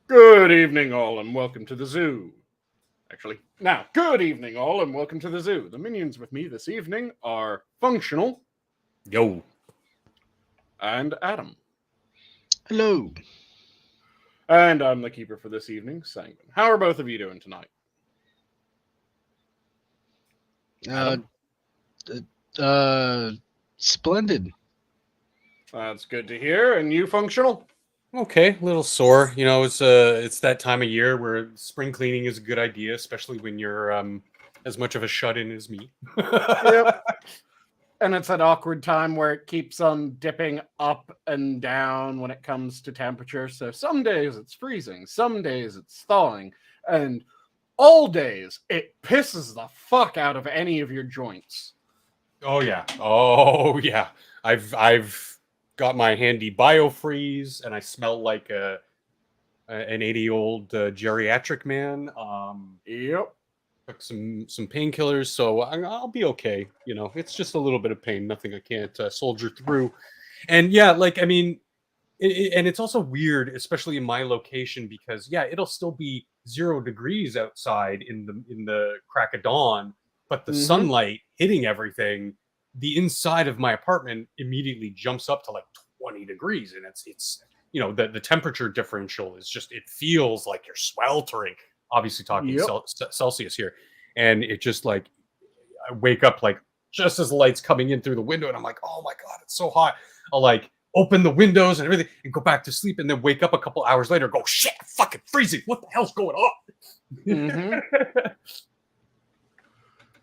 Good evening, all, and welcome to the zoo. Good evening, all, and welcome to the zoo. The minions with me this evening are Functional Yo. and Adam. Hello. And I'm the keeper for this evening, Sanguine. How are both of you doing tonight? Uh, uh, Splendid. That's good to hear. And you, Functional? Okay, a little sore. It's that time of year where spring cleaning is a good idea, especially when you're as much of a shut-in as me. Yep. And it's an awkward time where it keeps on dipping up and down when it comes to temperature. So some days it's freezing, some days it's thawing, and all days it pisses the fuck out of any of your joints. Oh yeah. I've got my handy biofreeze, and I smell like an 80-year-old geriatric man. Yep. Took some painkillers, so I'll be okay. It's just a little bit of pain, nothing I can't soldier through. And yeah, and it's also weird, especially in my location, because it'll still be 0 degrees outside in the crack of dawn, but the sunlight hitting everything, the inside of my apartment immediately jumps up to like 20 degrees, and it's the temperature differential is just, it feels like you're sweltering. Obviously talking Celsius here, and it just like, I wake up like just as the light's coming in through the window, and I'm like, oh my god, it's so hot. I'll like open the windows and everything and go back to sleep, and then wake up a couple hours later and go, shit, I'm fucking freezing, what the hell's going on?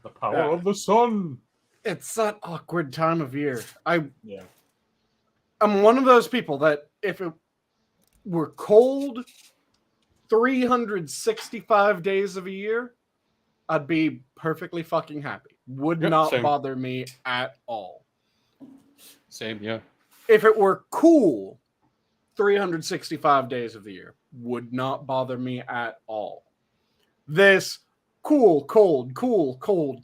The power of the sun. It's that awkward time of year. I'm one of those people that if it were cold 365 days of a year, I'd be perfectly fucking happy. Would not bother me at all. Same, yeah. If it were cool 365 days of the year, would not bother me at all. This cool, cold,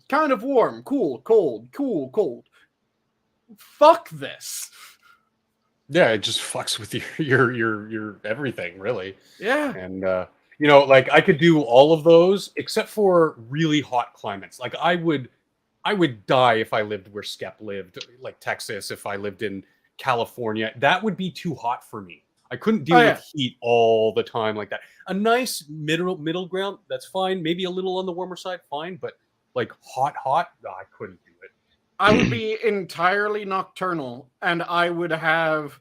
kind of warm, cool, cold. Fuck this. Yeah, it just fucks with your everything, really. Yeah. And like, I could do all of those except for really hot climates. Like, I would die if I lived where Skep lived, like Texas. If I lived in California, that would be too hot for me. I couldn't deal with heat all the time like that. A nice middle ground, that's fine. Maybe a little on the warmer side, fine. But like hot, no, I couldn't do it. I would be entirely nocturnal, and I would have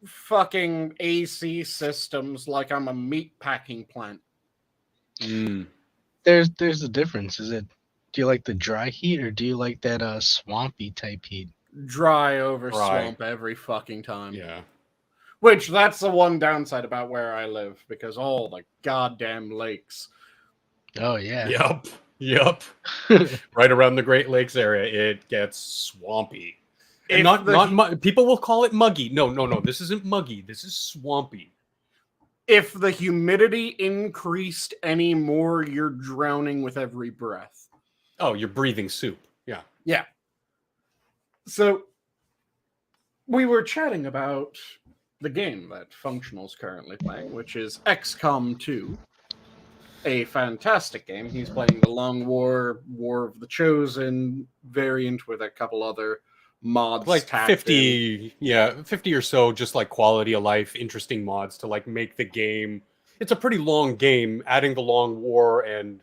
fucking AC systems like I'm a meat packing plant. There's a difference. Do you like the dry heat, or do you like that swampy type heat? Dry swamp every fucking time. Yeah. Which, that's the one downside about where I live, because all the goddamn lakes. Oh yeah. Yep. Right around the Great Lakes area, it gets swampy. And people will call it muggy. No. This isn't muggy. This is swampy. If the humidity increased any more, you're drowning with every breath. Oh, you're breathing soup. Yeah. Yeah. So, we were chatting about the game that Functional's currently playing, which is XCOM 2. A fantastic game. He's playing the Long War of the Chosen variant with a couple other mods. Like 50 or so, just like quality of life, interesting mods to like make the game. It's a pretty long game. Adding the Long War and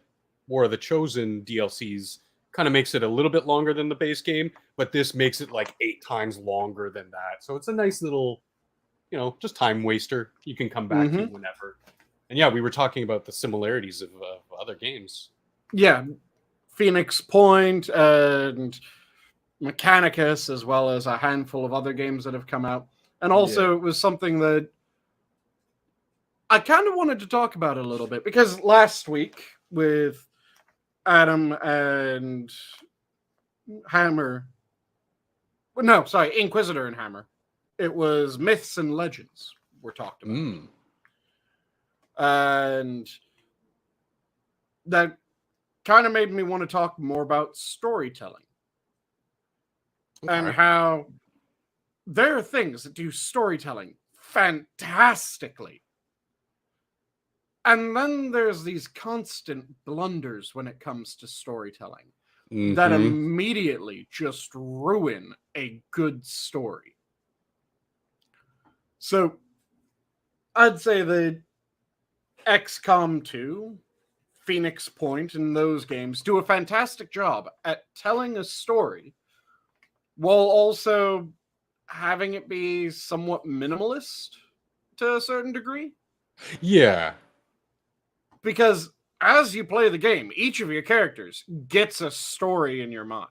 War of the Chosen DLCs kind of makes it a little bit longer than the base game, but this makes it like 8 times longer than that. So it's a nice little, just time waster. You can come back to whenever. And yeah, we were talking about the similarities of other games. Yeah, Phoenix Point and Mechanicus, as well as a handful of other games that have come out. And also, it was something that I kind of wanted to talk about a little bit, because last week with Adam and Inquisitor and Hammer, it was myths and legends we're talked about. And that kind of made me want to talk more about storytelling. Okay. And how there are things that do storytelling fantastically. And then there's these constant blunders when it comes to storytelling that immediately just ruin a good story. So I'd say the XCOM 2, Phoenix Point, and those games do a fantastic job at telling a story while also having it be somewhat minimalist to a certain degree. Yeah. Because as you play the game, each of your characters gets a story in your mind.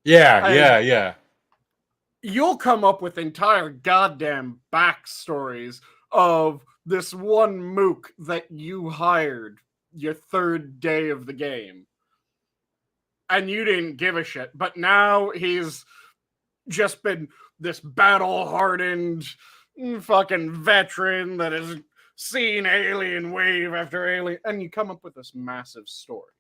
Yeah. You'll come up with entire goddamn backstories of this one mook that you hired your third day of the game. And you didn't give a shit. But now he's just been this battle-hardened fucking veteran that has seen alien wave after alien. And you come up with this massive story.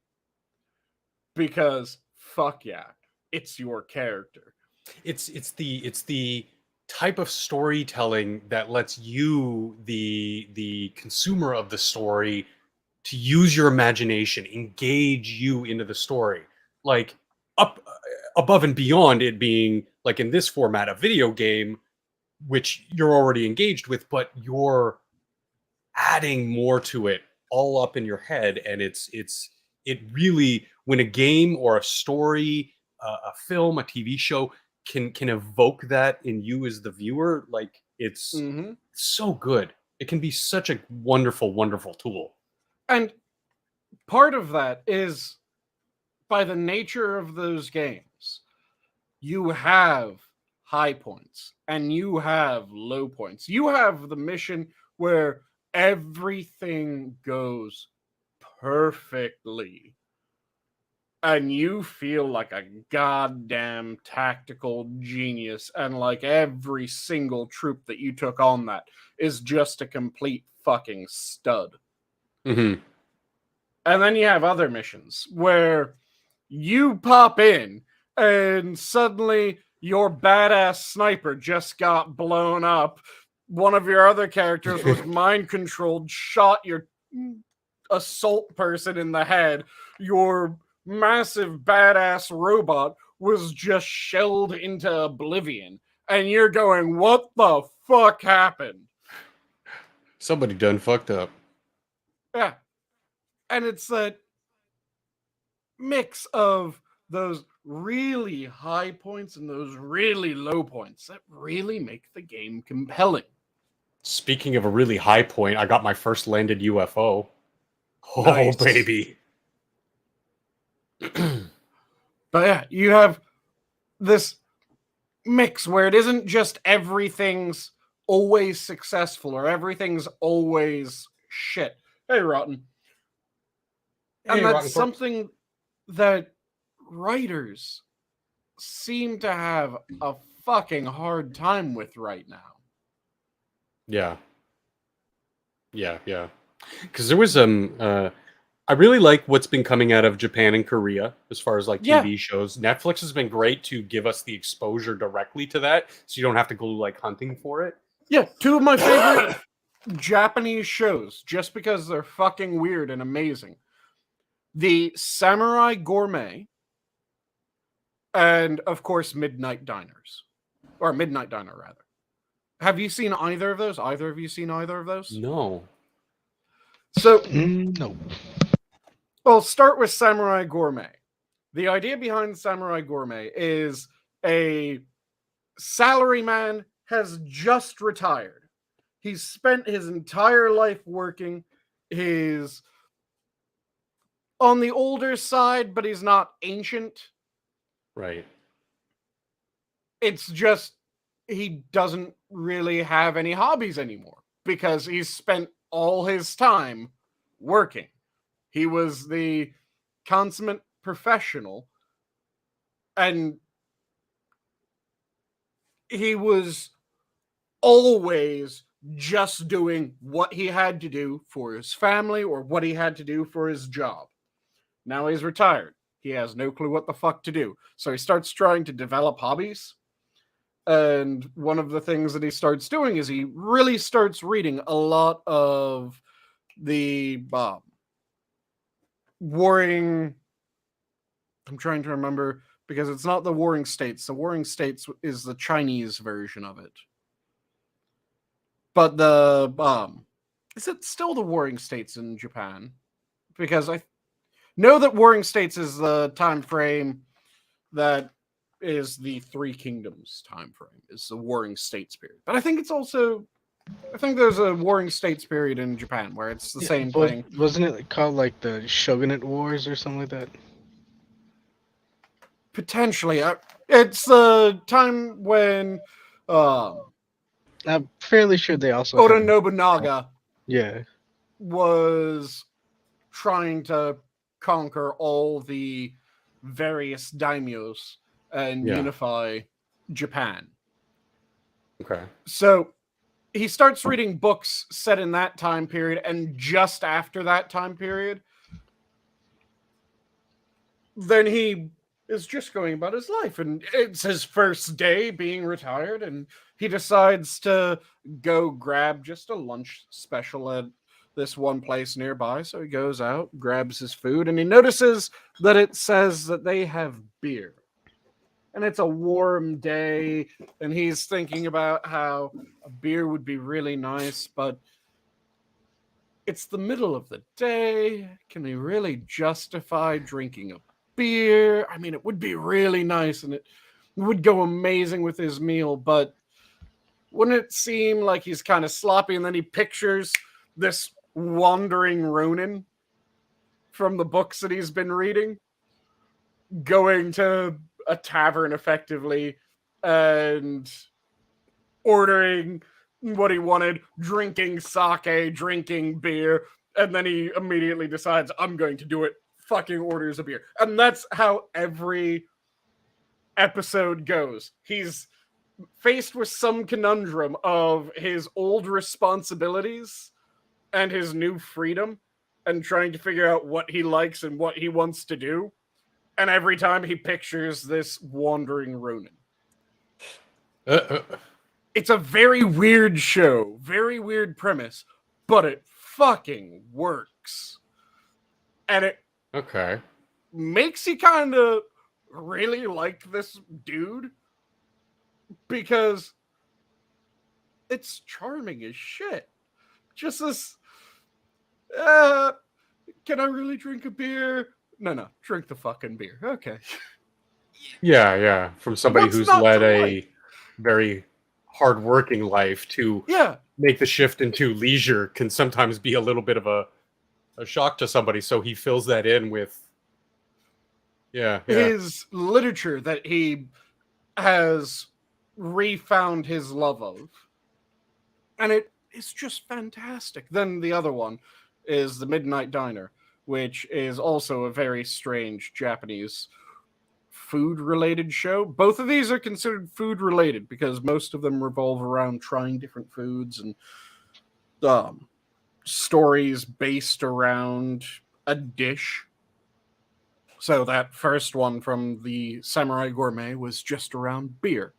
Because, fuck yeah, it's your character. It's the type of storytelling that lets you, the consumer of the story, to use your imagination, engage you into the story, like up above and beyond it being, like in this format, a video game, which you're already engaged with, but you're adding more to it all up in your head. And it really, when a game or a story, a film, a TV show can evoke that in you as the viewer, like it's so good. It can be such a wonderful, wonderful tool. And part of that is, by the nature of those games, you have high points and you have low points. You have the mission where everything goes perfectly and you feel like a goddamn tactical genius, and like every single troop that you took on that is just a complete fucking stud. Mm-hmm. And then you have other missions where you pop in and suddenly your badass sniper just got blown up. One of your other characters was mind controlled, shot your assault person in the head. Your massive badass robot was just shelled into oblivion. And you're going, what the fuck happened? Somebody done fucked up. Yeah. And it's that mix of those really high points and those really low points that really make the game compelling. Speaking of a really high point, I got my first landed UFO. Oh, Nice. baby. But yeah, you have this mix where it isn't just everything's always successful or everything's always shit. Hey, Rotten. And that's something that writers seem to have a fucking hard time with right now. Yeah. Because there was I really like what's been coming out of Japan and Korea as far as like TV shows. Netflix has been great to give us the exposure directly to that, so you don't have to go like hunting for it. Yeah, two of my favorite Japanese shows, just because they're fucking weird and amazing. The Samurai Gourmet, and of course Midnight Diners. Or Midnight Diner, rather. Have you seen either of those? Either of you seen either of those? No. So, no. Well, start with Samurai Gourmet. The idea behind Samurai Gourmet is a salaryman has just retired. He's spent his entire life working. He's on the older side, but he's not ancient. Right. It's just he doesn't really have any hobbies anymore because he's spent all his time working. He was the consummate professional, and he was always just doing what he had to do for his family or what he had to do for his job. Now he's retired. He has no clue what the fuck to do. So he starts trying to develop hobbies. And one of the things that he starts doing is he really starts reading a lot of the warring. I'm trying to remember because it's not the Warring States. The Warring States is the Chinese version of it. But the is it still the Warring States in Japan? Because I know that Warring States is the time frame that is the Three Kingdoms time frame. Is the Warring States period. But I think it's also there's a Warring States period in Japan where it's the same thing. Wasn't it called like the Shogunate Wars or something like that? Potentially. It's the time when I'm fairly sure they also Oda had... Nobunaga Yeah. was trying to conquer all the various daimyos and unify Japan. Okay. So he starts reading books set in that time period, and just after that time period, then he is just going about his life, and it's his first day being retired, and he decides to go grab just a lunch special at this one place nearby. So he goes out, grabs his food, and he notices that it says that they have beer. And it's a warm day, and he's thinking about how a beer would be really nice, but it's the middle of the day. Can he really justify drinking a beer? I mean, it would be really nice, and it would go amazing with his meal, but wouldn't it seem like he's kind of sloppy? And then he pictures this wandering Ronin from the books that he's been reading going to a tavern effectively and ordering what he wanted, drinking sake, drinking beer, and then he immediately decides, I'm going to do it, fucking orders a beer. And that's how every episode goes. He's faced with some conundrum of his old responsibilities and his new freedom and trying to figure out what he likes and what he wants to do. And every time he pictures this wandering Ronin. It's a very weird show, very weird premise, but it fucking works. And it makes you kind of really like this dude because it's charming as shit. Just this, can I really drink a beer? No, drink the fucking beer. Okay. Yeah. From somebody who's led a very hard-working life to make the shift into leisure can sometimes be a little bit of a shock to somebody. So he fills that in with his literature that he has refound his love of. And it is just fantastic. Then the other one is The Midnight Diner, which is also a very strange Japanese food-related show. Both of these are considered food-related because most of them revolve around trying different foods and stories based around a dish. So that first one from the Samurai Gourmet was just around beer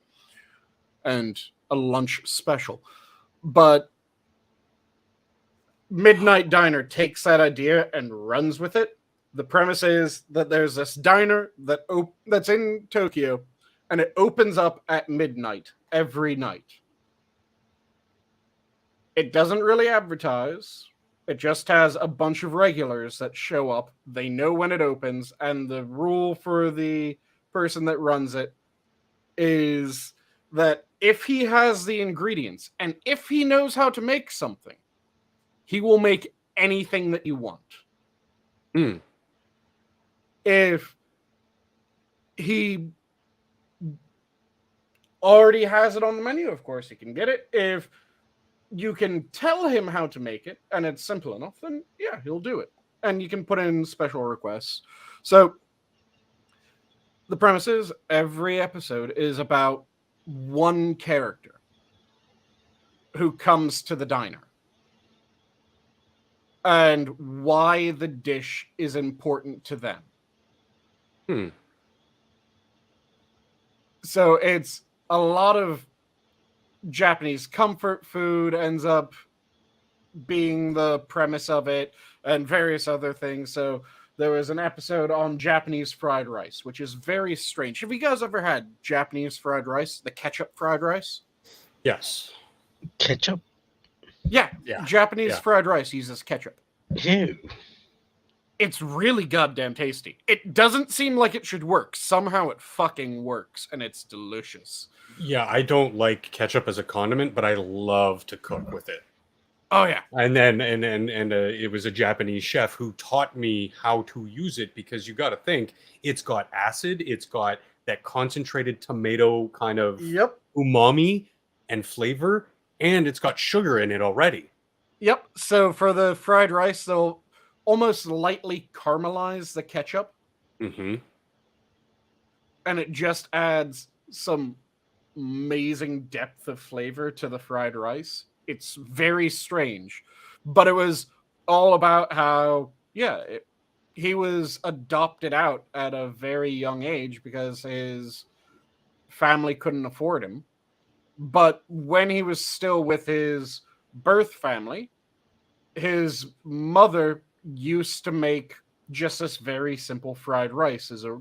and a lunch special. But Midnight Diner takes that idea and runs with it. The premise is that there's this diner that's in Tokyo, and it opens up at midnight every night. It doesn't really advertise. It just has a bunch of regulars that show up. They know when it opens, and the rule for the person that runs it is that if he has the ingredients and if he knows how to make something, he will make anything that you want. If he already has it on the menu, of course he can get it. If you can tell him how to make it and it's simple enough, then yeah, he'll do it. And you can put in special requests. So the premise is every episode is about one character who comes to the diner and why the dish is important to them. So it's a lot of Japanese comfort food ends up being the premise of it, and various other things. So there was an episode on Japanese fried rice, which is very strange. Have you guys ever had Japanese fried rice, the ketchup fried rice? Yes. Ketchup? Yeah, Yeah. Japanese Yeah. fried rice uses ketchup. Ew. It's really goddamn tasty. It doesn't seem like it should work. Somehow it fucking works, and it's delicious. Yeah, I don't like ketchup as a condiment, but I love to cook with it. Oh yeah. And then it was a Japanese chef who taught me how to use it, because you got to think it's got acid, it's got that concentrated tomato kind of Yep. umami and flavor, and it's got sugar in it already. Yep. So for the fried rice, they'll almost lightly caramelize the ketchup, Mm-hmm. and it just adds some amazing depth of flavor to the fried rice. It's very strange, but it was all about how, he was adopted out at a very young age because his family couldn't afford him. But when he was still with his birth family, his mother used to make just this very simple fried rice as a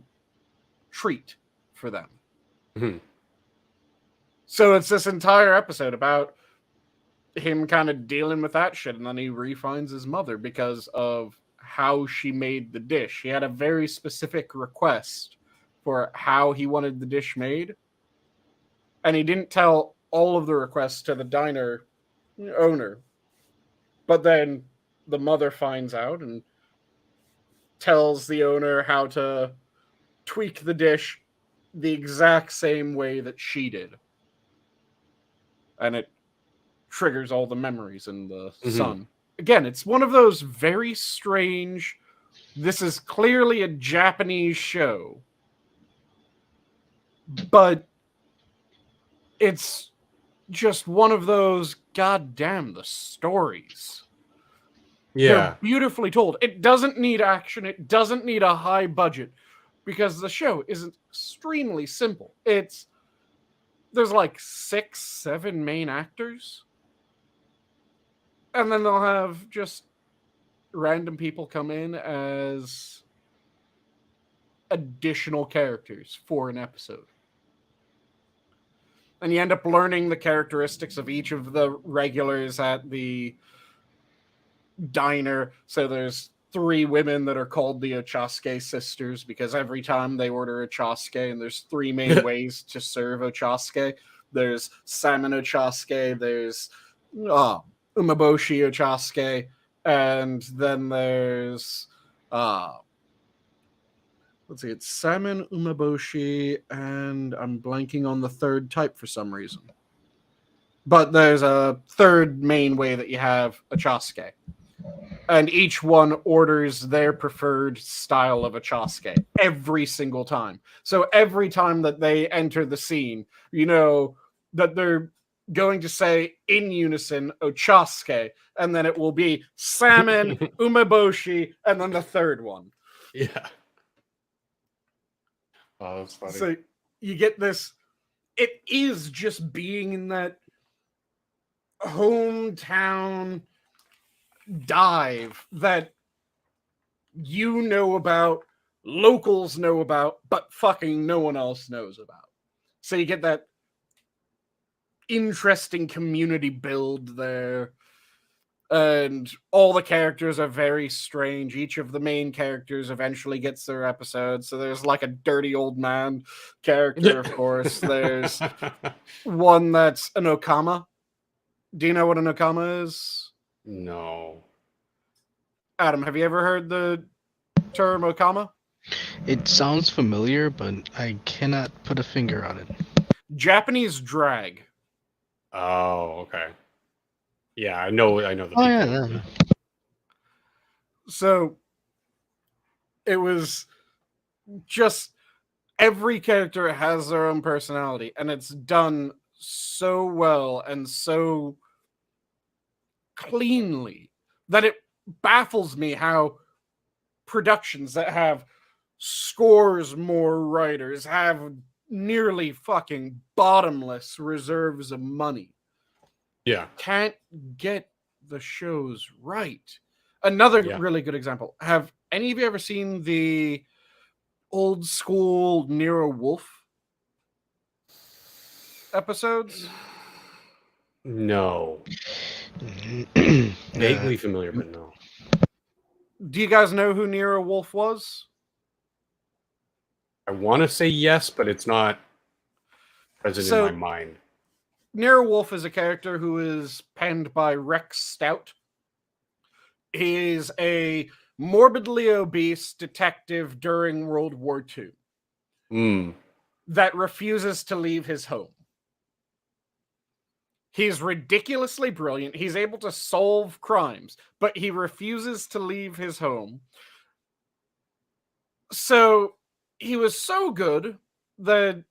treat for them. Mm-hmm. So it's this entire episode about him kind of dealing with that shit, and then he refinds his mother because of how she made the dish. He had a very specific request for how he wanted the dish made, and he didn't tell all of the requests to the diner owner. But then the mother finds out and tells the owner how to tweak the dish the exact same way that she did. And it triggers all the memories in the son. Again, it's one of those very strange, this is clearly a Japanese show, but it's just one of those, goddamn, the stories. Yeah. They're beautifully told. It doesn't need action. It doesn't need a high budget, because the show is extremely simple. There's like 6, 7 main actors, and then they'll have just random people come in as additional characters for an episode. And you end up learning the characteristics of each of the regulars at the diner. So there's 3 women that are called the Ochaske sisters, because every time they order Ochaske, and there's 3 main ways to serve Ochaske. There's salmon Ochaske, there's umaboshi Ochaske, and then there's let's see, it's salmon, umaboshi, and I'm blanking on the third type for some reason. But there's a third main way that you have Ochaske. And each one orders their preferred style of Ochaske every single time. So every time that they enter the scene, you know that they're going to say in unison Ochaske, and then it will be salmon, umaboshi, and then the third one. Yeah. Oh, that's funny. So you get this, it is just being in that hometown dive that you know about, locals know about, but fucking no one else knows about. So you get that interesting community build there. And all the characters are very strange. Each of the main characters eventually gets their episode. So there's like a dirty old man character, of course. There's one that's an Okama. Do you know what an Okama is? No. Adam, have you ever heard the term Okama? It sounds familiar, but I cannot put a finger on it. Japanese drag. Oh, okay. Yeah, I know the people. Oh, yeah. So it was just every character has their own personality, and it's done so well and so cleanly that it baffles me how productions that have scores more writers, have nearly fucking bottomless reserves of money Yeah. can't get the shows right. Another Yeah. really good example. Have any of you ever seen the old school Nero Wolf episodes? No. Yeah. Vaguely familiar, but no. Do you guys know who Nero Wolf was? I want to say yes, but it's not present in my mind. Nero Wolf is a character who is penned by Rex Stout. He is a morbidly obese detective during World War II that refuses to leave his home. He's ridiculously brilliant. He's able to solve crimes, but he refuses to leave his home. So he was so good that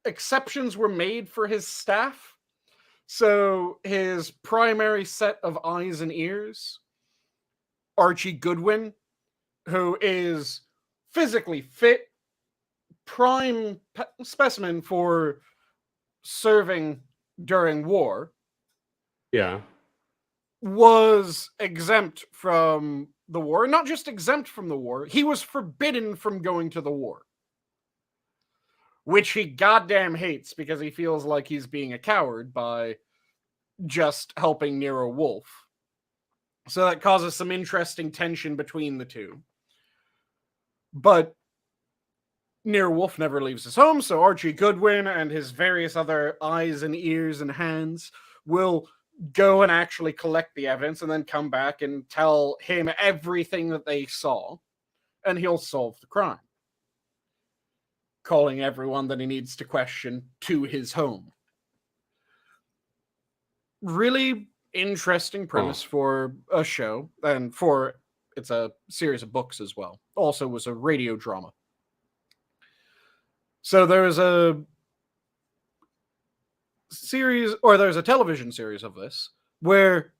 exceptions were made for his staff. So his primary set of eyes and ears, Archie Goodwin, who is physically fit, prime specimen for serving during war, Yeah. was exempt from the war. Not just exempt from the war, he was forbidden from going to the war, which he goddamn hates because he feels like he's being a coward by just helping Nero Wolf. So that causes some interesting tension between the two. But Nero Wolf never leaves his home, so Archie Goodwin and his various other eyes and ears and hands will go and actually collect the evidence and then come back and tell him everything that they saw, and he'll solve the crime, calling everyone that he needs to question to his home. Really interesting premise for a show, and it's a series of books as well. Also was a radio drama. So there's a series, or there's a television series of this, where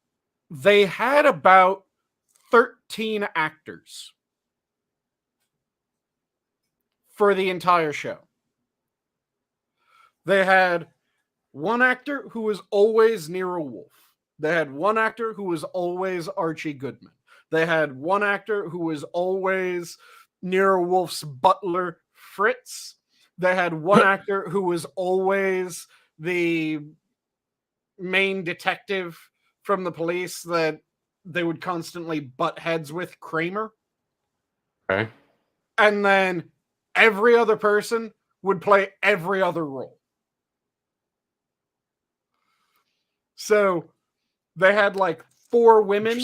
they had about 13 actors for the entire show. They had one actor who was always Nero Wolf. They had one actor who was always Archie Goodman. They had one actor who was always Nero Wolf's butler, Fritz. They had one actor who was always the main detective from the police that they would constantly butt heads with, Kramer. Okay. And then every other person would play every other role. So they had like 4 women,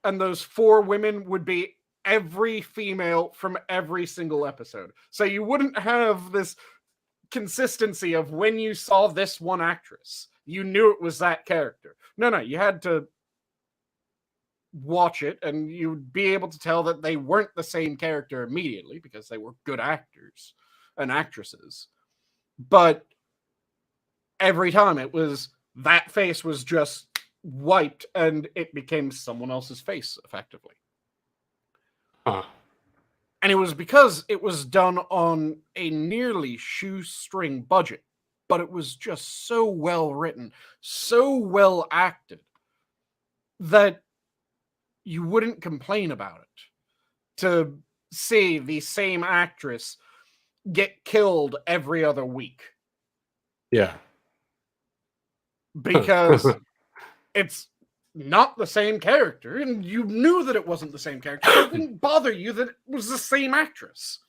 and those 4 women would be every female from every single episode. So you wouldn't have this consistency of when you saw this one actress, you knew it was that character. No, you had to watch it and you'd be able to tell that they weren't the same character immediately because they were good actors and actresses. But every time it was, that face was just wiped and it became someone else's face effectively. Huh. And it was because it was done on a nearly shoestring budget, but it was just so well written, so well acted, that you wouldn't complain about it. To see the same actress get killed every other week. Yeah. Because it's not the same character, and you knew that it wasn't the same character. It didn't bother you that it was the same actress.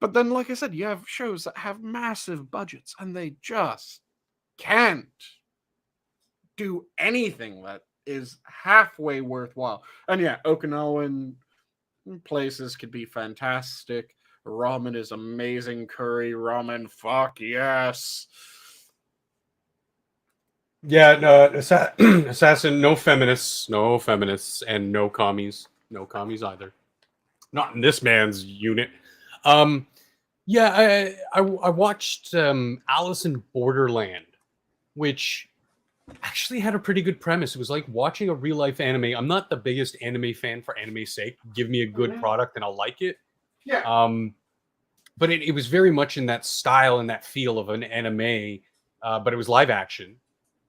But then, like I said, you have shows that have massive budgets, and they just can't do anything that is halfway worthwhile. And yeah, Okinawan places could be fantastic. Ramen is amazing. Curry ramen, fuck yes. Yeah, no, assassin, no feminists, and no commies. No commies either. Not in this man's unit. Yeah, I watched Alice in Borderland, which actually had a pretty good premise. It was like watching a real life anime. I'm not the biggest anime fan for anime's sake. Give me a good product and I'll like it. Yeah. But it was very much in that style and that feel of an anime, but it was live action.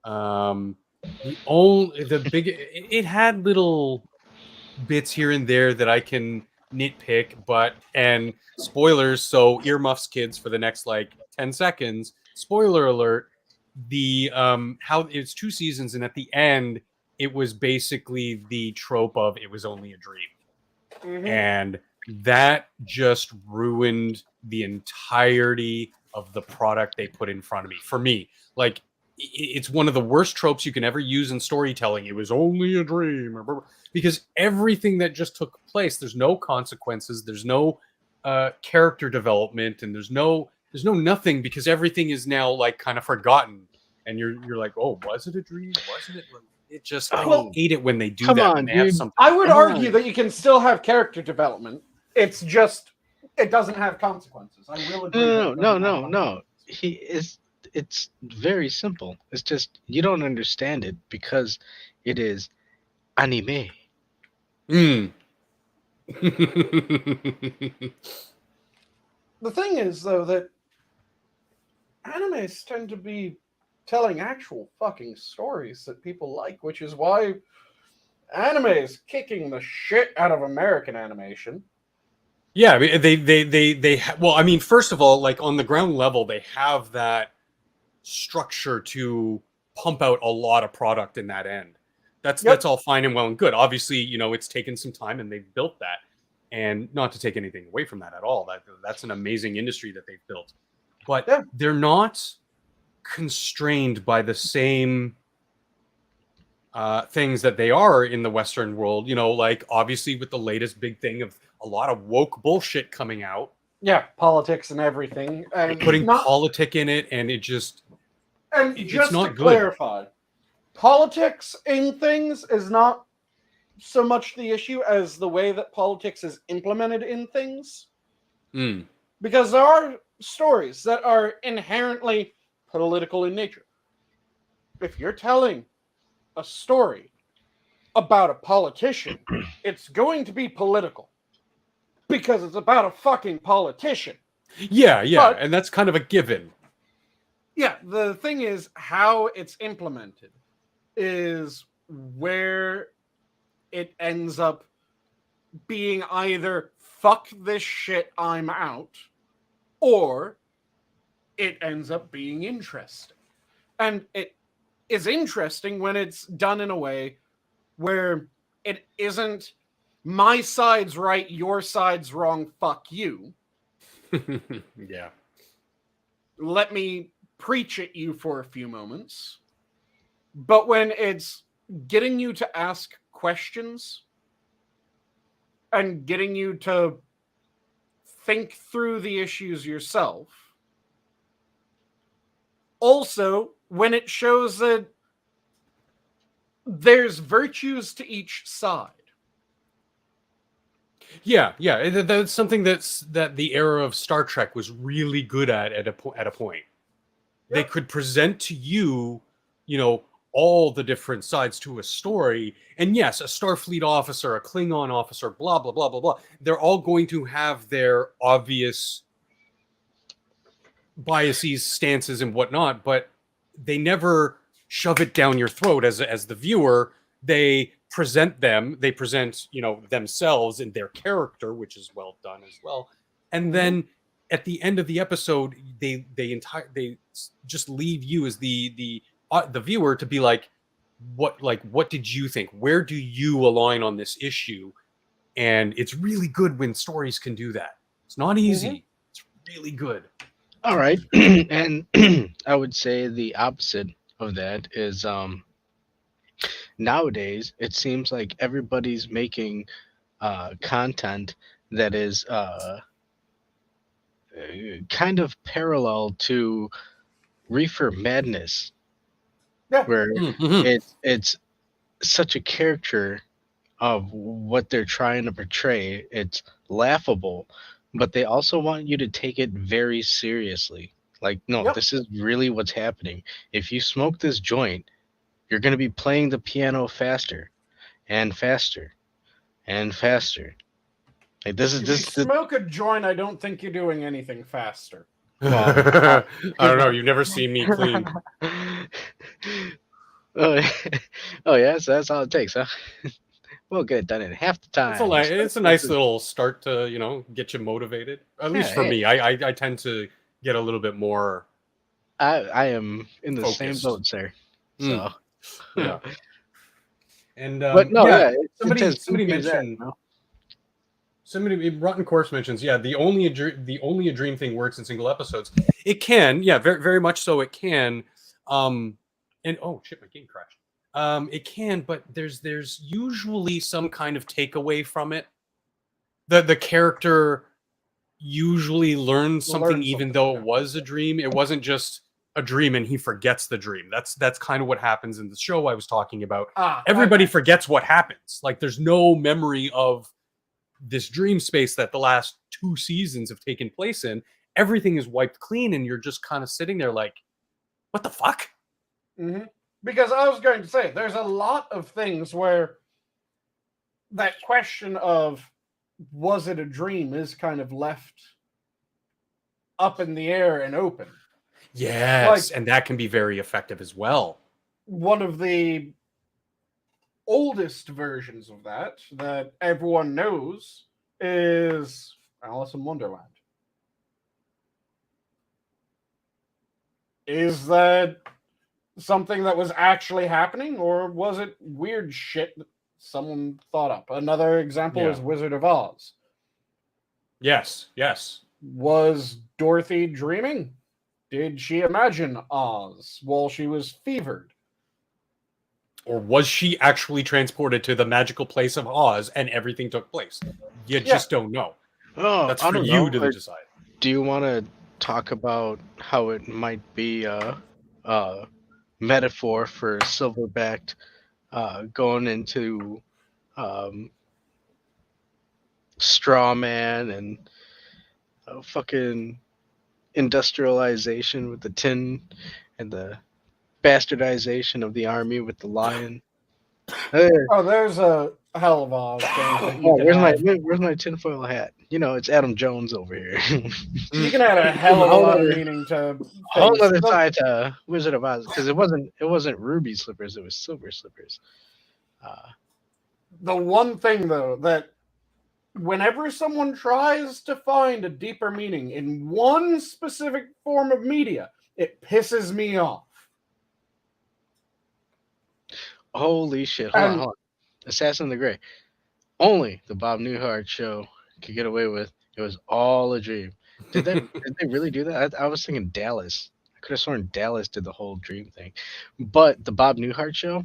It had little bits here and there that I can nitpick, and spoilers, so earmuffs, kids, for the next like 10 seconds. Spoiler alert: the how it's 2 seasons, and at the end, it was basically the trope of it was only a dream. And that just ruined the entirety of the product they put in front of me. For me, like, it's one of the worst tropes you can ever use in storytelling. It was only a dream, because everything that just took place, there's no consequences, there's no character development, and there's no nothing, because everything is now like kind of forgotten, and you're like, oh, was it a dream? Wasn't it? It just, I hate it when they do come that. on, when they have dude. something. I would argue that you can still have character development. It's just it doesn't have consequences. I will agree. No. It's very simple. It's just you don't understand it because it is anime. The thing is, though, that animes tend to be telling actual fucking stories that people like, which is why anime is kicking the shit out of American animation. Yeah, well, I mean, first of all, like on the ground level, they have that structure to pump out a lot of product in that end. That's all fine and well and good. Obviously, it's taken some time and they've built that. And not to take anything away from that at all. That's an amazing industry that they've built. But they're not constrained by the same things that they are in the Western world, like obviously with the latest big thing of a lot of woke bullshit coming out. Yeah, politics and everything. And putting politic in it, and it's just not to good. Clarify, politics in things is not so much the issue as the way that politics is implemented in things. Because there are stories that are inherently political in nature. If you're telling a story about a politician, it's going to be political because it's about a fucking politician. Yeah, and that's kind of a given. Yeah, the thing is how it's implemented is where it ends up being either fuck this shit, I'm out, or it ends up being interesting. And it is interesting when it's done in a way where it isn't my side's right, your side's wrong, fuck you. Yeah. Let me preach at you for a few moments. But when it's getting you to ask questions and getting you to think through the issues yourself. Also, when it shows that there's virtues to each side. Yeah, that's something that the era of Star Trek was really good at a point. Yep. They could present to you, all the different sides to a story, and yes, a Starfleet officer, a Klingon officer, blah blah blah blah blah. They're all going to have their obvious biases, stances, and whatnot, but they never shove it down your throat as the viewer. They present themselves and their character, which is well done as well. And then at the end of the episode, they just leave you as the viewer to be like, what did you think? Where do you align on this issue? And it's really good when stories can do that. It's not easy. It's really good. All right. And I would say the opposite of that is nowadays it seems like everybody's making content that is kind of parallel to Reefer Madness, where it's such a caricature of what they're trying to portray. It's laughable, but they also want you to take it very seriously. Like, no, this is really what's happening. If you smoke this joint, you're going to be playing the piano faster and faster and faster. Like this is If this. you smoke a joint, I don't think you're doing anything faster. Well, I don't know. You've never seen me clean. oh, oh yeah, so that's all it takes, huh? We'll get it done in half the time. It's a nice little start to get you motivated. At least for me, I tend to get a little bit more. I am in the focused. same boat, sir. So yeah. And but no, somebody mentioned. Somebody Rotten Corpse mentions, the only a dream thing works in single episodes. It can, very, very much so. It can, and oh shit, my game crashed. It can, but there's usually some kind of takeaway from it. The character usually learns something, even though it was a dream. It wasn't just a dream and he forgets the dream. That's kind of what happens in the show I was talking about. Everybody forgets what happens. Like there's no memory of this dream space that the last 2 seasons have taken place in. Everything is wiped clean and you're just kind of sitting there like, what the fuck? Mm-hmm. Because I was going to say, there's a lot of things where that question of was it a dream is kind of left up in the air and open. Yes, and that can be very effective as well. One of the oldest versions of that everyone knows is Alice in Wonderland. Is that something that was actually happening, or was it weird shit that someone thought up? Another example is Wizard of Oz. Yes. Was Dorothy dreaming? Did she imagine Oz while she was fevered? Or was she actually transported to the magical place of Oz and everything took place? You just don't know. Oh, that's for you to decide. Do you want to talk about how it might be a metaphor for Silverback going into straw man and fucking industrialization with the tin and the bastardization of the army with the lion? There's a hell of a where's my tinfoil hat? It's Adam Jones over here. You can add a hell of a lot of meaning to whole other side to Wizard of Oz, because it wasn't ruby slippers, it was silver slippers. The one thing though, that whenever someone tries to find a deeper meaning in one specific form of media, it pisses me off. Holy shit. Hold on. Assassin the Grey. Only the Bob Newhart show could get away with. It was all a dream. Did they really do that? I was thinking Dallas. I could have sworn Dallas did the whole dream thing. But the Bob Newhart show,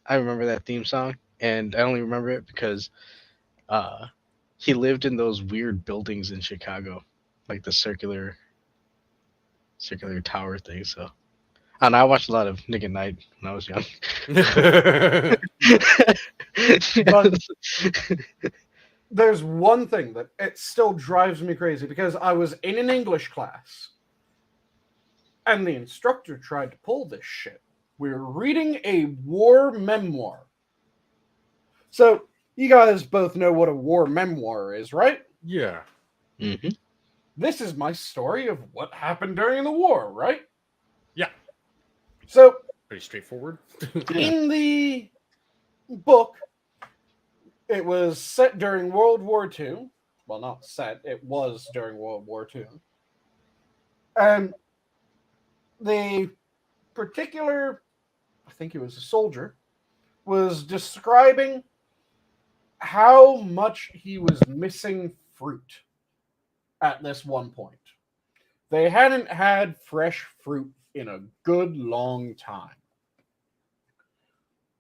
I remember that theme song, and I only remember it because he lived in those weird buildings in Chicago, like the circular tower thing. So, and I watched a lot of Nick at Night when I was young. But there's one thing that it still drives me crazy, because I was in an English class and the instructor tried to pull this shit. We were reading a war memoir. So you guys both know what a war memoir is, right? Yeah. Mm-hmm. This is my story of what happened during the war, right? Yeah. So pretty straightforward. In the book, it was set during World War II. Well, not set. It was during World War II. And the particular, I think he was a soldier, was describing how much he was missing fruit at this one point. They hadn't had fresh fruit in a good long time.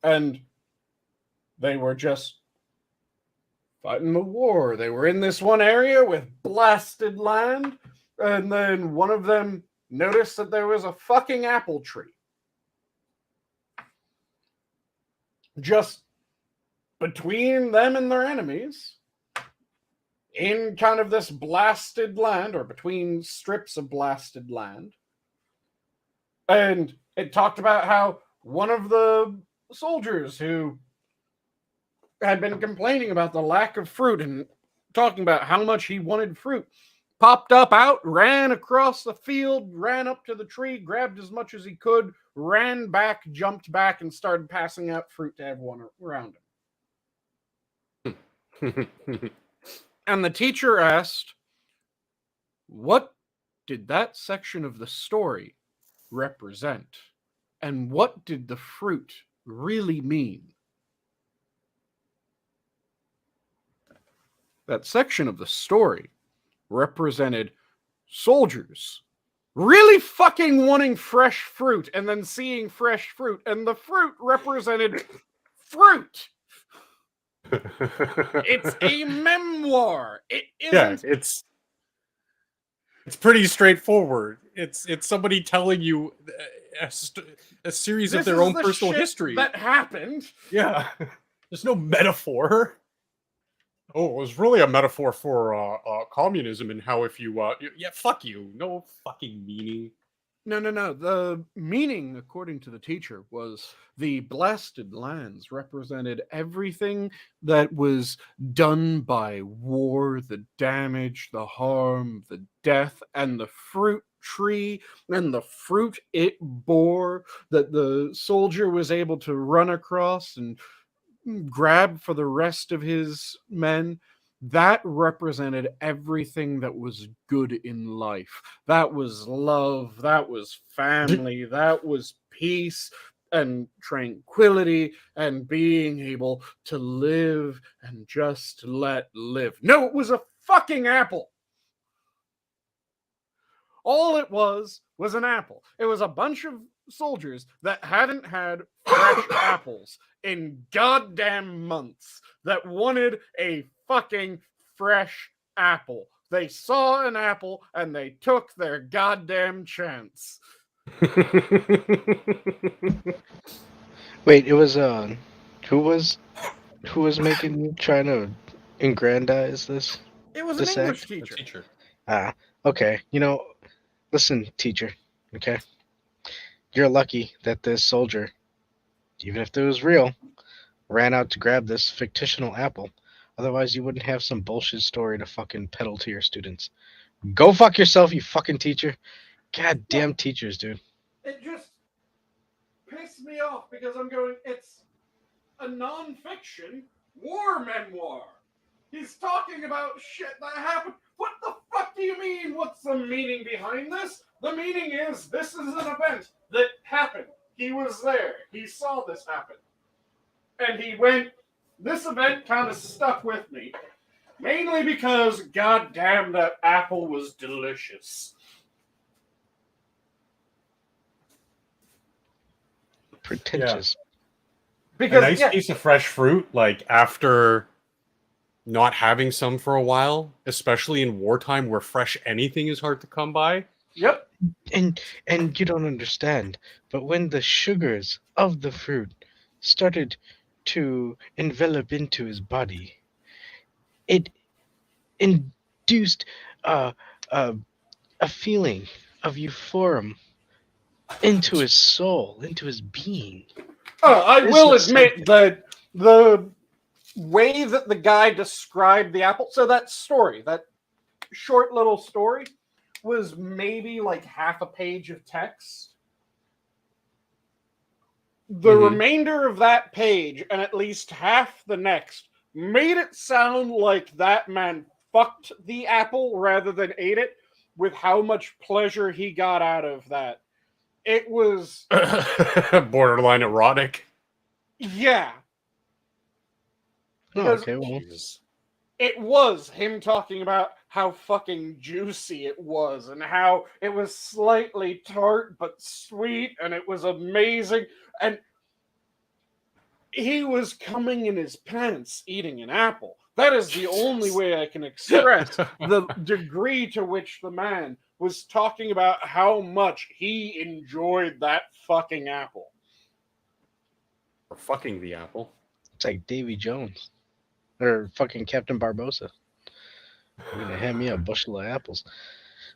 And they were just fighting the war. They were in this one area with blasted land, and then one of them noticed that there was a fucking apple tree just between them and their enemies in kind of this blasted land, or between strips of blasted land. And it talked about how one of the soldiers who had been complaining about the lack of fruit and talking about how much he wanted fruit. Popped up out, ran across the field, ran up to the tree, grabbed as much as he could, ran back, jumped back, and started passing out fruit to everyone around him. And the teacher asked, what did that section of the story represent? And what did the fruit really mean? That section of the story represented soldiers really fucking wanting fresh fruit and then seeing fresh fruit, and the fruit represented fruit. It's a memoir. It isn't. Yeah, it's pretty straightforward. It's somebody telling you a series of their own personal history that happened. Yeah, there's no metaphor. Oh, it was really a metaphor for communism and how if you yeah, fuck you, no fucking meaning. No. The meaning, according to the teacher, was the blasted lands represented everything that was done by war, the damage, the harm, the death, and the fruit tree and the fruit it bore that the soldier was able to run across and grab for the rest of his men. That represented everything that was good in life. That was love, that was family, that was peace and tranquility and being able to live and just let live. No, it was a fucking apple. All it was an apple. It was a bunch of soldiers that hadn't had fresh apples in goddamn months that wanted a fucking fresh apple. They saw an apple and they took their goddamn chance. Wait, it was who was trying to aggrandize this? It was an English teacher. Okay. Listen, teacher, okay? You're lucky that this soldier, even if it was real, ran out to grab this fictional apple. Otherwise, you wouldn't have some bullshit story to fucking peddle to your students. Go fuck yourself, you fucking teacher. Goddamn teachers, dude. It just pissed me off because I'm going, it's a non-fiction war memoir. He's talking about shit that happened. What the fuck do you mean? What's the meaning behind this? The meaning is this is an event that happened. He was there. He saw this happen. And he went, this event kind of stuck with me. Mainly because, goddamn, that apple was delicious. Pretentious. Yeah. Because a nice piece of fresh fruit, like after not having some for a while, especially in wartime where fresh anything is hard to come by. Yep. And you don't understand, but when the sugars of the fruit started to envelop into his body, it induced a feeling of euphoria into his soul, into his being. Oh, I will admit that the way that the guy described the apple, so that story, that short little story, was maybe like half a page of text. The remainder of that page and at least half the next made it sound like that man fucked the apple rather than ate it, with how much pleasure he got out of that. It was borderline erotic. Yeah. Okay, well. It was him talking about how fucking juicy it was and how it was slightly tart but sweet and it was amazing. And he was coming in his pants eating an apple. That is the only way I can express the degree to which the man was talking about how much he enjoyed that fucking apple. Or fucking the apple. It's like Davy Jones. Or fucking Captain Barbossa. You're gonna hand me a bushel of apples.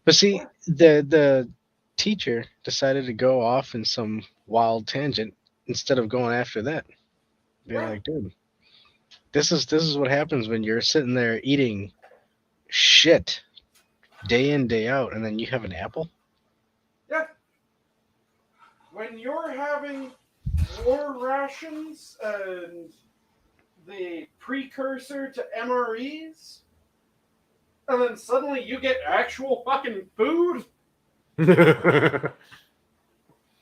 But see, the teacher decided to go off in some wild tangent instead of going after that. Being like, dude, this is what happens when you're sitting there eating shit day in, day out, and then you have an apple? Yeah. When you're having war rations and the precursor to MREs, and then suddenly you get actual fucking food.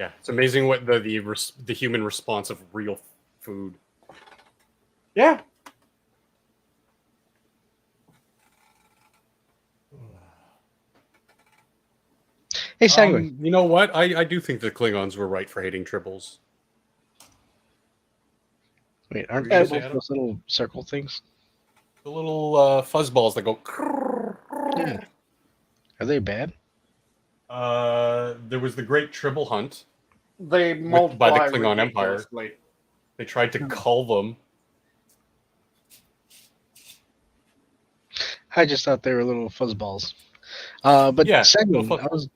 Yeah, it's amazing what the human response of real food. Yeah. Hey, Sanguine. You know what? I do think the Klingons were right for hating tribbles. Wait, aren't What were you tribbles gonna say, Adam? those little circle things? The little fuzzballs that go. Yeah. Are they bad? There was the Great Tribble Hunt They by the multiply Klingon Empire. ridiculously. They tried to cull them. I just thought they were little fuzzballs. But Yeah, Sanguine, little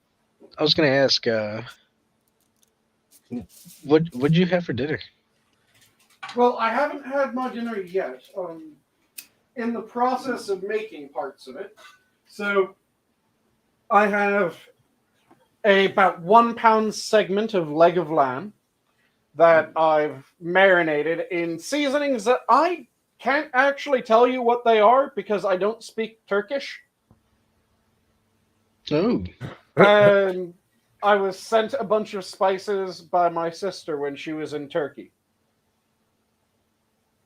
I was gonna ask, what'd you have for dinner? Well, I haven't had my dinner yet. In the process of making parts of it. So I have about 1 pound segment of leg of lamb that I've marinated in seasonings that I can't actually tell you what they are because I don't speak Turkish. Oh, And I was sent a bunch of spices by my sister when she was in Turkey.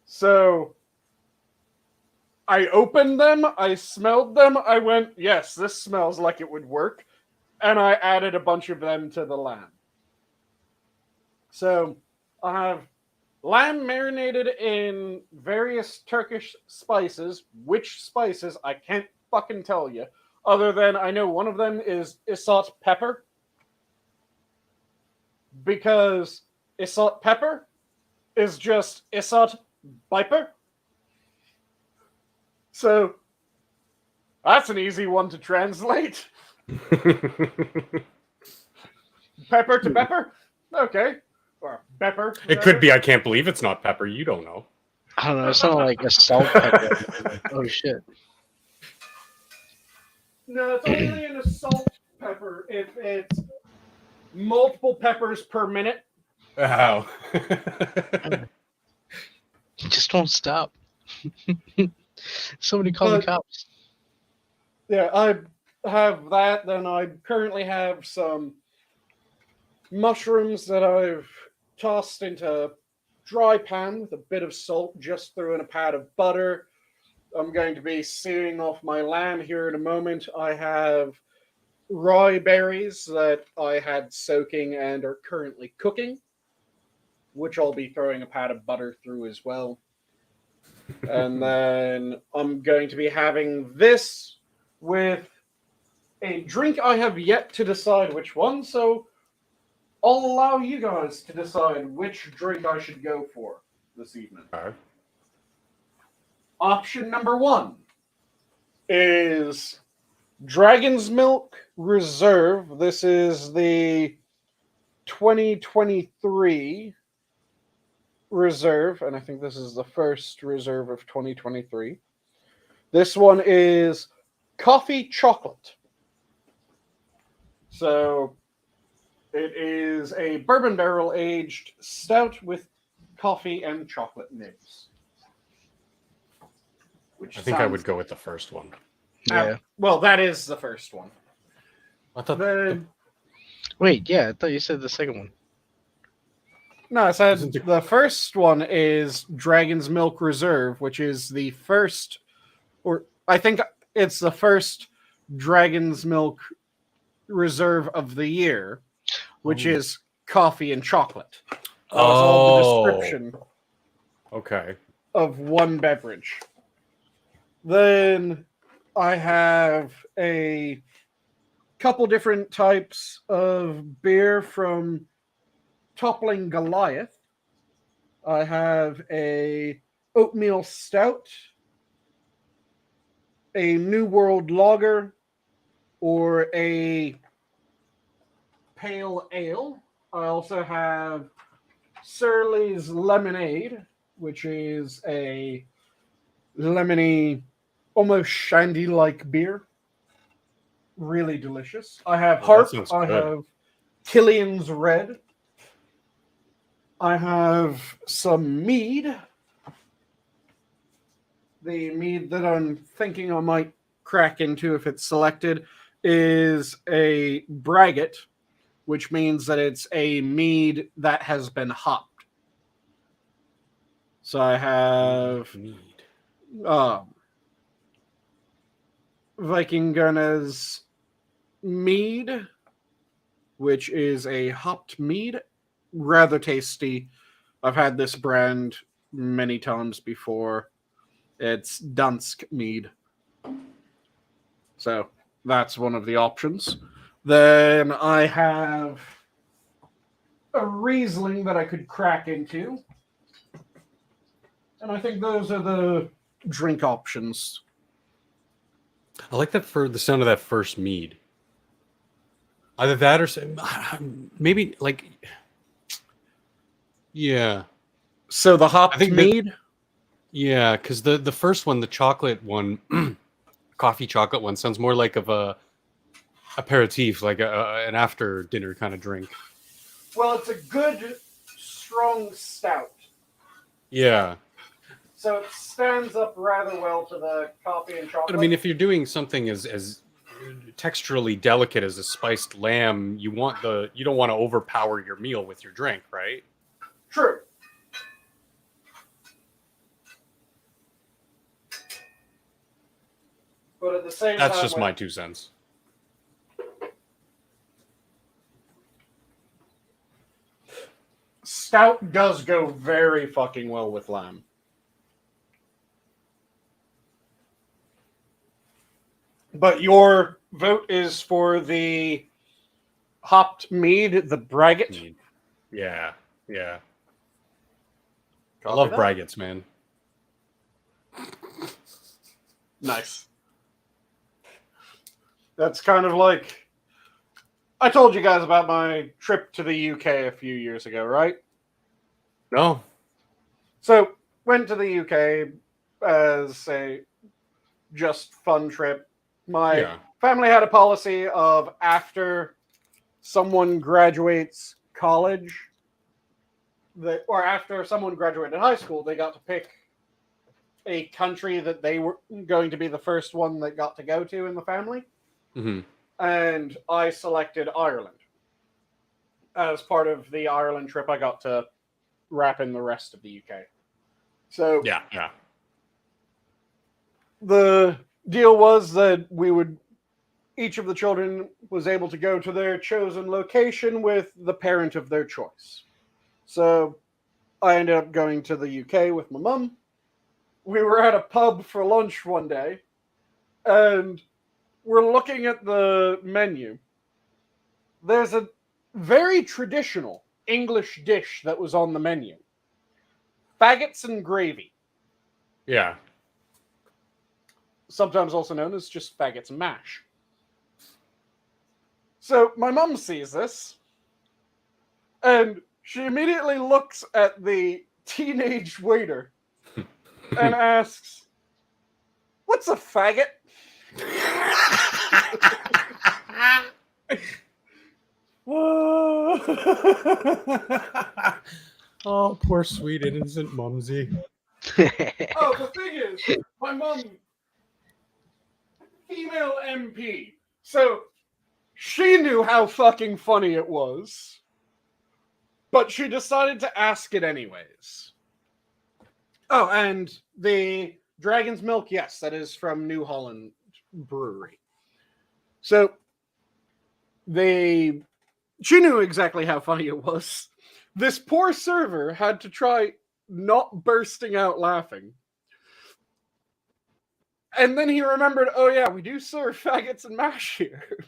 So I opened them, I smelled them, I went, yes, this smells like it would work. And I added a bunch of them to the lamb. So I have lamb marinated in various Turkish spices. Which spices, I can't fucking tell you. Other than I know one of them is Isot pepper. Because Isot pepper is just Isot viper. So that's an easy one to translate. Pepper to pepper? Okay. Or pepper. It could be. I can't believe it's not pepper. You don't know. I don't know. It sounded like a salt pepper. Oh shit! No, it's only an assault pepper if it's multiple peppers per minute. Wow. He just won't stop. Somebody call the cops. Yeah, I have that. Then I currently have some mushrooms that I've tossed into a dry pan with a bit of salt, just threw in a pat of butter. I'm going to be searing off my lamb here in a moment. I have rye berries that I had soaking and are currently cooking, which I'll be throwing a pat of butter through as well. And then I'm going to be having this with a drink I have yet to decide which one, so I'll allow you guys to decide which drink I should go for this evening. Right. Option number 1 is Dragon's Milk Reserve. This is the 2023 Reserve, and I think this is the first Reserve of 2023. This one is coffee chocolate. So it is a bourbon barrel aged stout with coffee and chocolate nibs. I think I would go with the first one. Yeah. Well, that is the first one. I thought Wait, yeah, I thought you said the second one. No, I said Isn't it- the first one is Dragon's Milk Reserve, which is the first, or I think it's the first Dragon's Milk Reserve of the year, which is coffee and chocolate. That was all the description Okay. of one beverage. Then I have a couple different types of beer from Toppling Goliath. I have a oatmeal stout, a New World lager, or a pale ale. I also have Surly's lemonade, which is a lemony almost shandy-like beer. Really delicious. I have Oh, that Harp. sounds I good. have Killian's Red. I have some mead. The mead that I'm thinking I might crack into if it's selected is a braggot, which means that it's a mead that has been hopped. So I have Mead. Viking Gunner's mead, which is a hopped mead. Rather tasty. I've had this brand many times before. It's Dansk mead. So that's one of the options. Then I have a Riesling that I could crack into. And I think those are the drink options. I like that for the sound of that first mead. Either that or maybe like, yeah. So the I hopped think mead? Yeah, because the first one, the chocolate one, coffee chocolate one, sounds more like of a aperitif, like an after dinner kind of drink. Well, it's a good, strong stout. Yeah. So it stands up rather well to the coffee and chocolate. But I mean, if you're doing something as texturally delicate as a spiced lamb, you don't want to overpower your meal with your drink, right? True. But at the same time, That's just my 2 cents. Stout does go very fucking well with lamb. But your vote is for the hopped mead, the braggot. Yeah, yeah. I Copy love that. braggots, man. Nice. That's kind of like I told you guys about my trip to the UK a few years ago, right? No. So went to the UK as a just fun trip. My family had a policy of after someone graduates college, or after someone graduated high school, they got to pick a country that they were going to be the first one that got to go to in the family. Mm-hmm. And I selected Ireland. As part of the Ireland trip, I got to wrap in the rest of the UK. So yeah. The deal was that each of the children was able to go to their chosen location with the parent of their choice. So I ended up going to the UK with my mum. We were at a pub for lunch one day, and we're looking at the menu. There's a very traditional English dish that was on the menu. Faggots and gravy. Yeah. Sometimes also known as just faggots and mash. So my mum sees this, and she immediately looks at the teenage waiter and asks, "What's a faggot?" Oh, poor sweet innocent mumsy. Oh, the thing is, my mum, female MP, so she knew how fucking funny it was, but she decided to ask it anyways. Oh, and the Dragon's Milk, yes, that is from New Holland Brewery. So she knew exactly how funny it was. This poor server had to try not bursting out laughing. And then he remembered, oh yeah, we do serve faggots and mash here.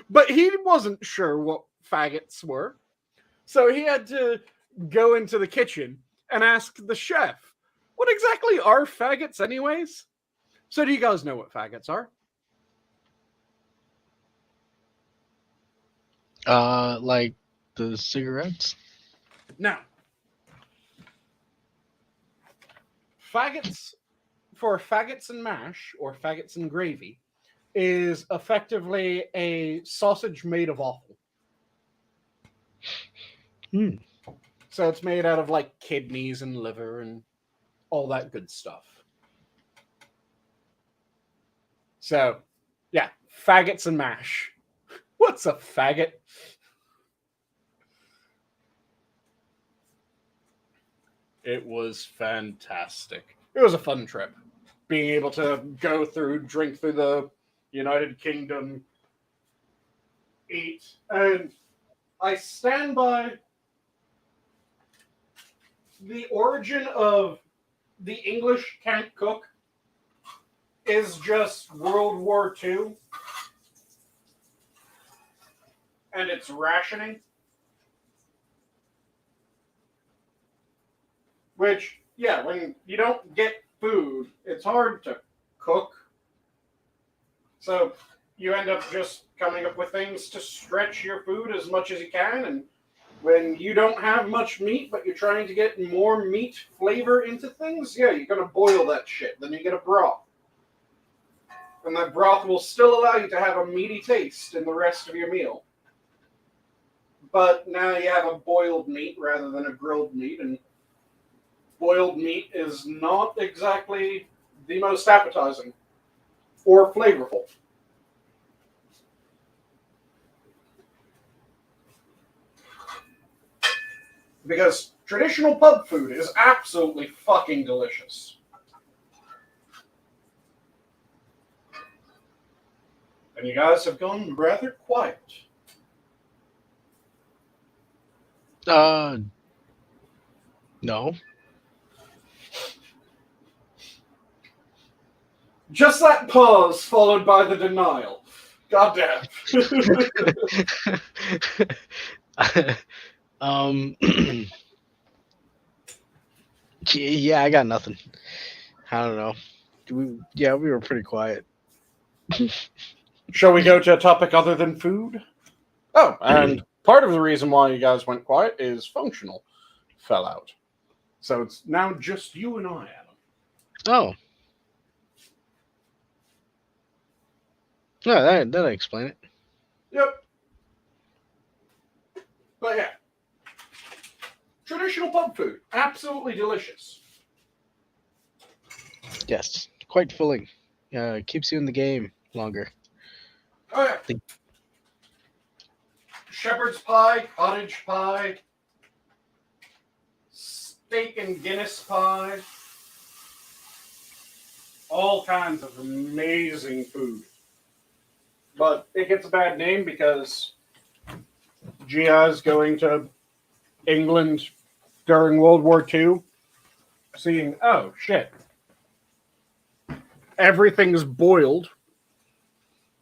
But he wasn't sure what faggots were. So he had to go into the kitchen and ask the chef, what exactly are faggots anyways? So do you guys know what faggots are? Like the cigarettes? Now, faggots for faggots and mash, or faggots and gravy, is effectively a sausage made of offal. So it's made out of like kidneys and liver and all that good stuff. So, yeah, faggots and mash. What's a faggot? It was fantastic. It was a fun trip. Being able to go through, drink through the United Kingdom, eat, and I stand by the origin of the English can't cook is just World War II and it's rationing. Which, yeah, when you don't get food, it's hard to cook. So you end up just coming up with things to stretch your food as much as you can. And when you don't have much meat, but you're trying to get more meat flavor into things, yeah, you're going to boil that shit. Then you get a broth. And that broth will still allow you to have a meaty taste in the rest of your meal. But now you have a boiled meat rather than a grilled meat, and boiled meat is not exactly the most appetizing or flavorful. Because traditional pub food is absolutely fucking delicious. And you guys have gone rather quiet. No. Just that pause followed by the denial. Goddamn. Yeah, I got nothing. I don't know. We were pretty quiet. Shall we go to a topic other than food? Oh, and part of the reason why you guys went quiet is functional fell out. So it's now just you and I, Adam. Oh. No, that'll explain it. Yep. But yeah. Traditional pub food. Absolutely delicious. Yes. Quite filling. Keeps you in the game longer. Oh yeah. Shepherd's pie, cottage pie, steak and Guinness pie. All kinds of amazing food. But it gets a bad name because GIs going to England during World War II, seeing, oh shit, everything's boiled.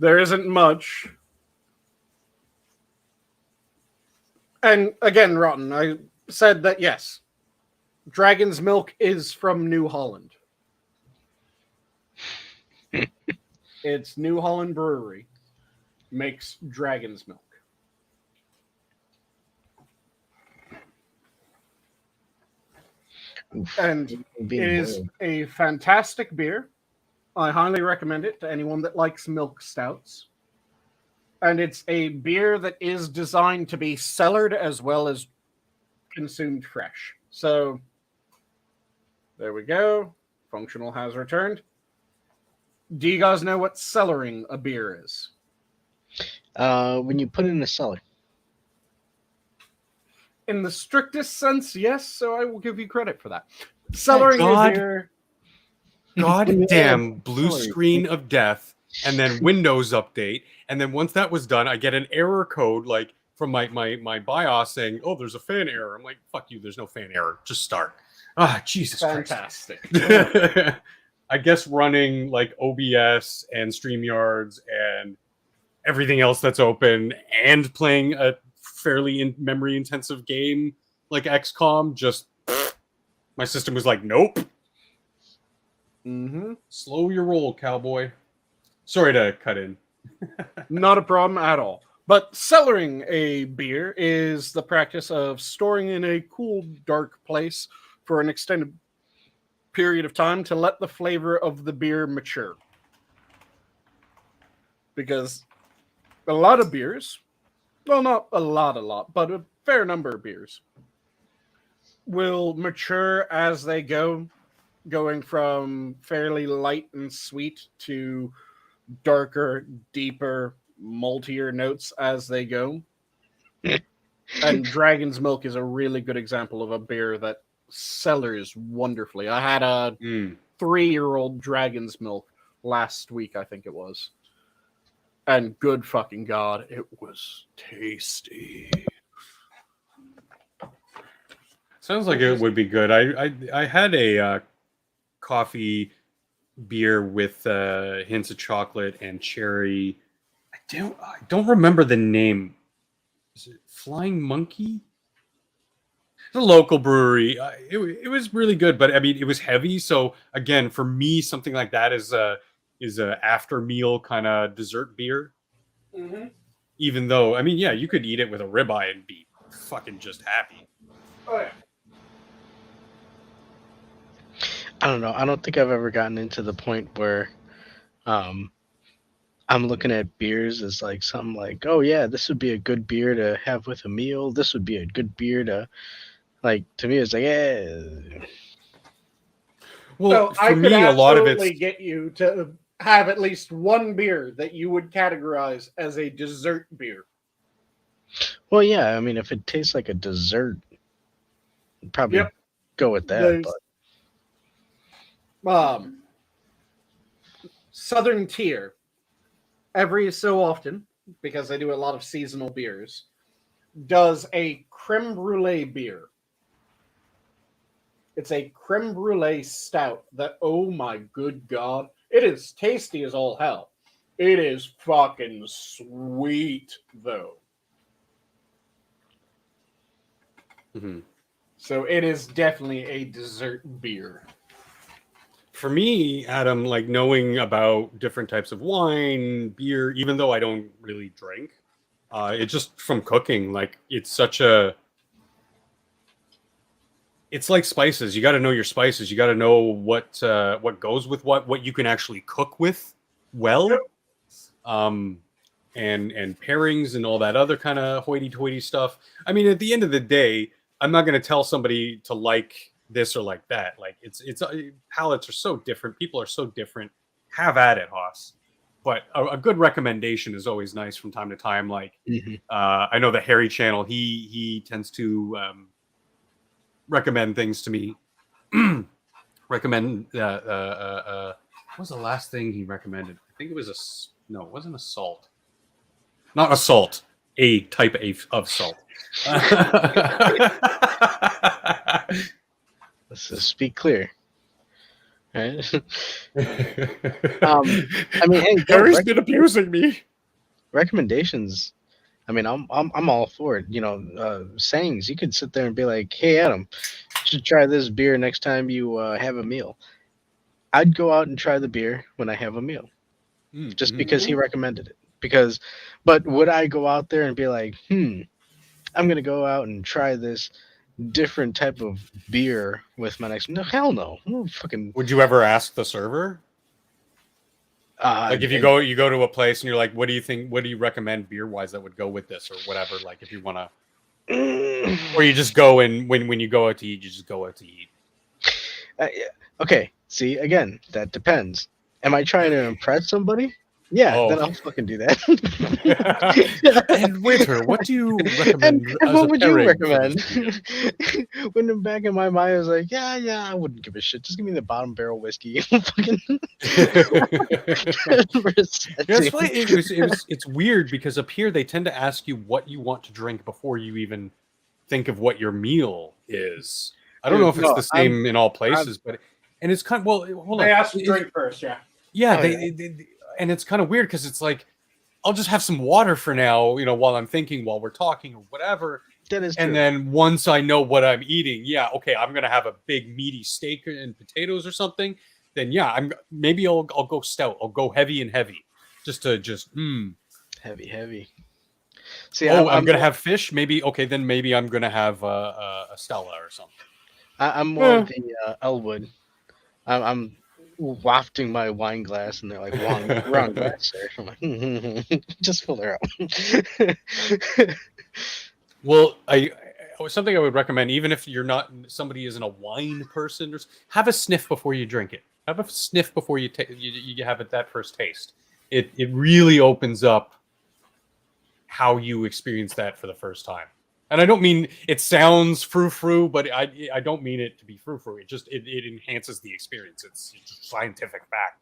There isn't much. And again, Rotten, I said that yes, Dragon's Milk is from New Holland. It's New Holland Brewery makes Dragon's Milk. And it is a fantastic beer. I highly recommend it to anyone that likes milk stouts. And it's a beer that is designed to be cellared as well as consumed fresh. So, there we go. Functional has returned. Do you guys know what cellaring a beer is? When you put it in a cellar. In the strictest sense, yes, so I will give you credit for that. Cellaring a beer... Goddamn blue screen of death, and then Windows update, and then once that was done, I get an error code like from my BIOS saying, "Oh, there's a fan error." I'm like, "Fuck you! There's no fan error. Just start." Ah, Jesus Fantastic. Christ! I guess running like OBS and StreamYards and everything else that's open, and playing a fairly memory intensive game like XCOM, just my system was like, "Nope." Mm-hmm. Slow your roll, cowboy. Sorry to cut in. Not a problem at all. But cellaring a beer is the practice of storing in a cool, dark place for an extended period of time to let the flavor of the beer mature. Because a lot of beers, well, not a lot, but a fair number of beers will mature as they go, going from fairly light and sweet to darker, deeper, maltier notes as they go. And Dragon's Milk is a really good example of a beer that cellars wonderfully. I had a 3-year-old Dragon's Milk last week, I think it was. And good fucking God, it was tasty. Sounds like it would be good. I had a coffee beer with hints of chocolate and cherry. I don't remember the name. Is it Flying Monkey? It's a local brewery. It was really good, but I mean, it was heavy. So again, for me, something like that is a after meal kind of dessert beer. Mm-hmm. Even though, I mean, yeah, you could eat it with a ribeye and be fucking just happy. Oh yeah. I don't know. I don't think I've ever gotten into the point where I'm looking at beers as like something like, oh yeah, this would be a good beer to have with a meal. This would be a good beer to, like, to me it's like, yeah. Well, for I could me, a lot of absolutely it's get you to have at least one beer that you would categorize as a dessert beer. Well, yeah. I mean, if it tastes like a dessert, I'd probably go with that. Southern Tier, every so often, because they do a lot of seasonal beers, does a creme brulee beer. It's a creme brulee stout that, oh my good God, it is tasty as all hell. It is fucking sweet, though. Mm-hmm. So it is definitely a dessert beer. For me, Adam, like knowing about different types of wine, beer, even though I don't really drink, it's just from cooking. Like it's like spices. You got to know your spices. You got to know what goes with what you can actually cook with well. Yep. And pairings and all that other kind of hoity-toity stuff. I mean, at the end of the day, I'm not going to tell somebody to like this or like that. Like it's palates are so different. People are so different. Have at it, Haas. But a good recommendation is always nice from time to time. Like I know the Harry channel, he tends to recommend things to me. Recommend what was the last thing he recommended? I think it was it wasn't a salt. Not a salt, a type of salt. Let's just speak clear. Right? I mean, hey, Harry's been abusing me. Recommendations. I mean, I'm all for it. You know, sayings. You could sit there and be like, "Hey, Adam, you should try this beer next time you have a meal." I'd go out and try the beer when I have a meal, just because he recommended it. But would I go out there and be like, I'm gonna go out and try this different type of beer with my next? No, hell no. Fucking. Would you ever ask the server? Like if you go to a place and you're like, what do you think? What do you recommend beer wise that would go with this or whatever? Like if you want to, or you just go and when you go out to eat, you just go out to eat. Okay. See, again, that depends. Am I trying to impress somebody? Yeah, then I'll fucking do that. And waiter, what do you recommend? And what would you recommend? When in the back of my mind, I was like, yeah, I wouldn't give a shit. Just give me the bottom barrel whiskey. Fucking. It's funny. It's weird because up here they tend to ask you what you want to drink before you even think of what your meal is. I don't know if it's the same in all places, but it's kind of hold on. They ask you to drink first, yeah. Yeah, they and it's kind of weird because it's like, I'll just have some water for now, while I'm thinking, while we're talking or whatever. That is true. And then once I know what I'm eating, okay, I'm gonna have a big meaty steak and potatoes or something. Then I'll go stout. I'll go heavy, just heavy. See, I'm gonna have fish. Maybe then maybe I'm gonna have a Stella or something. I'm more of the Elwood. I'm wafting my wine glass, and they're like, wrong glass, sir. I'm like, just fill her out. Well, something I would recommend, even if you're not somebody isn't a wine person, have a sniff before you drink it. Have a sniff before you have it that first taste. It really opens up how you experience that for the first time. And I don't mean it sounds frou-frou, but I don't mean it to be frou-frou. It enhances the experience. It's just scientific fact.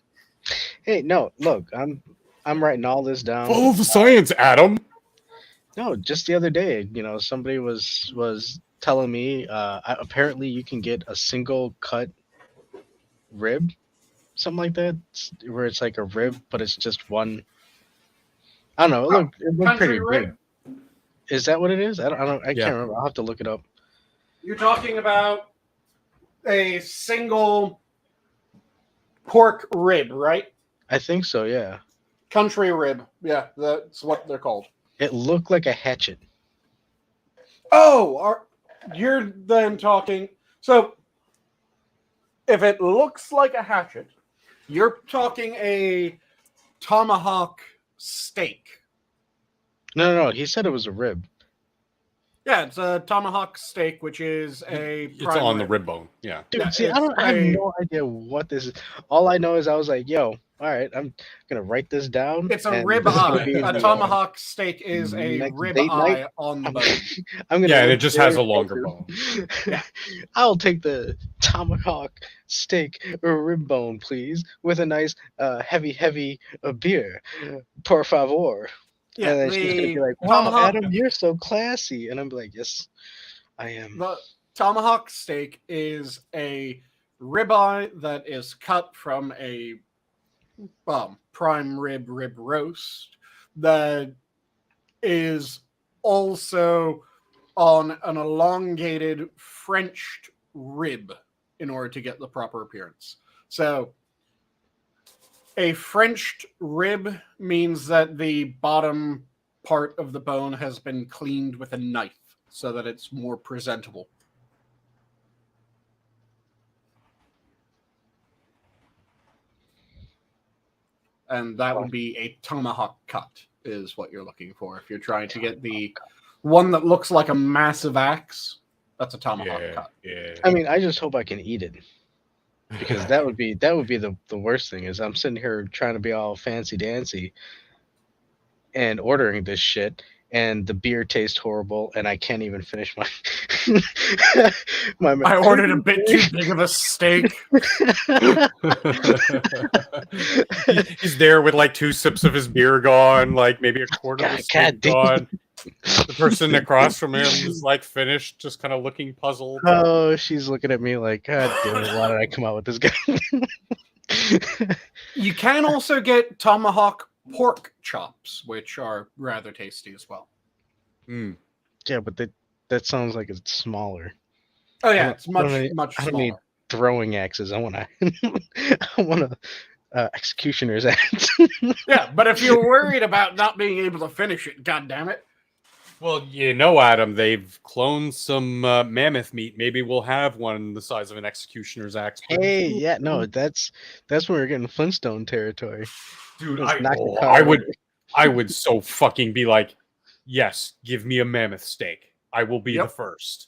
Hey, no, look, I'm writing all this down. Follow the science, Adam. No, just the other day, somebody was telling me apparently you can get a single cut rib, something like that, where it's like a rib, but it's just one. I don't know. It looked pretty rib. big. Is that what it is? I can't remember. I'll have to look it up. You're talking about a single pork rib, right? I think so. Yeah. Country rib. Yeah, that's what they're called. It looked like a hatchet. Oh, you're then talking. So, if it looks like a hatchet, you're talking a tomahawk steak. No. He said it was a rib. Yeah, it's a tomahawk steak, which is It's on the rib bone. Yeah. Dude, Yeah, see, I have no idea what this is. All I know is I was like, yo, all right, I'm going to write this down. It's a rib eye. A tomahawk steak is a rib eye on the bone. I'm gonna and it just has a longer bone. Yeah. I'll take the tomahawk steak or rib bone, please, with a nice heavy beer, por favor. Yeah, and then she's gonna be like, "Wow, tomahawk, Adam, you're so classy," and I'm like, "Yes, I am." The tomahawk steak is a ribeye that is cut from a prime rib roast that is also on an elongated Frenched rib in order to get the proper appearance. So a Frenched rib means that the bottom part of the bone has been cleaned with a knife so that it's more presentable. And that would be a tomahawk cut, is what you're looking for. If you're trying to get the one that looks like a massive axe, that's a tomahawk cut. Yeah. I mean, I just hope I can eat it. Because that would be the worst thing is I'm sitting here trying to be all fancy dancy and ordering this shit, and the beer tastes horrible, and I can't even finish my I ordered a bit too big of a steak. He's there with like 2 sips of his beer gone, like maybe a quarter of his steak gone. The person across from him is like finished, just kind of looking puzzled. Oh, she's looking at me like, God damn it, why did I come out with this guy? You can also get tomahawk pork chops, which are rather tasty as well. Yeah, but that sounds like it's smaller. Oh yeah, it's much I smaller. don't need throwing axes. I want a executioner's axe. Yeah, but if you're worried about not being able to finish it, god damn it. Well, Adam, they've cloned some mammoth meat. Maybe we'll have one the size of an executioner's axe. Hey, yeah, no, that's when we're getting Flintstone territory. Dude, I would so fucking be like, yes, give me a mammoth steak. I will be the first.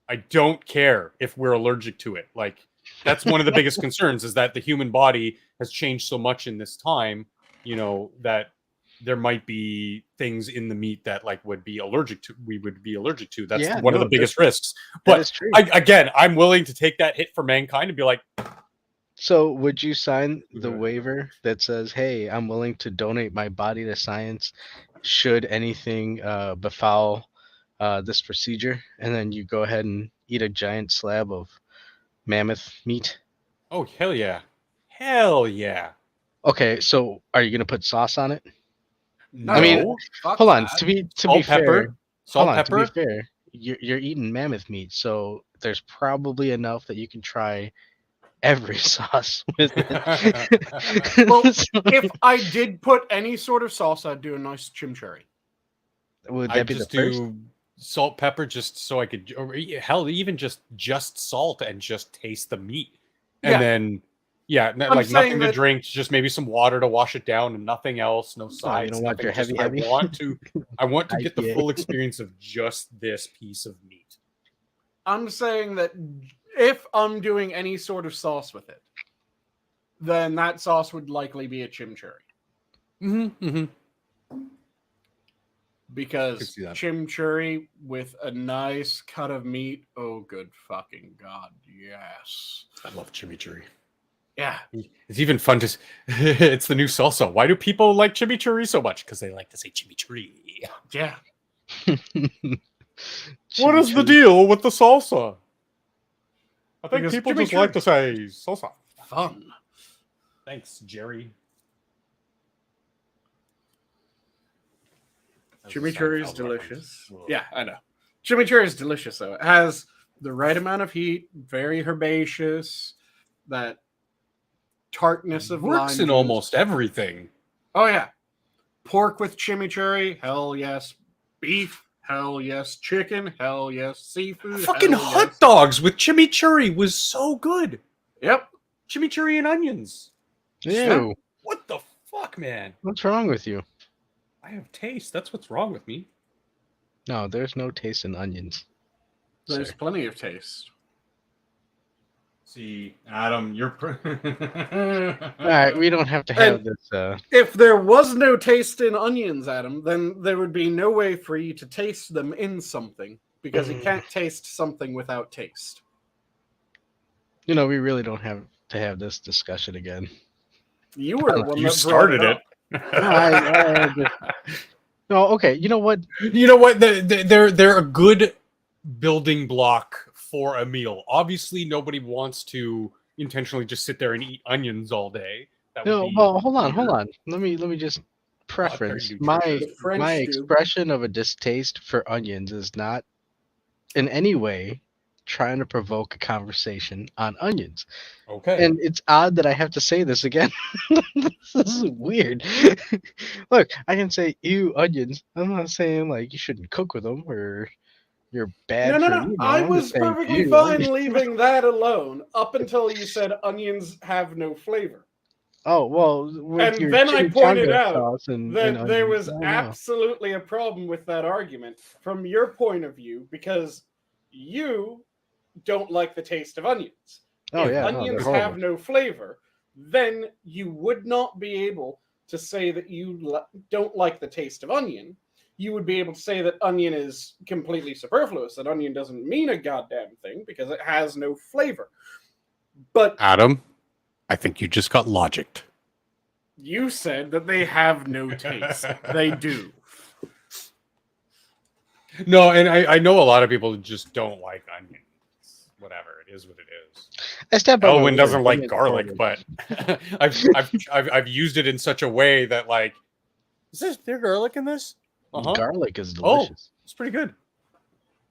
I don't care if we're allergic to it. Like, that's one of the biggest concerns is that the human body has changed so much in this time, that there might be things in the meat that we would be allergic to. That's one of the biggest risks. But I'm willing to take that hit for mankind and be like. So would you sign the waiver that says, hey, I'm willing to donate my body to science should anything befoul this procedure? And then you go ahead and eat a giant slab of mammoth meat? Oh, hell yeah. Hell yeah. Okay, so are you going to put sauce on it? No. I mean, hold on. To be fair, you're eating mammoth meat, so there's probably enough that you can try every sauce with it. Well, if I did put any sort of sauce, I'd do a nice chimichurri. Would that be the first? Salt, pepper, just so I could, or hell, even just salt and just taste the meat. And then like saying nothing to that- drink, just maybe some water to wash it down and nothing else, no Oh, sides. you don't want nothing, your just, heavy. I want to get the IPA. full experience of just this piece of meat. I'm saying that if I'm doing any sort of sauce with it, then that sauce would likely be a chimichurri. Because see that. chimichurri with a nice cut of meat, oh good fucking god, yes. I love chimichurri. Yeah. It's even fun to it's the new salsa. Why do people like chimichurri so much? Because they like to say chimichurri. Yeah. What is the deal with the salsa? I think Because people just like to say salsa. Fun. Thanks, Jerry. Chimichurri is delicious. Yeah, I know. Chimichurri is delicious, though. It has the right amount of heat, very herbaceous, that tartness of Works lime in juice. almost everything. Oh, yeah. Pork with chimichurri, hell yes. Beef, hell yes. Chicken, hell yes. Seafood, Fucking hell hot yes. dogs with chimichurri was so good. Yep. Chimichurri and onions. Ew. What the fuck, man? What's wrong with you? I have taste. That's what's wrong with me. No, there's no taste in onions. There's Sir. plenty of taste. See, Adam, you're. All right, we don't have to have And- this. If there was no taste in onions, Adam, then there would be no way for you to taste them in something, because you can't taste something without taste. You know, we really don't have to have this discussion again. You were the one You that started brought it. No, okay. You know what? You know what? They're a good building block for a meal. Obviously, nobody wants to intentionally just sit there and eat onions all day. That would No, be well, hold on. weird. Let me just preference very my nutritious. The French my do. expression of a distaste for onions is not in any way trying to provoke a conversation on onions. Okay. And it's odd that I have to say this again. This is weird. Look, I can say ew onions. I'm not saying like you shouldn't cook with them or you're bad No. for eating them. I I'm was just saying perfectly ew fine onions. leaving that alone up until you said onions have no flavor. Oh well, with And your then I chimichanga pointed out sauce and that there onions, was I don't know. absolutely a problem with that argument from your point of view, because you don't like the taste of onions. Oh If yeah, no, they're onions horrible. have no flavor, then you would not be able to say that you don't like the taste of onion. You would be able to say that onion is completely superfluous, that onion doesn't mean a goddamn thing because it has no flavor. But Adam, I think you just got logicked. you said that they have no taste. They do. No, and I know a lot of people just don't like onions. Whatever, it is what it is. I step on my Elwin word, doesn't like onions are garlic, horrible. but I've used it in such a way that like, is there garlic in this? Garlic is Oh. delicious. It's pretty good.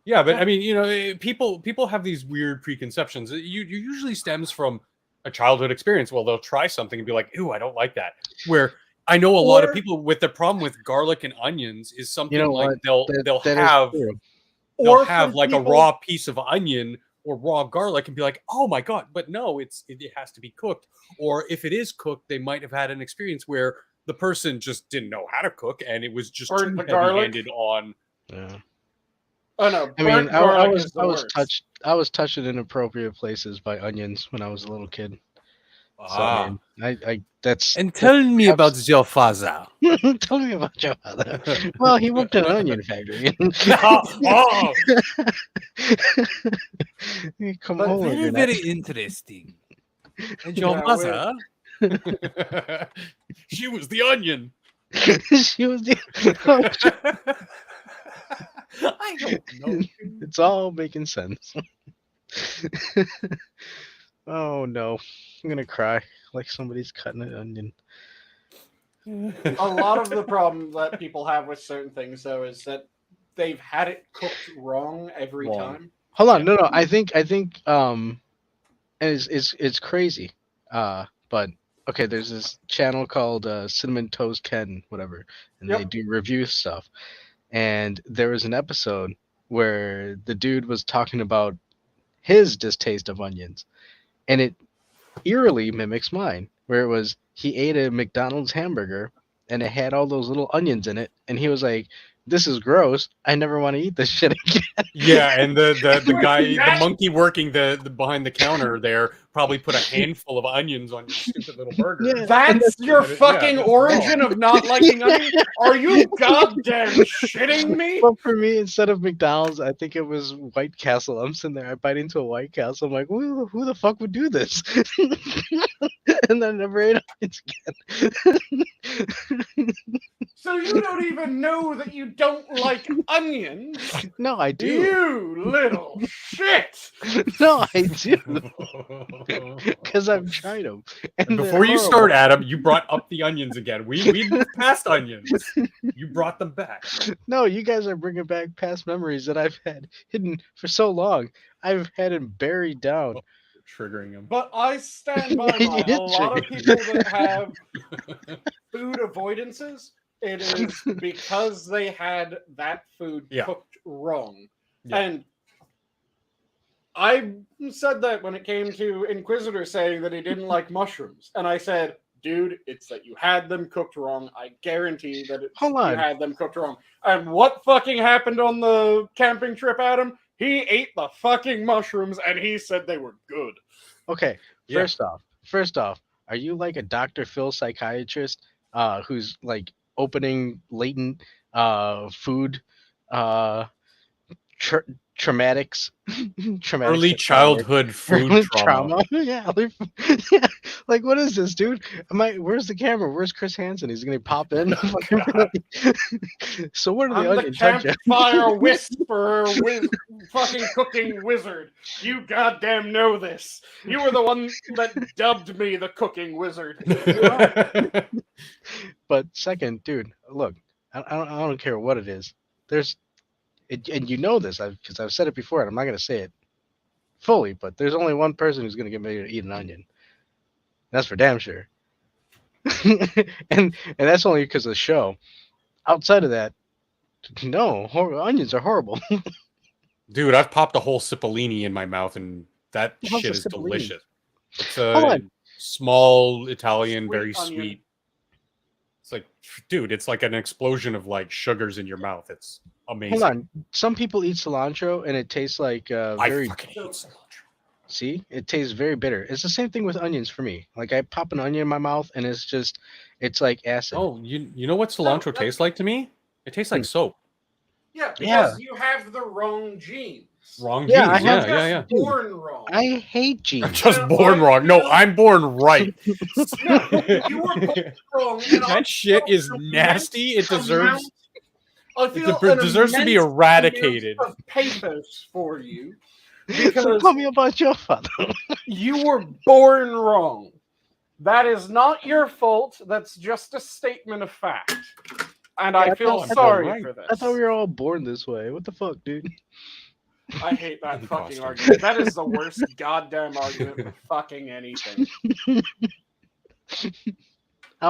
Yeah, but I mean, you know, people have these weird preconceptions. It usually stems from a childhood experience. Well, they'll try something and be like, "Ooh, I don't like that." Where I know a lot of people with the problem with garlic and onions is something You know like what? they'll That is have true. they'll Or have for like a people- raw piece of onion or raw garlic and be like, "Oh my god!" But no, it has to be cooked. Or if it is cooked, they might have had an experience where the person just didn't know how to cook and it was just Or too the garlic. heavy-handed on. Yeah. Oh no, I mean, burnt I garlic was is the I was worst. touched I was touched in inappropriate places by onions when I was a little kid. So I mean, I that's And tell me about your father. tell me about your father. Well, he worked in an onion factory. Oh, He come But home every night. interesting. And your Yeah, mother? She was the onion. She was the. I don't know. It's all making sense. Oh no, I'm gonna cry like somebody's cutting an onion. A lot of the problem that people have with certain things, though, is that they've had it cooked wrong every Wrong. time. Hold on, no, I think it's crazy. But okay, there's this channel called Cinnamon Toast Ken, whatever, and they Yep. do review stuff. And there was an episode where the dude was talking about his distaste of onions, and eerily mimics mine, where it was he ate a McDonald's hamburger and it had all those little onions in it, and he was like, "This is gross. I never want to eat this shit again." Yeah, and the guy, the That- monkey working the behind the counter there, probably put a handful of onions on your stupid little burger. Yeah. That's your Yeah, fucking that's origin wrong. of not liking onions? Are you goddamn shitting me? But for me, instead of McDonald's, I think it was White Castle. I'm sitting there, I bite into a White Castle. I'm like, who the fuck would do this? And then I never ate onions again. So you don't even know that you don't like onions? No, I do. You little shit! No, I do. Because I've tried them. And Before you start, Adam, you brought up the onions again. We moved past onions. You brought them back. No, you guys are bringing back past memories that I've had hidden for so long. I've had them buried down. Triggering them. But I stand by You mine. did A lot of trigger. people that have food avoidances, it is because they had that food Yeah. cooked wrong. Yeah. And I said that when it came to Inquisitor saying that he didn't like mushrooms. And I said, dude, it's that you had them cooked wrong. I guarantee that Hold you on. had them cooked wrong. And what fucking happened on the camping trip, Adam? He ate the fucking mushrooms and he said they were good. Okay, Yeah. first off, are you like a Dr. Phil psychiatrist who's like opening latent food traumatics Early childhood food trauma. Yeah, yeah, like what is this, dude? Where's the camera? Where's Chris Hansen? He's gonna pop in. So what are the I'm the onions? How'd you- campfire whisperer, fucking cooking wizard. You goddamn know this. You were the one that dubbed me the cooking wizard. But second, dude, look, I don't care what it is. And you know this, because I've said it before, and I'm not gonna say it fully, but there's only one person who's gonna get me to eat an onion. That's for damn sure. and that's only because of the show. Outside of that, no, onions are horrible. Dude, I've popped a whole cipollini in my mouth, and that How's shit a is cipollini? delicious. It's Hold a on. small Italian, Sweet very onion. sweet. It's like, dude, it's like an explosion of like sugars in your mouth. It's amazing. Hold on. Some people eat cilantro and it tastes like I very. fucking hate cilantro. See, it tastes very bitter. It's the same thing with onions for me. Like I pop an onion in my mouth and it's like acid. Oh, you know what cilantro tastes like to me? It tastes like soap. Yeah, because Yeah. you have the wrong genes. Wrong Yeah, genes. I have Yeah. Just born wrong. I hate I'm genes. just born wrong. No, I'm born right. No, you were born wrong. And That shit is nasty. It deserves deserves to be eradicated. Of pathos for you So because tell me about your father. you were born wrong. That is not your fault. That's just a statement of fact. And I feel thought- sorry right. for this. I thought we were all born this way. What the fuck, dude? I hate that The fucking costume. argument. That is the worst goddamn argument for fucking anything. I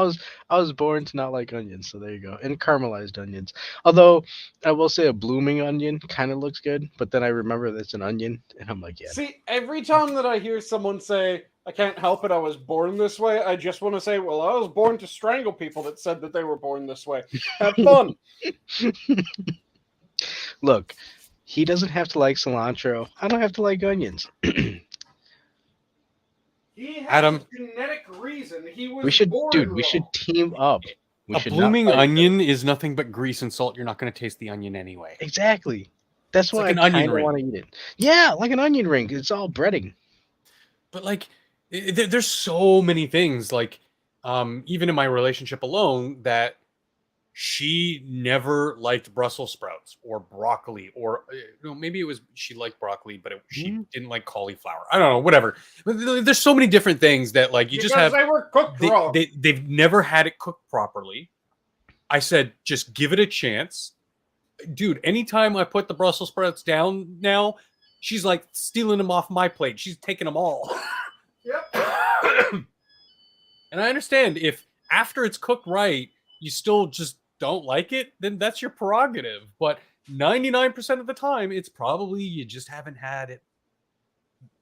was born to not like onions, so there you go. And caramelized onions. Although I will say a blooming onion kind of looks good, but then I remember that it's an onion, and I'm like, yeah. See, every time that I hear someone say, I can't help it, I was born this way, I just want to say, well, I was born to strangle people that said that they were born this way. Have fun. Look, he doesn't have to like cilantro. I don't have to like onions. He has Adam. a genetic reason. He was We should, born dude. We should wrong. team up. We A should not blooming fight. onion is nothing but grease and salt. You're not going to taste the onion anyway. Exactly. That's It's why like an I onion kind of ring. want to eat it. Yeah, like an onion ring. It's all breading. But like, there's so many things. Like, even in my relationship alone, that she never liked Brussels sprouts or broccoli, or maybe it was she liked broccoli, but she didn't like cauliflower. I don't know, whatever. But there's so many different things that like you just Because have. they were cooked wrong. They've never had it cooked properly. I said, just give it a chance. Dude, anytime I put the Brussels sprouts down now, she's like stealing them off my plate. She's taking them all. Yep. And I understand if after it's cooked right, you still just don't like it, then that's your prerogative. But 99% of the time, it's probably you just haven't had it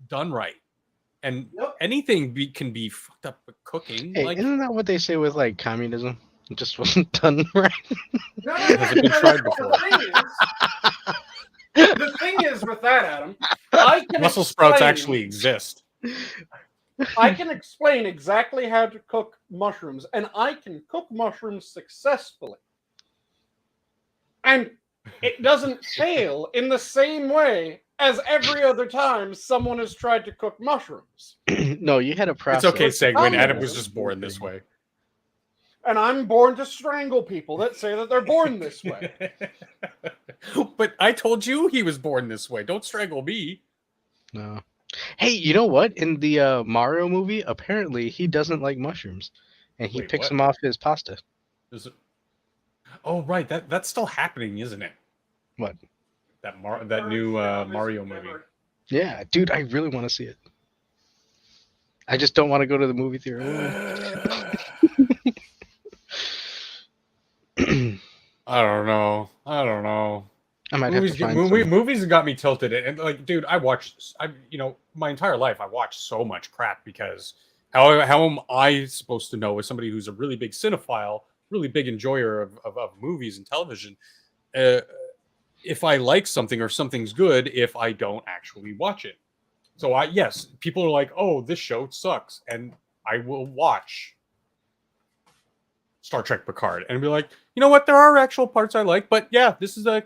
done right. and anything can be fucked up with cooking. Hey, like, isn't that what they say with like communism? It just wasn't done right. No, has it been tried before? The thing is with that, Adam, I can Brussels explain, sprouts actually exist. I can explain exactly how to cook mushrooms, and I can cook mushrooms successfully. And it doesn't fail in the same way as every other time someone has tried to cook mushrooms. No, you had a process. It's okay, Sanguine. Adam Communism. was just born this way. And I'm born to strangle people that say that they're born this way. But I told you he was born this way. Don't strangle me. No. Hey, you know what? In the Mario movie, apparently he doesn't like mushrooms, and he Wait, picks what? them off his pasta. Is it... Oh, right. That's still happening, isn't it? What? That new Mario movie. Yeah, dude, I really want to see it. I just don't want to go to the movie theater. I don't know. I might Movies, have to find movies have got me tilted, and like, dude, my entire life I watched so much crap because how am I supposed to know, as somebody who's a really big cinephile, really big enjoyer of movies and television, if I like something or something's good if I don't actually watch it? So yes, people are like, oh, this show sucks, and I will watch Star Trek Picard and be like, you know what, there are actual parts I like, but yeah, this is a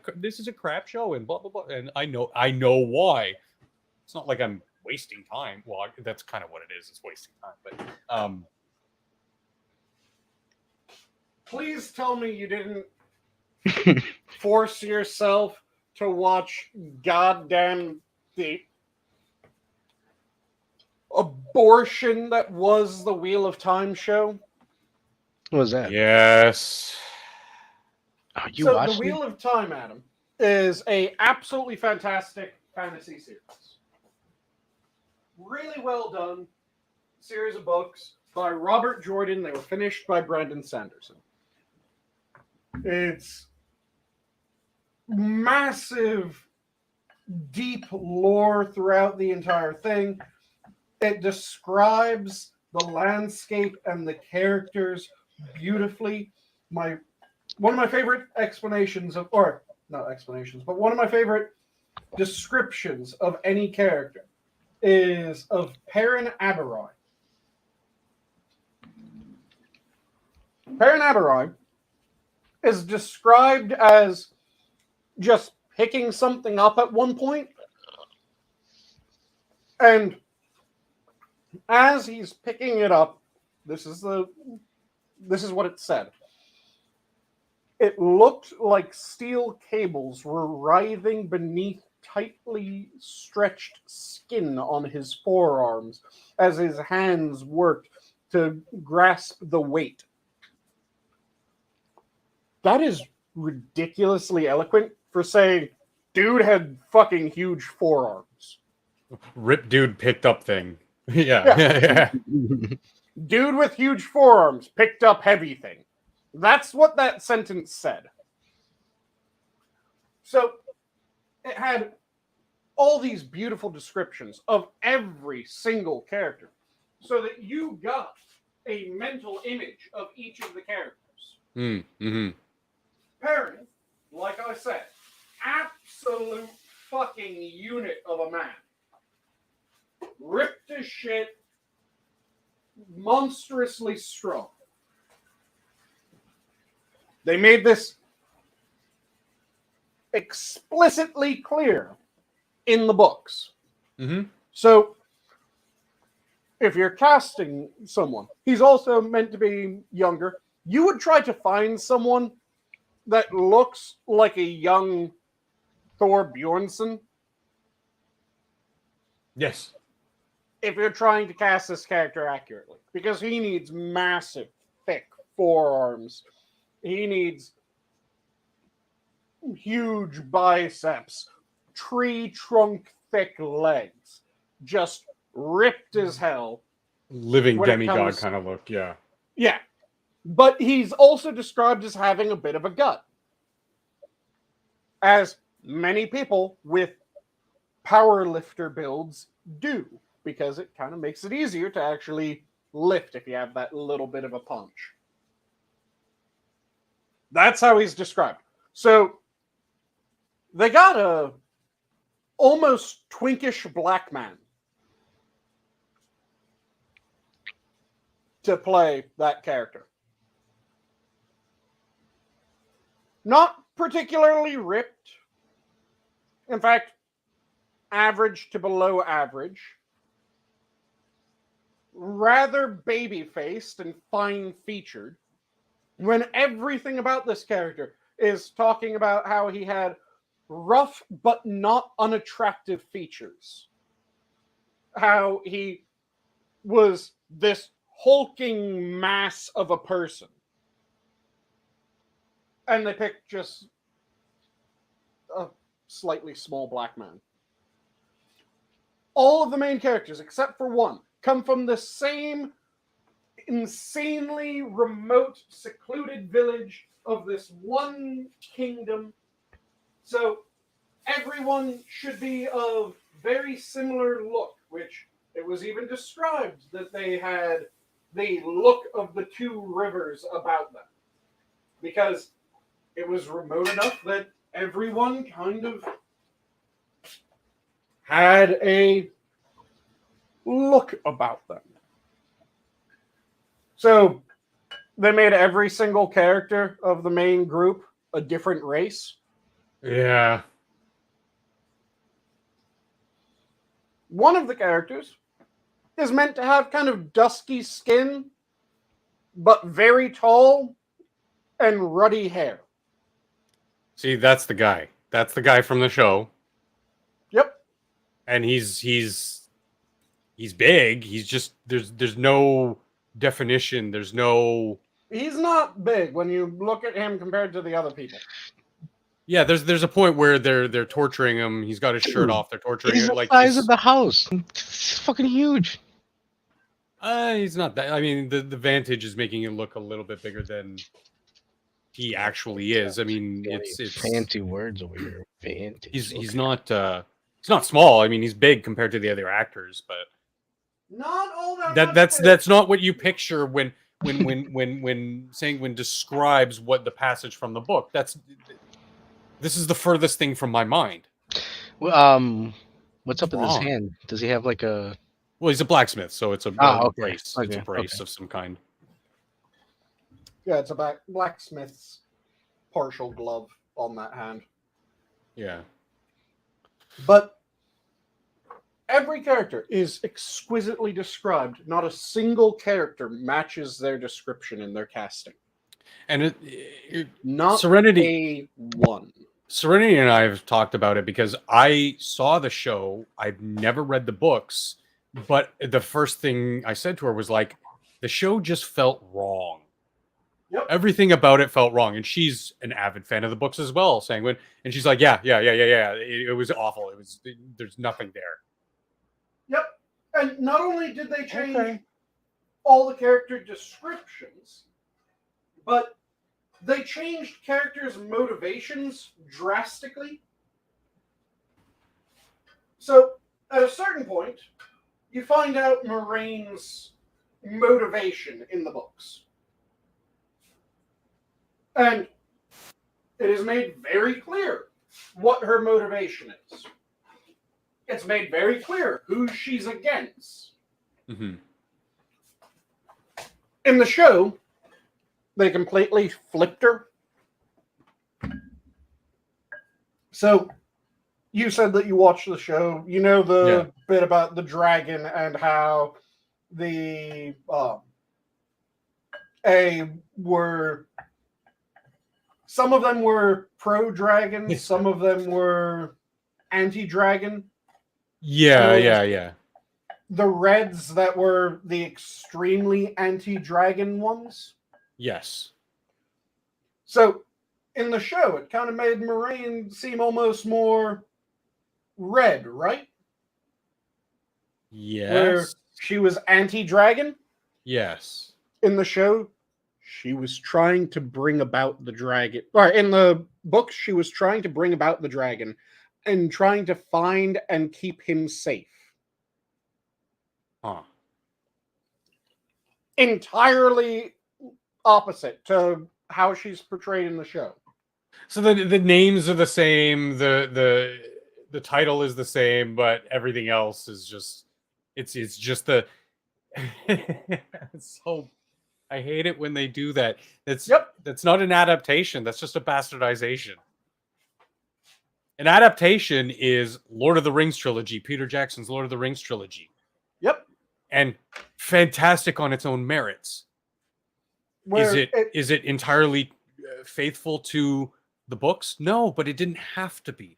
crap show and blah blah blah, and I know why. It's not like I'm wasting time. Well, that's kind of what it is. It's wasting time. But please tell me you didn't force yourself to watch goddamn the abortion that was the Wheel of Time show. What was that? yes. Oh, you So watched the Wheel of Time, Adam, is a absolutely fantastic fantasy series. Really well done series of books by Robert Jordan. They were finished by Brandon Sanderson. It's massive, deep lore throughout the entire thing. It describes the landscape and the characters beautifully. One of my favorite explanations of, or not explanations, but one of my favorite descriptions of any character is of Perrin Aberoi. Perrin Aberoi is described as just picking something up at one point, and as he's picking it up, this is what it said. It looked like steel cables were writhing beneath tightly stretched skin on his forearms as his hands worked to grasp the weight. That is ridiculously eloquent for saying dude had fucking huge forearms. Rip dude picked up thing. Yeah. Dude with huge forearms picked up heavy thing. That's what that sentence said. So it had all these beautiful descriptions of every single character so that you got a mental image of each of the characters. Mm-hmm. Perrin, like I said, absolute fucking unit of a man. Ripped as shit, monstrously strong. They made this explicitly clear in the books. Mm-hmm. So, if you're casting someone, he's also meant to be younger. You would try to find someone that looks like a young Thor Bjornsson. Yes. If you're trying to cast this character accurately, because he needs massive, thick forearms. He needs huge biceps, tree trunk thick legs, just ripped as hell. Living demigod kind of look, yeah. Yeah. But he's also described as having a bit of a gut. As many people with powerlifter builds do. because it kind of makes it easier to actually lift if you have that little bit of a punch. That's how he's described. So they got a almost twinkish black man to play that character. Not particularly ripped. In fact, average to below average. Rather baby-faced and fine-featured. When everything about this character is talking about how he had rough but not unattractive features. How he was this hulking mass of a person. And they picked just a slightly small black man. All of the main characters, except for one, come from the same insanely remote, secluded village of this one kingdom. So everyone should be of very similar look, which it was even described that they had the look of the two rivers about them. Because it was remote enough that everyone kind of had a look about them. So they made every single character of the main group a different race. Yeah. One of the characters is meant to have kind of dusky skin, but very tall and ruddy hair. See, that's the guy. That's the guy from the show. Yep. And he's big. He's just there's no definition. There's no. He's not big when you look at him compared to the other people. Yeah, there's a point where they're torturing him. He's got his shirt off. They're torturing He's him. the Like size of the house. It's fucking huge. He's not that. I mean, the Vantage is making it look a little bit bigger than he actually is. I mean, it's fancy words over here. Vantage. He's not small. I mean, he's big compared to the other actors, but not all that. That's not what you picture when Sanguine describes what the passage from the book. This is the furthest thing from my mind. Well, what's up with his hand? Does he have like a? Well, he's a blacksmith, so it's a brace. Okay. It's a brace of some kind. Yeah, it's a blacksmith's partial glove on that hand. Yeah. But every character is exquisitely described. Not a single character matches their description in their casting. And not Serenity one. Serenity and I have talked about it because I saw the show. I've never read the books, but the first thing I said to her was like, the show just felt wrong. Yep. Everything about it felt wrong. And she's an avid fan of the books as well, Sanguine. And she's like, yeah. It was awful. There's nothing there. Yep. And not only did they change all the character descriptions, but they changed characters' motivations drastically. So, at a certain point, you find out Moraine's motivation in the books. And it is made very clear what her motivation is. It's made very clear who she's against. Mm-hmm. In the show, they completely flipped her. So, you said that you watched the show. You know the bit about the dragon and how the some of them were pro-dragon, some of them were anti-dragon. Yeah. The reds that were the extremely anti-dragon ones. Yes. So, in the show, it kind of made Moraine seem almost more red, right? Yes. Where she was anti-dragon. Yes. In the show, she was trying to bring about the dragon. Or in the books, she was trying to bring about the dragon and trying to find and keep him safe. Huh. Entirely opposite to how she's portrayed in the show. So the names are the same, the title is the same, but everything else is just it's just the so I hate it when they do that. That's not an adaptation, that's just a bastardization. An adaptation is Lord of the Rings trilogy, Peter Jackson's Lord of the Rings trilogy. Yep. And fantastic on its own merits. Is it entirely faithful to the books? No, but it didn't have to be,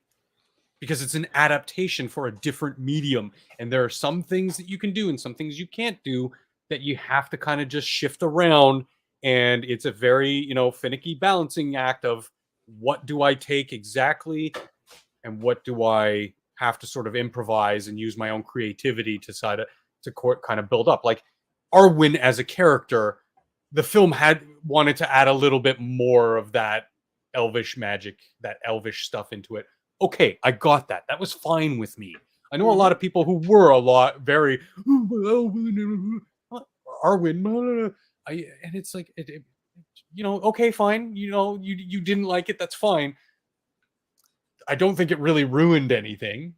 because it's an adaptation for a different medium, and there are some things that you can do and some things you can't do that you have to kind of just shift around, and it's a very, finicky balancing act of what do I take exactly and what do I have to sort of improvise and use my own creativity to kind of build up. Like Arwen as a character, the film had wanted to add a little bit more of that elvish magic, that elvish stuff into it. Okay, I got that. That was fine with me. I know a lot of people who were very Arwen, and it's like, okay, fine. You didn't like it. That's fine. I don't think it really ruined anything.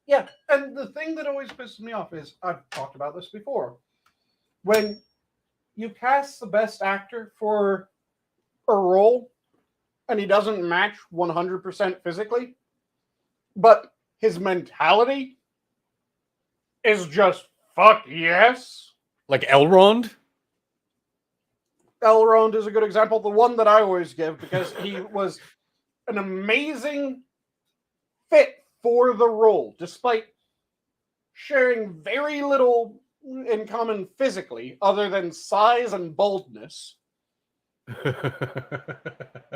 Yeah, and the thing that always pisses me off is, I've talked about this before, when you cast the best actor for a role and he doesn't match 100% physically, but his mentality is just fuck yes. Like Elrond? Elrond is a good example, the one that I always give, because he was an amazing fit for the role, despite sharing very little in common physically, other than size and baldness.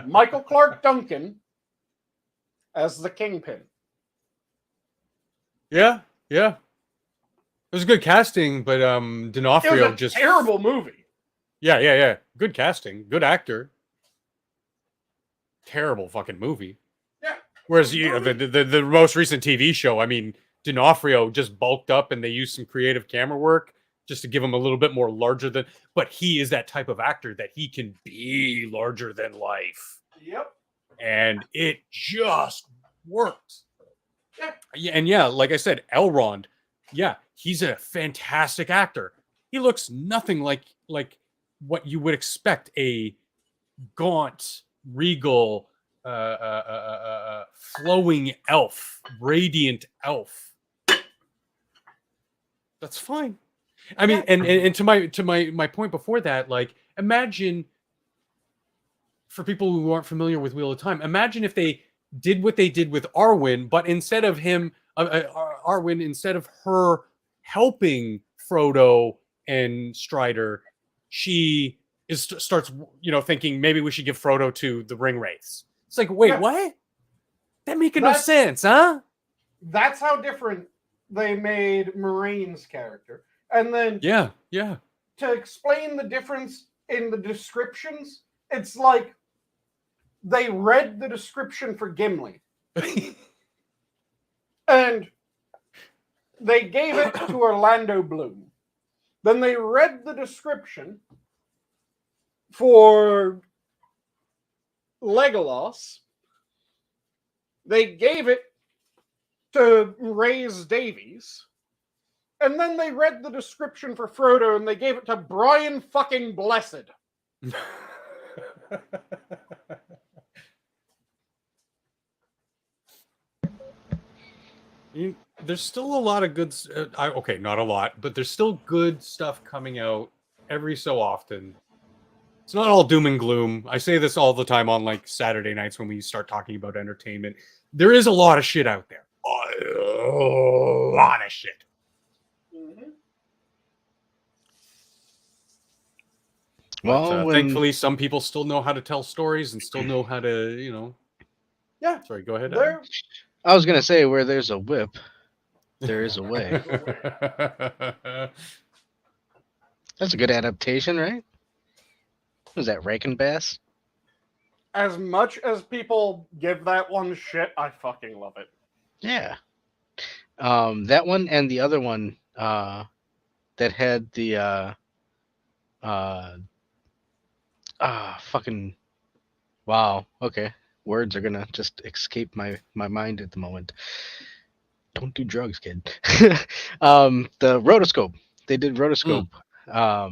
Michael Clark Duncan as the Kingpin. Yeah. It was good casting, but D'Onofrio it was a terrible movie. Yeah. Good casting, good actor. Terrible fucking movie. Yeah. Whereas the most recent TV show, I mean, D'Onofrio just bulked up and they used some creative camera work just to give him a little bit more larger than, but he is that type of actor that he can be larger than life. Yep. And it just works. Yeah. And yeah, like I said, Elrond, yeah, he's a fantastic actor. He looks nothing like what you would expect a gaunt, regal, flowing elf, radiant elf. That's fine. I mean, and to my point before that, like, imagine, for people who aren't familiar with Wheel of Time, imagine if they did what they did with Arwen, but instead of Arwen, instead of her helping Frodo and Strider, she starts thinking maybe we should give Frodo to the ring wraiths. It's like, wait, what? That making no sense, huh? That's how different they made Moraine's character. And then yeah, to explain the difference in the descriptions, it's like they read the description for Gimli and they gave it to Orlando Bloom. Then they read the description for Legolas. They gave it to Rhys Davies. And then they read the description for Frodo and they gave it to Brian fucking Blessed. There's still a lot of good... okay, not a lot, but there's still good stuff coming out every so often. It's not all doom and gloom. I say this all the time on like Saturday nights when we start talking about entertainment. There is a lot of shit out there. A lot of shit. Well, thankfully, some people still know how to tell stories and still know how to, Yeah. Sorry, go ahead. I was gonna say, where there's a whip, there is a way. That's a good adaptation, right? Was that Raken Bass? As much as people give that one shit, I fucking love it. Yeah. That one and the other one, that had the fucking wow. Okay, words are gonna just escape my mind at the moment. Don't do drugs, kid. The rotoscope. They did rotoscope. I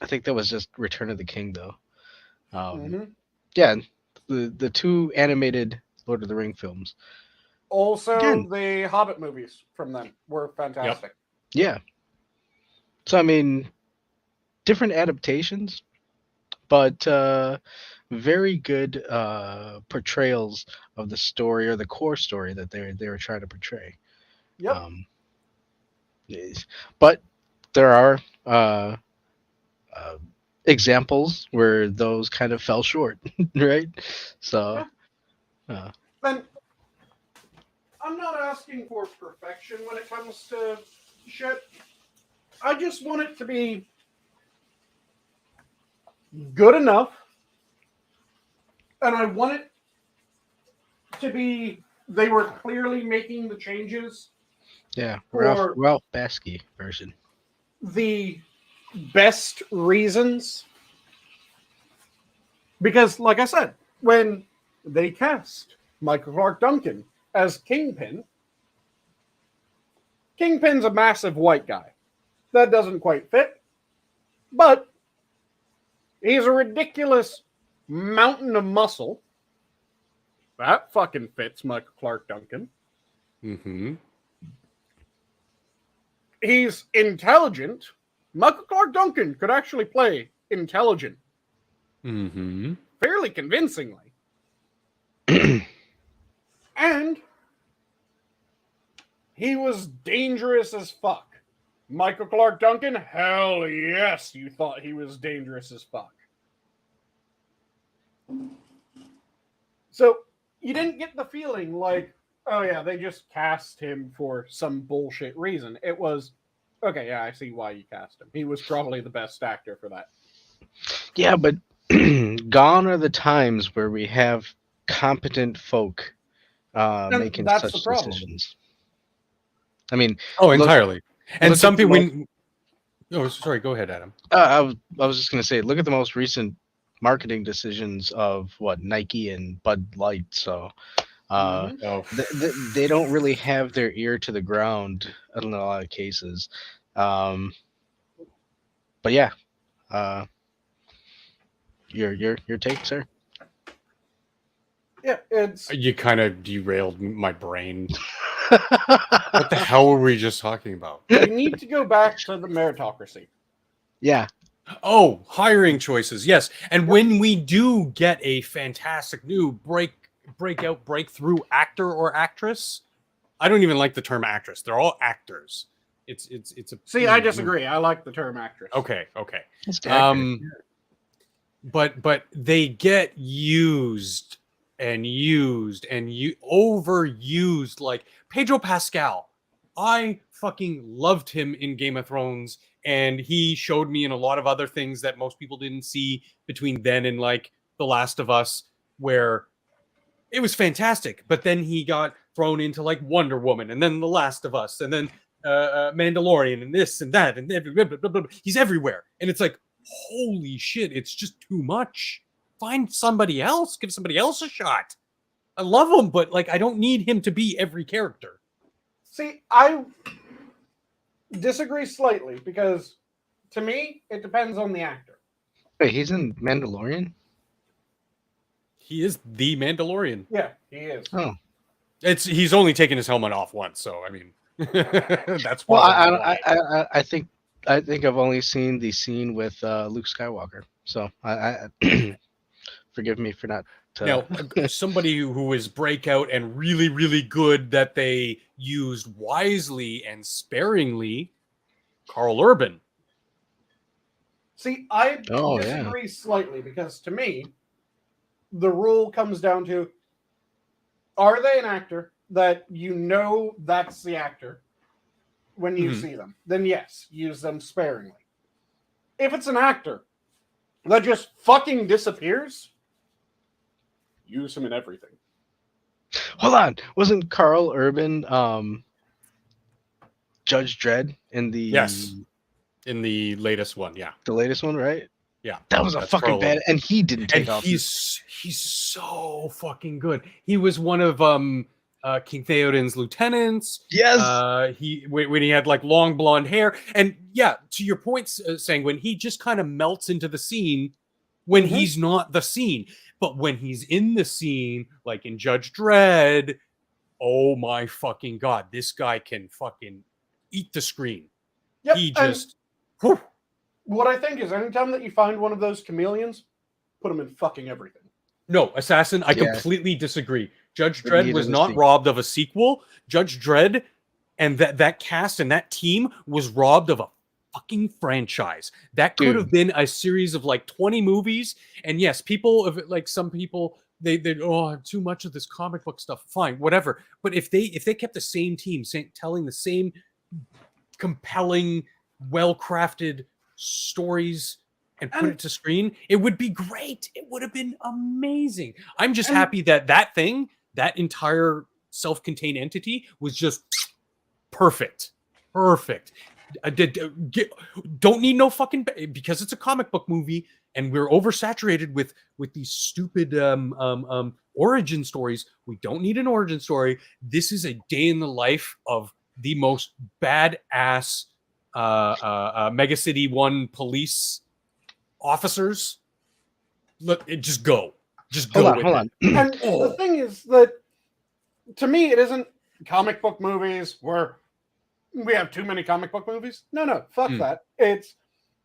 think that was just Return of the King, though. Yeah, the two animated Lord of the Ring films. Also, Again. the Hobbit movies from them were fantastic. Yeah. So I mean, different adaptations, but very good portrayals of the story or the core story that they were trying to portray. Yep. Yes. But there are examples where those kind of fell short, right? So, Then I'm not asking for perfection when it comes to shit. I just want it to be good enough, and I want it to be they were clearly making the changes. Yeah, Ralph Baskey version. The best reasons. Because, like I said, when they cast Michael Clark Duncan as Kingpin, Kingpin's a massive white guy. That doesn't quite fit. But he's a ridiculous mountain of muscle. That fucking fits Michael Clark Duncan. Mm-hmm. He's intelligent. Michael Clark Duncan could actually play intelligent. Mm-hmm. Fairly convincingly. And he was dangerous as fuck. Michael Clark Duncan, hell yes, you thought he was dangerous as fuck. So you didn't get the feeling like, oh yeah, they just cast him for some bullshit reason. It was, okay, yeah, I see why you cast him. He was probably the best actor for that. Yeah, but gone are the times where we have competent folk making such decisions. I mean, entirely. And some people. Oh, sorry. Go ahead, Adam. I was just gonna say, look at the most recent marketing decisions of Nike and Bud Light. So they don't really have their ear to the ground in a lot of cases. But yeah, your take, sir. Yeah, you kind of derailed my brain. What the hell were we just talking about? We need to go back to the meritocracy. Yeah. Oh, hiring choices. Yes. And when we do get a fantastic new breakthrough actor or actress, I don't even like the term actress. They're all actors. It's a See, I disagree. I like the term actress. Okay. But they get used and overused, like Pedro Pascal. I fucking loved him in Game of Thrones, and he showed me in a lot of other things that most people didn't see between then and like The Last of Us, where it was fantastic. But then he got thrown into like Wonder Woman, and then The Last of Us, and then Mandalorian, and this and that, and blah, blah, blah, blah. He's everywhere, and it's like, holy shit, it's just too much. Find somebody else, give somebody else a shot. I love him, but like I don't need him to be every character. See, I disagree slightly because to me, it depends on the actor. Wait, he's in Mandalorian? He is the Mandalorian. Yeah, he is. Oh. He's only taken his helmet off once, so I mean that's well, I think I've only seen the scene with Luke Skywalker. So I forgive me for not. Now, somebody who is breakout and really, really good that they used wisely and sparingly, Carl Urban. See, I disagree slightly because to me, the rule comes down to, are they an actor that you know that's the actor when you see them? Then yes, use them sparingly. If it's an actor that just fucking disappears, use him in everything. Hold on. Wasn't Carl Urban Judge Dredd in the latest one, yeah. the latest one, right? Yeah, that was a fucking bad, and he didn't take off. He's so fucking good. He was one of King Theoden's lieutenants. Yes, when he had like long blonde hair, and yeah, to your point, Sanguine, he just kind of melts into the scene when he's not the scene, but when he's in the scene, like in Judge Dredd, oh my fucking god, this guy can fucking eat the screen. Yep, he just. Whew. What I think is anytime that you find one of those chameleons, put them in fucking everything. No, Assassin, I completely disagree. Judge Dredd was not robbed of a sequel. Judge Dredd and that cast and that team was robbed of a fucking franchise. That could have been a series of like 20 movies. And yes, people, like some people, they too much of this comic book stuff. Fine, whatever. But if they kept the same team telling the same compelling, well-crafted stories and put it to screen, it would be great. It would have been amazing. I'm just happy that entire self-contained entity was just perfect. Don't need no fucking, because it's a comic book movie and we're oversaturated with these stupid origin stories. We don't need an origin story. This is a day in the life of the most badass Mega City 1 police officers. Just go. Hold on. And the thing is that, to me, it isn't comic book movies where we have too many comic book movies. No, fuck that. It's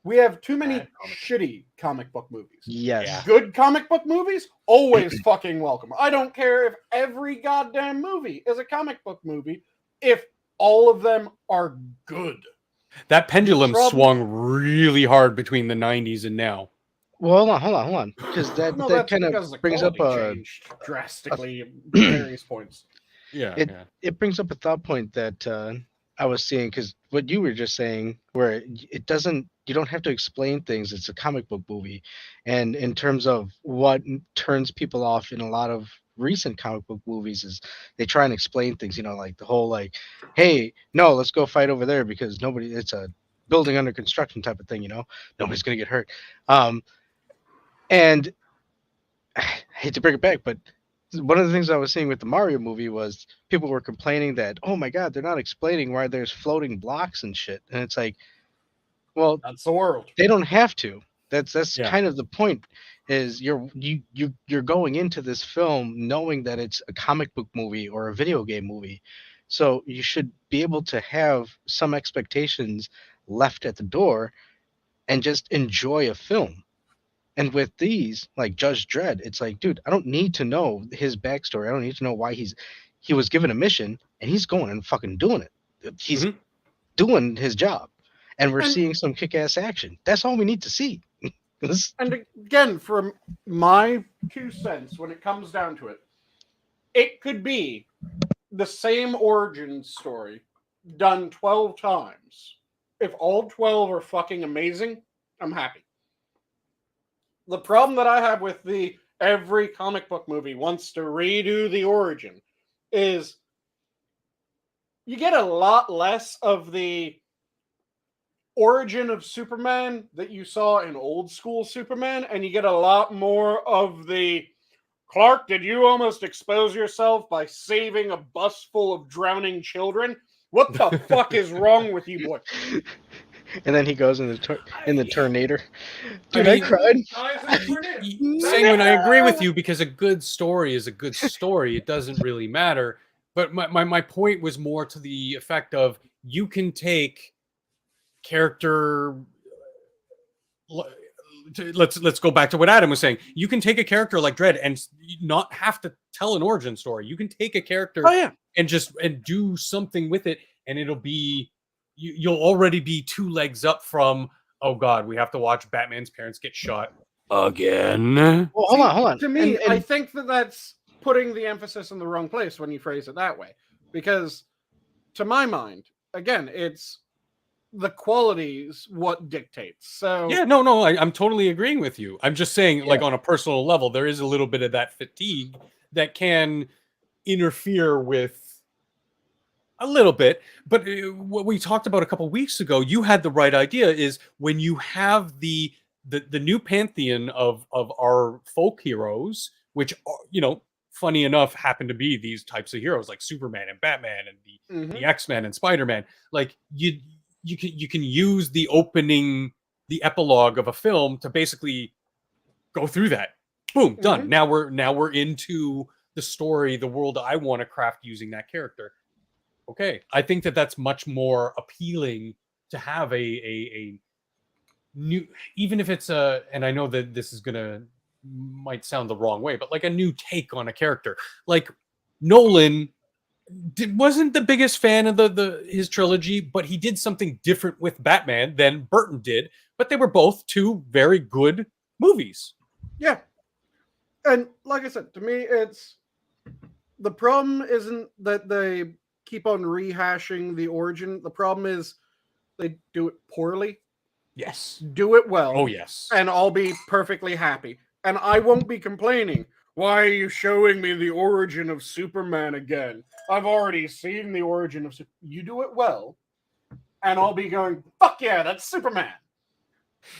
we have too many shitty comic book movies. Yes. Yeah. Good comic book movies, always fucking welcome. I don't care if every goddamn movie is a comic book movie, if all of them are good. That pendulum swung really hard between the 90s and now. Well, hold on, because that kind of brings up drastically at various points. It brings up a thought point that I was seeing, because what you were just saying, where you don't have to explain things. It's a comic book movie, and in terms of what turns people off in a lot of recent comic book movies is they try and explain things, like the whole like, hey, no, let's go fight over there because it's a building under construction type of thing, nobody's gonna get hurt. And I hate to bring it back, but one of the things I was seeing with the Mario movie was people were complaining that, oh my god, they're not explaining why there's floating blocks and shit, and it's like, well, that's the world. They don't have to. That's kind of the point. Is you're going into this film knowing that it's a comic book movie or a video game movie, so you should be able to have some expectations left at the door and just enjoy a film. And with these, like Judge Dredd, it's like, dude, I don't need to know his backstory. I don't need to know why he was given a mission and he's going and fucking doing it. He's doing his job, and we're seeing some kick-ass action. That's all we need to see. And again, from my 2 cents, when it comes down to it, it could be the same origin story done 12 times. If all 12 are fucking amazing, I'm happy. The problem that I have with every comic book movie wants to redo the origin is you get a lot less of the origin of Superman that you saw in old school Superman, and you get a lot more of the Clark, did you almost expose yourself by saving a bus full of drowning children? What the fuck is wrong with you, boy? And then he goes in the Tornado. Dude, I cried. Sanguine, I agree with you, because a good story is a good story. It doesn't really matter. But my point was more to the effect of, you can take character, let's go back to what Adam was saying. You can take a character like Dredd and not have to tell an origin story. You can take a character and do something with it, and it'll be, you'll already be 2 legs up from, oh god, we have to watch Batman's parents get shot again. Well, hold on. To me, I think that's putting the emphasis in the wrong place when you phrase it that way, because to my mind, again, it's the qualities what dictates. So I'm totally agreeing with you. I'm just saying, like, on a personal level, there is a little bit of that fatigue that can interfere with A little bit, but what we talked about a couple weeks ago, you had the right idea. Is when you have the new pantheon of our folk heroes, which are, funny enough, happen to be these types of heroes like Superman and Batman and the X-Men and Spider-Man. Like you can use the opening, the epilogue of a film to basically go through that. Boom, done. Now we're into the story, the world I want to craft using that character. Okay, I think that's much more appealing to have a new, even if it's and I know that this is might sound the wrong way, but like a new take on a character. Like Nolan wasn't the biggest fan of his trilogy, but he did something different with Batman than Burton did. But they were both two very good movies. Yeah, and like I said, to me, it's the problem isn't that they keep on rehashing the origin. The problem is they do it poorly. Yes. Do it well. Oh, yes. And I'll be perfectly happy. And I won't be complaining. Why are you showing me the origin of Superman again? I've already seen the origin of Superman. You do it well, and I'll be going, fuck yeah, that's Superman.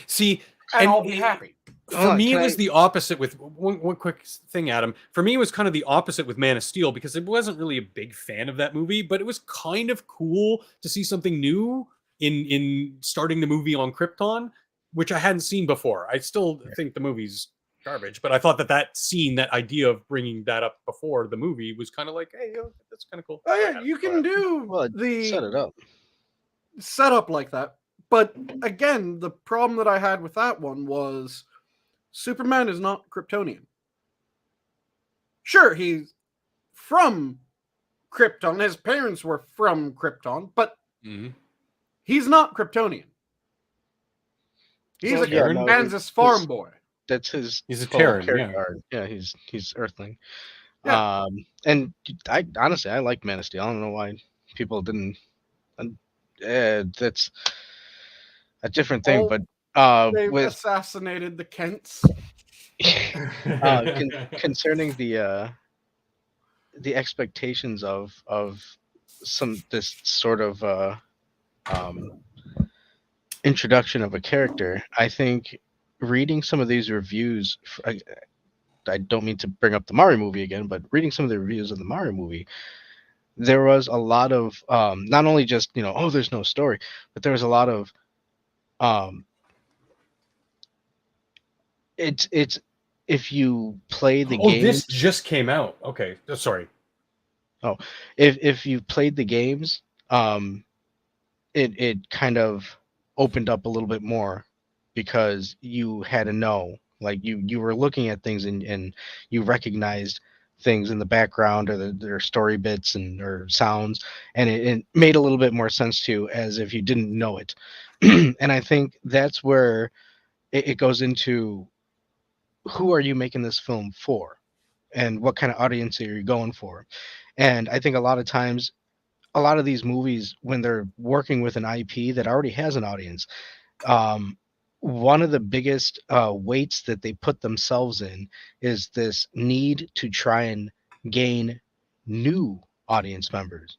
See, and I'll be happy. For me, it was the opposite with one quick thing, Adam. For me, it was kind of the opposite with Man of Steel because I wasn't really a big fan of that movie, but it was kind of cool to see something new in starting the movie on Krypton, which I hadn't seen before. I still think the movie's garbage, but I thought that scene, that idea of bringing that up before the movie was kind of like, hey, that's kind of cool. Oh yeah, you can do set it up. Set up like that. But again, the problem that I had with that one was Superman is not Kryptonian. Sure, he's from Krypton. His parents were from Krypton, but he's not Kryptonian. He's a Kansas farm boy. That's his. He's a Terran. Yeah, he's Earthling. Yeah. And I honestly, I like Man of Steel. I don't know why people didn't. That's a different thing, but they assassinated the Kents. Concerning the expectations of this sort of introduction of a character, I think reading some of these reviews, I don't mean to bring up the Mario movie again, but reading some of the reviews of the Mario movie, there was a lot of not only just there's no story, but there was a lot of it's if you play the game. This just came out. Okay, sorry. Oh, if you played the games, it kind of opened up a little bit more because you had to know, like you were looking at things and you recognized things in the background or their story bits or sounds, and it made a little bit more sense to you as if you didn't know it. And I think that's where it goes into who are you making this film for and what kind of audience are you going for. And I think a lot of times, a lot of these movies, when they're working with an IP that already has an audience, one of the biggest weights that they put themselves in is this need to try and gain new audience members.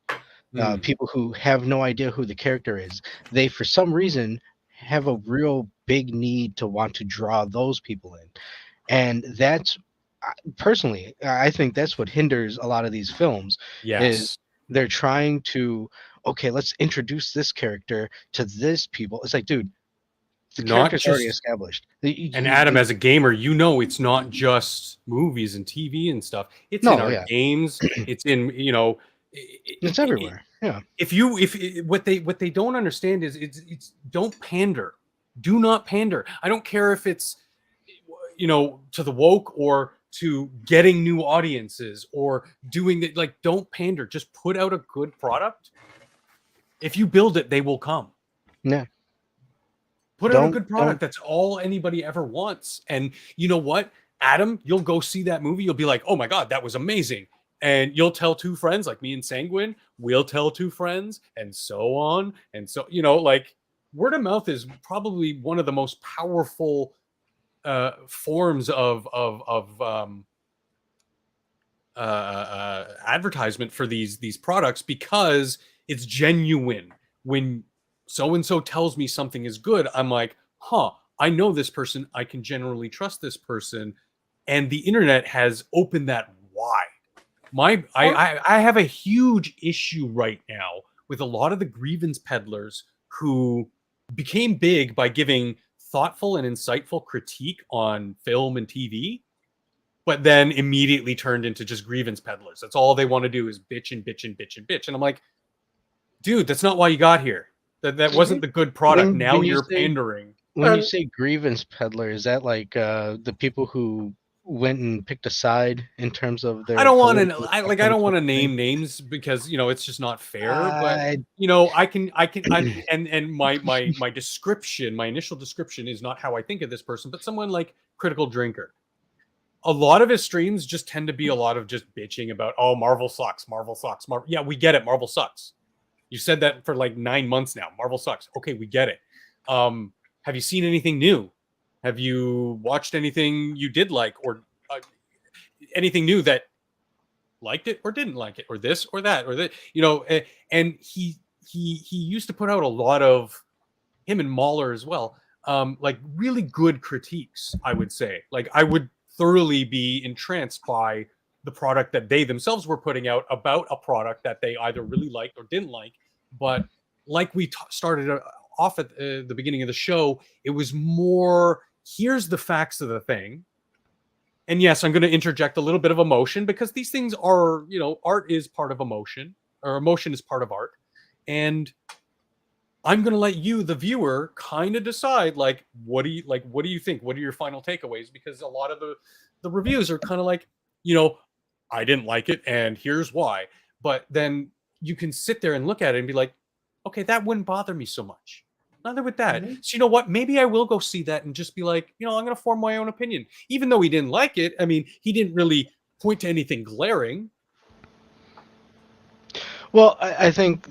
People who have no idea who the character is. They, for some reason, have a real big need to want to draw those people in. And that's, personally, I think that's what hinders a lot of these films. Yes. Is they're trying to, okay, let's introduce this character to this people. It's like, dude, the character's already established. And Adam, as a gamer, it's not just movies and TV and stuff. It's in our games. It's in, it's everywhere. What they don't understand is it's don't pander. Do not pander. I don't care if it's to the woke or to getting new audiences or doing that. Like, don't pander. Just put out a good product. If you build it, they will come. Yeah. Put out a good product. That's all anybody ever wants. And you know what, Adam, you'll go see that movie. You'll be like, oh my God, that was amazing. And you'll tell two friends, like me and Sanguine. We'll tell two friends, and so on. And so, like, word of mouth is probably one of the most powerful forms of advertisement for these products, because It's genuine. When so and so tells me something is good, I'm like, huh, I know this person. I can generally trust this person. And the internet has opened that wide. I have a huge issue right now with a lot of the grievance peddlers who became big by giving thoughtful and insightful critique on film and TV, but then immediately turned into just grievance peddlers. That's all they want to do is bitch and bitch and bitch and bitch. And I'm like, dude, that's not why you got here. That wasn't the good product. Now you're pandering. When you say grievance peddler, is that like the people who went and picked a side in terms of their? I don't want to name names because it's just not fair. But I can and my description, my initial description is not how I think of this person, but someone like Critical Drinker. A lot of his streams just tend to be a lot of just bitching about, oh, Marvel sucks, Marvel sucks. Yeah, we get it. Marvel sucks. You said that for like 9 months now. Marvel sucks. Okay, we get it. Have you seen anything new? Have you watched anything you did like, or anything new that liked it or didn't like it, or this or that, or that? And he used to put out a lot of, him and Mahler as well, like really good critiques. I would say, like, I would thoroughly be entranced by the product that they themselves were putting out about a product that they either really liked or didn't like. But like we started off at the beginning of the show, it was more, here's the facts of the thing. And yes, I'm going to interject a little bit of emotion because these things are, art is part of emotion, or emotion is part of art. And I'm going to let you, the viewer, kind of decide, like, what do you think? What are your final takeaways? Because a lot of the reviews are kind of like, I didn't like it, and here's why. But then you can sit there and look at it and be like, okay, that wouldn't bother me so much. Neither would that. Mm-hmm. So you know what? Maybe I will go see that and just be like, I'm going to form my own opinion. Even though he didn't like it, I mean, he didn't really point to anything glaring. Well, I think...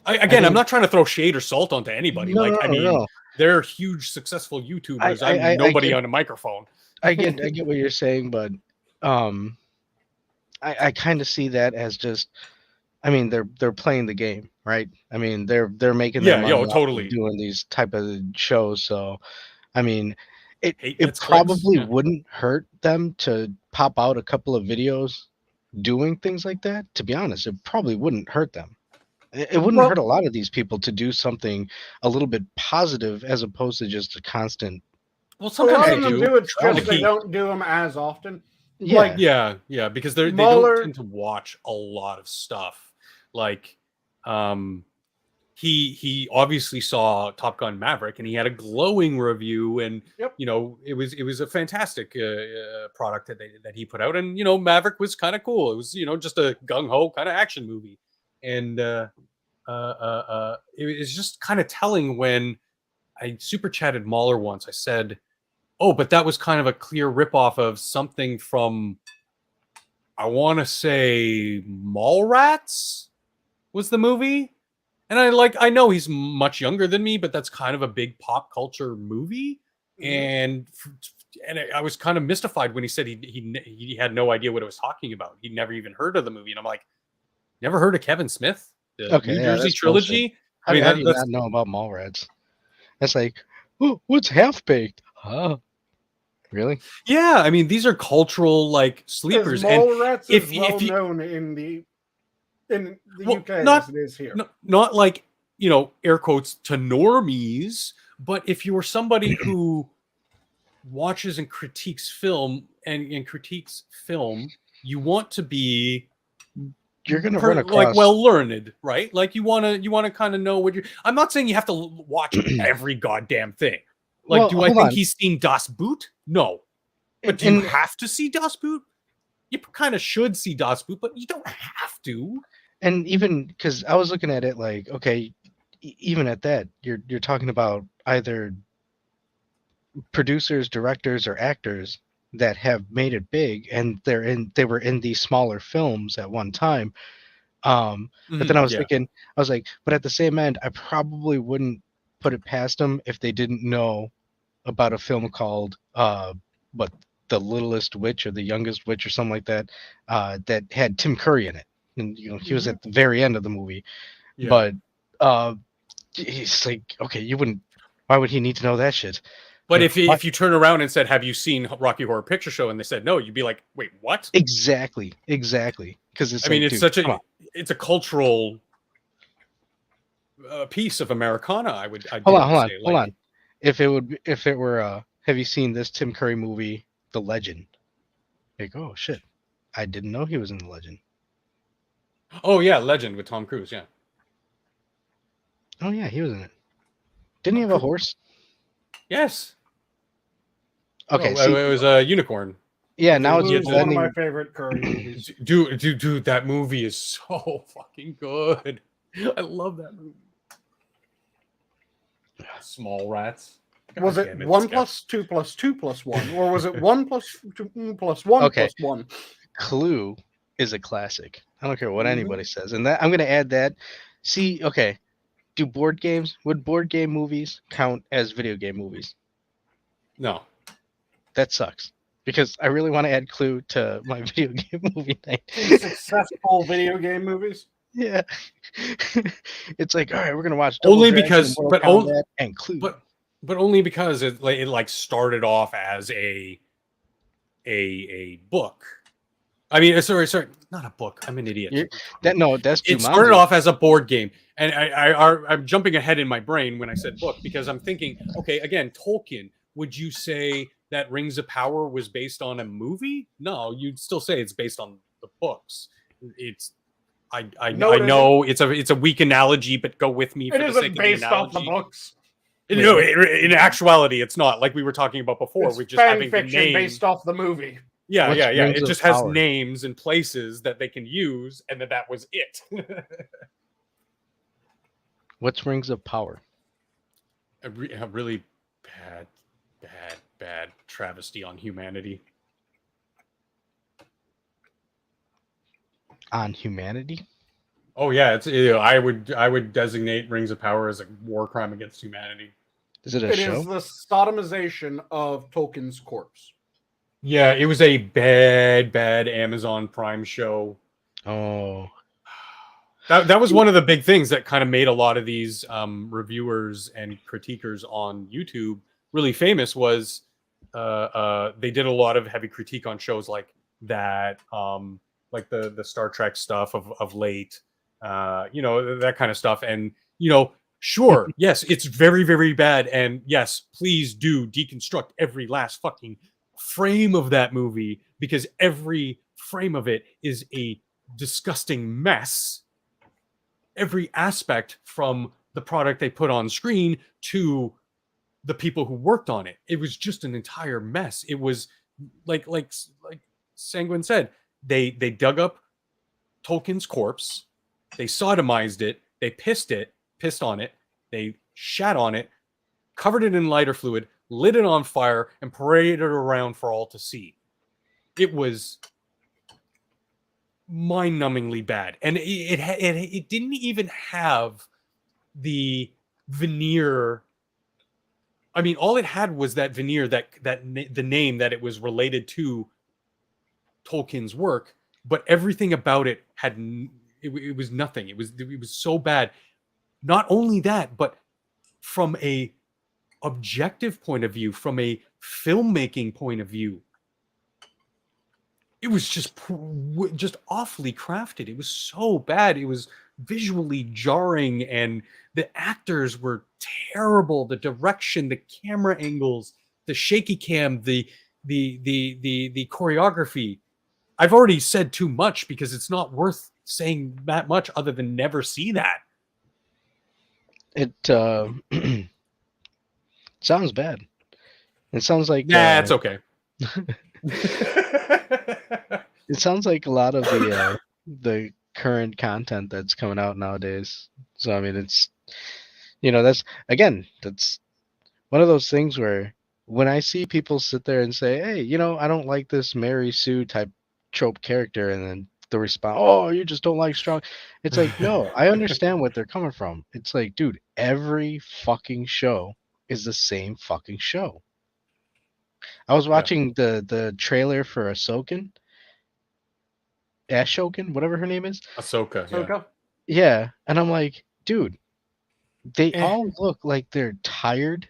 I'm not trying to throw shade or salt onto anybody. No. They're huge, successful YouTubers. I'm nobody on a microphone. I get what you're saying, but I kind of see that as just, I mean, they're playing the game, right? I mean, they're making their money totally doing these type of shows. So, I mean, it probably wouldn't hurt them to pop out a couple of videos doing things like that. To be honest, it probably wouldn't hurt them. It wouldn't hurt a lot of these people to do something a little bit positive as opposed to just a constant. Well, sometimes they do. It's just they don't do them as often. Yeah, because they don't tend to watch a lot of stuff. Like, he obviously saw Top Gun Maverick, and he had a glowing review, and it was a fantastic product that he put out, and Maverick was kind of cool. It was just a gung ho kind of action movie, and it was just kind of telling when I super chatted Mahler once. I said, oh, but that was kind of a clear ripoff of something from, I want to say, Mallrats was the movie. And I know he's much younger than me, but that's kind of a big pop culture movie. Mm-hmm. And I was kind of mystified when he said he had no idea what it was talking about. He'd never even heard of the movie. And I'm like, never heard of Kevin Smith? The New Jersey trilogy? How do you not know about Mallrats? That's like, oh, what's Half-Baked? Huh? Really? Yeah, I mean, these are cultural sleepers. Mallrats is well known in the UK as it is here. Not air quotes to normies, but if you were somebody who watches and critiques film and critiques film, you want to be you're gonna run across well learned, right? Like you wanna kind of know what you're. I'm not saying you have to watch every goddamn thing. Do I think he's seen Das Boot? No. But do you have to see Das Boot? You kind of should see Das Boot, but you don't have to. And even because I was looking at it like, okay, even at that, you're talking about either producers, directors, or actors that have made it big, and they were in these smaller films at one time. But then I was thinking, I was like, but at the same end, I probably wouldn't put it past them if they didn't know about a film called The Littlest Witch or The Youngest Witch or something like that, that had Tim Curry in it. and he was at the very end of the movie. Yeah. But he's like, okay, you wouldn't. Why would he need to know that shit? But Like, if you turn around and said, "Have you seen Rocky Horror Picture Show?" and they said no, you'd be like, "Wait, what?" exactly, because it's. I mean, like, it's dude, it's a cultural piece of Americana. Hold on. If it were, have you seen this Tim Curry movie, The Legend? Like, oh shit, I didn't know he was in The Legend. Oh yeah, Legend with Tom Cruise. Yeah. Oh yeah, he was in it. Didn't he have a horse? Yes. Okay, it was a unicorn. Yeah, now it's one of my favorite Curry movies. Dude, that movie is so fucking good. I love that movie. Small rats. God Was it 1 + 2 + 2 + 1, or was it 1 + 2 + 1 + 1? Clue is a classic. I don't care what anybody says, and that I'm gonna add that. See, okay, would board game movies count as video game movies? No. That sucks. Because I really want to add Clue to my video game movie night. Successful video game movies? Yeah. It's like, all right, we're gonna watch only because and Clue. But only because it started off as a book. I mean, sorry, not a book. I'm an idiot. That's it started off as a board game, and I'm jumping ahead in my brain when I said book because I'm thinking, okay, again, Tolkien. Would you say that Rings of Power was based on a movie? No, you'd still say it's based on the books. I know it's a weak analogy, but go with me for the sake of the analogy. It isn't based off the books. No, in actuality, it's not. Like we were talking about before, we're just having fiction based off the movie. Yeah. It just has names and places that they can use, and that was it. What's Rings of Power? A really bad travesty on humanity. On humanity? Oh yeah, I would designate Rings of Power as a war crime against humanity. Is it a show? It is the sodomization of Tolkien's corpse. Yeah, it was a bad Amazon Prime show. Oh. That was one of the big things that kind of made a lot of these reviewers and critiquers on YouTube really famous was they did a lot of heavy critique on shows like that, like the Star Trek stuff of late, that kind of stuff. And, sure, yes, it's very, very bad. And yes, please do deconstruct every last fucking frame of that movie because every frame of it is a disgusting mess. Every aspect from the product they put on screen to the people who worked on it. It was just an entire mess. It was like Sanguine said, they dug up Tolkien's corpse, they sodomized it, they pissed on it, they shat on it, covered it in lighter fluid, lit it on fire, and paraded it around for all to see. It was mind-numbingly bad, and it didn't even have the veneer. I mean, all it had was that veneer, that the name that it was related to Tolkien's work, but everything about it had it was nothing. It was so bad. Not only that, but from a objective point of view, from a filmmaking point of view, it was just awfully crafted. It was so bad. It was visually jarring, and the actors were terrible. The direction, the camera angles, the shaky cam, the choreography. I've already said too much because it's not worth saying that much other than never see that. It sounds bad. It sounds like it's okay. It sounds like a lot of the current content that's coming out nowadays. So I mean, it's that's one of those things where when I see people sit there and say, hey, I don't like this Mary Sue type trope character, and then the response, oh, you just don't like strong. It's like, no, I understand what they're coming from. It's like, dude, every fucking show is the same fucking show. I was watching the trailer for Ahsoka. Ashokan, whatever her name is. Ahsoka. Yeah. Ahsoka? Yeah, and I'm like, dude, they Eh. all look like they're tired.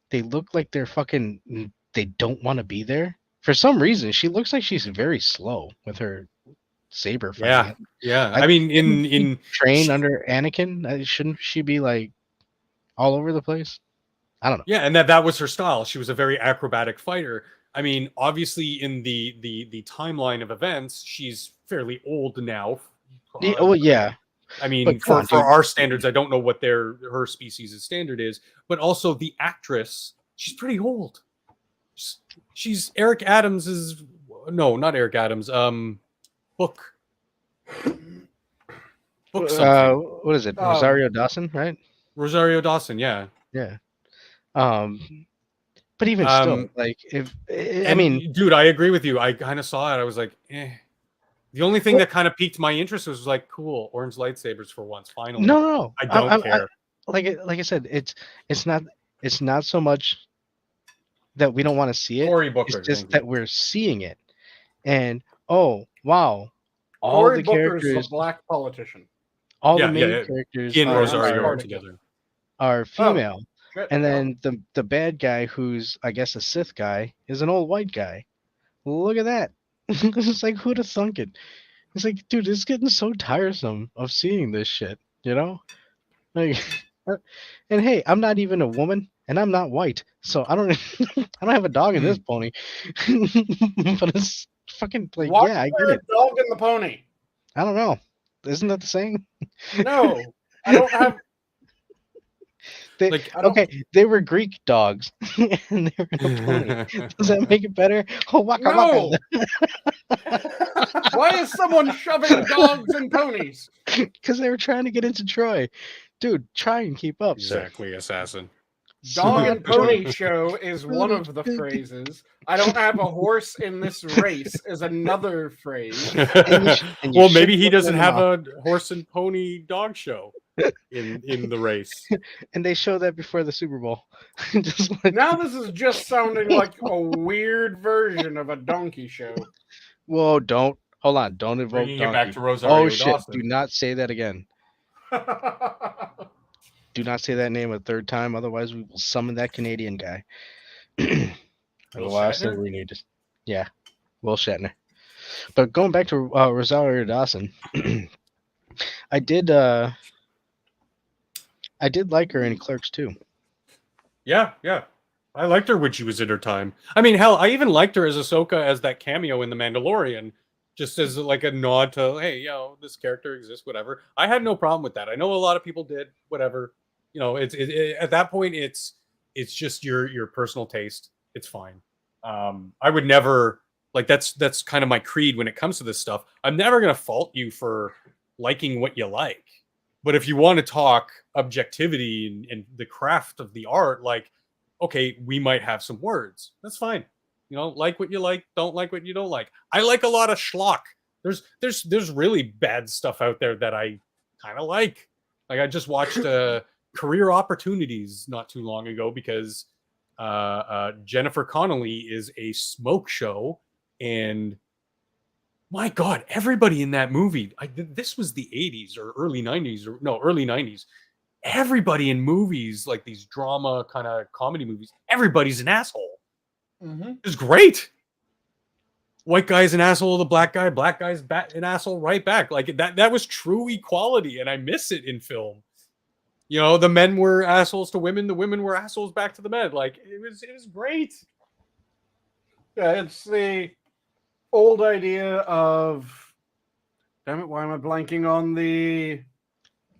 They look like they're fucking. They don't want to be there. For some reason, she looks like she's very slow with her saber Yeah. fighting. Yeah. I I mean, didn't she in train under Anakin. Shouldn't she be like all over the place? I don't know. yeah, and that was her style. She was a very acrobatic fighter. I mean, obviously, in the timeline of events, she's fairly old now. Oh yeah, I mean, but for dude, our standards, I don't know what her species' standard is, but also the actress, she's pretty old. She's Eric Adams is no, not Eric Adams. Book something. what is it? Rosario Dawson, right? Rosario Dawson, yeah. Yeah. But even still, like if I mean, dude, I agree with you. I kind of saw it. I was like, eh. The only thing that kind of piqued my interest was like, cool, orange lightsabers for once. Finally, no. I don't care. Like I said, it's not so much that we don't want to see it. Cory Booker, It's just that we're seeing it, and oh wow, all Cory the Booker's characters, a black politician. all the main characters he and are, Rosario are together. Are female, Shit, and then the bad guy, who's I guess a Sith guy, is an old white guy. Look at that. It's like, who'd have thunk it? It's like, dude, it's getting so tiresome of seeing this shit, you know? Like, and hey, I'm not even a woman, and I'm not white, so I don't have a dog in this pony. But it's fucking like, Why yeah, I is get there it. a dog in the pony? I don't know. Isn't that the saying? No, I don't have. They were Greek dogs, and they were in a pony. Does that make it better? Oh, waka No. waka. Why is someone shoving dogs and ponies? Because they were trying to get into Troy. Dude, try and keep up, Exactly, assassin. Dog and pony show is one of the phrases. I don't have a horse in this race is another phrase. Well, maybe he doesn't have a horse and pony dog show in the race. And they show that before the Super Bowl. Now this is just sounding like a weird version of a donkey show. Whoa, don't. Hold on. Don't invoke Bringing donkey. it back to Rosario shit. Dawson. Do not say that again. Do not say that name a third time. Otherwise, we will summon that Canadian guy. The last thing we need is... Yeah, Will Shatner. But going back to Rosario Dawson, I did like her in Clerks too. Yeah. I liked her when she was in her time. I mean, hell, I even liked her as Ahsoka as that cameo in The Mandalorian, just as like a nod to, hey, this character exists, whatever. I had no problem with that. I know a lot of people did, whatever. At that point, it's just your personal taste. It's fine. I would never that's kind of my creed when it comes to this stuff. I'm never gonna fault you for liking what you like, but if you want to talk objectivity and the craft of the art, like, okay, we might have some words. That's fine. Like what you like, don't like what you don't like. I like a lot of schlock. There's really bad stuff out there that I kind of like. Like I just watched Career Opportunities not too long ago because Jennifer Connelly is a smoke show, and my God, everybody in that movie. This was the 80s or early 90s, early 90s. Everybody in movies like these drama kind of comedy movies, everybody's an asshole. Mm-hmm. It's great. White guy's an asshole, the black guy's an asshole right back. Like that was true equality, and I miss it in film. The men were assholes to women, the women were assholes back to the men. Like it was great. Yeah, it's the old idea of, damn it, why am I blanking on the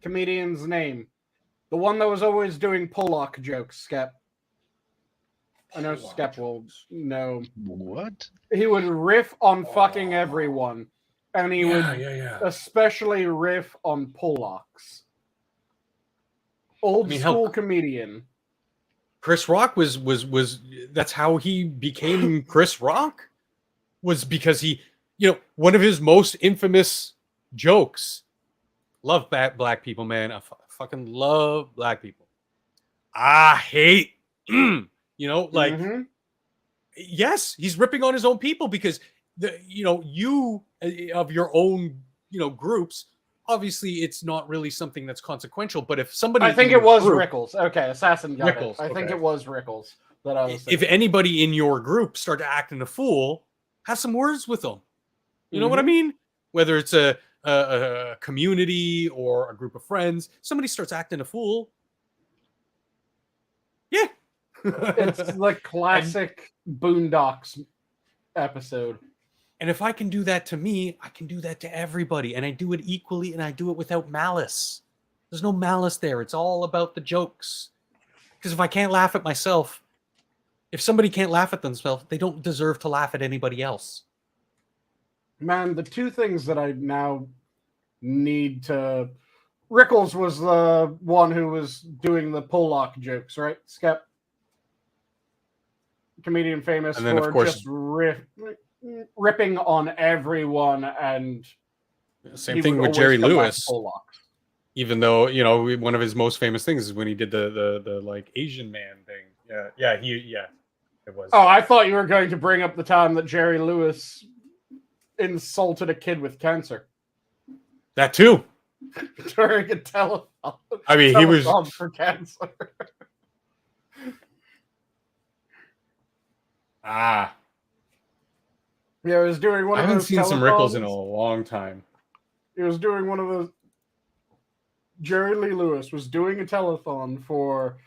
comedian's name? The one that was always doing Pollock jokes, Skep. I know Skep will know. What? He would riff on fucking everyone, and he would especially riff on Pollocks. Old school comedian. Chris Rock was that's how he became Chris Rock, was because he, one of his most infamous jokes. Love black people, man. I fucking love black people. I hate, yes, he's ripping on his own people because you of your own, groups, obviously it's not really something that's consequential. But if somebody, I think it was Rickles. Okay, Assassin got Rickles, it. I think okay. it was Rickles that I was If thinking. anybody in your group start acting a fool, have some words with them. You know what I mean? Whether it's a community or a group of friends, somebody starts acting a fool. Yeah. It's the classic Boondocks episode. And if I can do that to me, I can do that to everybody. And I do it equally, and I do it without malice. There's no malice there. It's all about the jokes. Because if I can't laugh at myself, if somebody can't laugh at themselves, they don't deserve to laugh at anybody else. Man, the two things that I now need to... Rickles was the one who was doing the Pollock jokes, right? Skep? Comedian famous And then, for of course, just ripping on everyone, and same thing with Jerry Lewis. Even though, one of his most famous things is when he did the like Asian man thing. Yeah, it was. Oh, I thought you were going to bring up the time that Jerry Lewis insulted a kid with cancer. That too. During a telethon. I mean, he was for cancer. Yeah, he was doing one of those. I haven't seen some Rickles in a long time. He was doing one of those. Jerry Lee Lewis was doing a telethon for,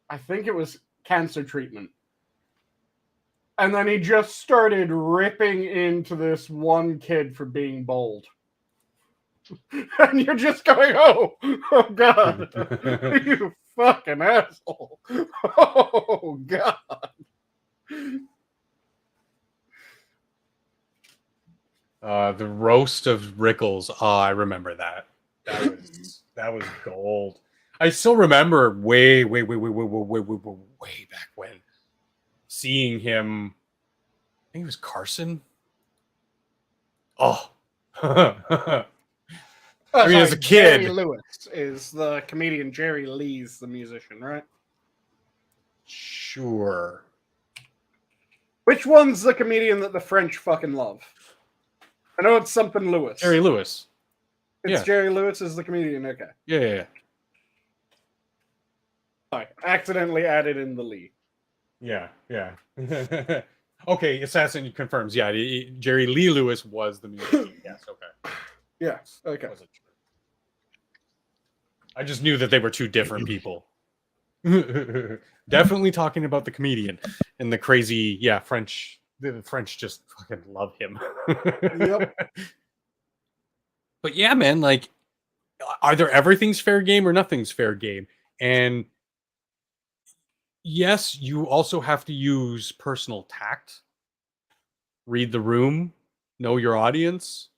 I think it was cancer treatment. And then he just started ripping into this one kid for being bold. And you're just going, oh God, you fucking asshole. Oh, God. The roast of Rickles. Oh, I remember that. That was gold. I still remember way back when seeing him. I think it was Carson. Oh. I mean, as a kid. Jerry Lewis is the comedian. Jerry Lee's the musician, right? Sure. Which one's the comedian that the French fucking love? I know it's something Lewis. Jerry Lewis. It's Jerry Lewis is the comedian. Okay. Yeah. I accidentally added in the Lee. Yeah. Okay, Assassin confirms. Yeah, Jerry Lee Lewis was the musician. Yes. Okay. Yes. Okay. I just knew that they were two different people. Definitely talking about the comedian and the crazy, French. The French just fucking love him. Yep. But yeah, man, like, either everything's fair game or nothing's fair game. And yes, you also have to use personal tact, read the room, know your audience.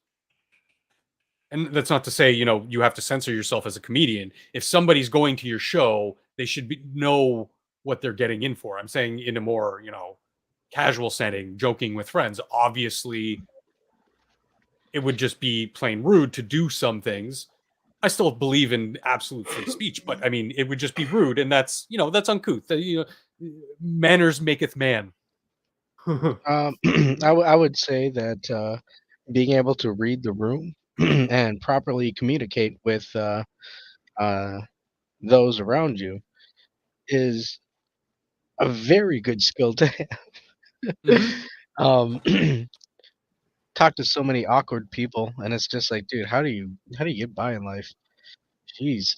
And that's not to say, you have to censor yourself as a comedian. If somebody's going to your show, they should know what they're getting in for. I'm saying in a more, casual setting, joking with friends. Obviously, it would just be plain rude to do some things. I still believe in absolute free speech, but I mean, it would just be rude, and that's that's uncouth. Manners maketh man. I would say that being able to read the room and properly communicate with those around you is a very good skill to have. Talk to so many awkward people, and it's just like, dude, how do you get by in life? Jeez.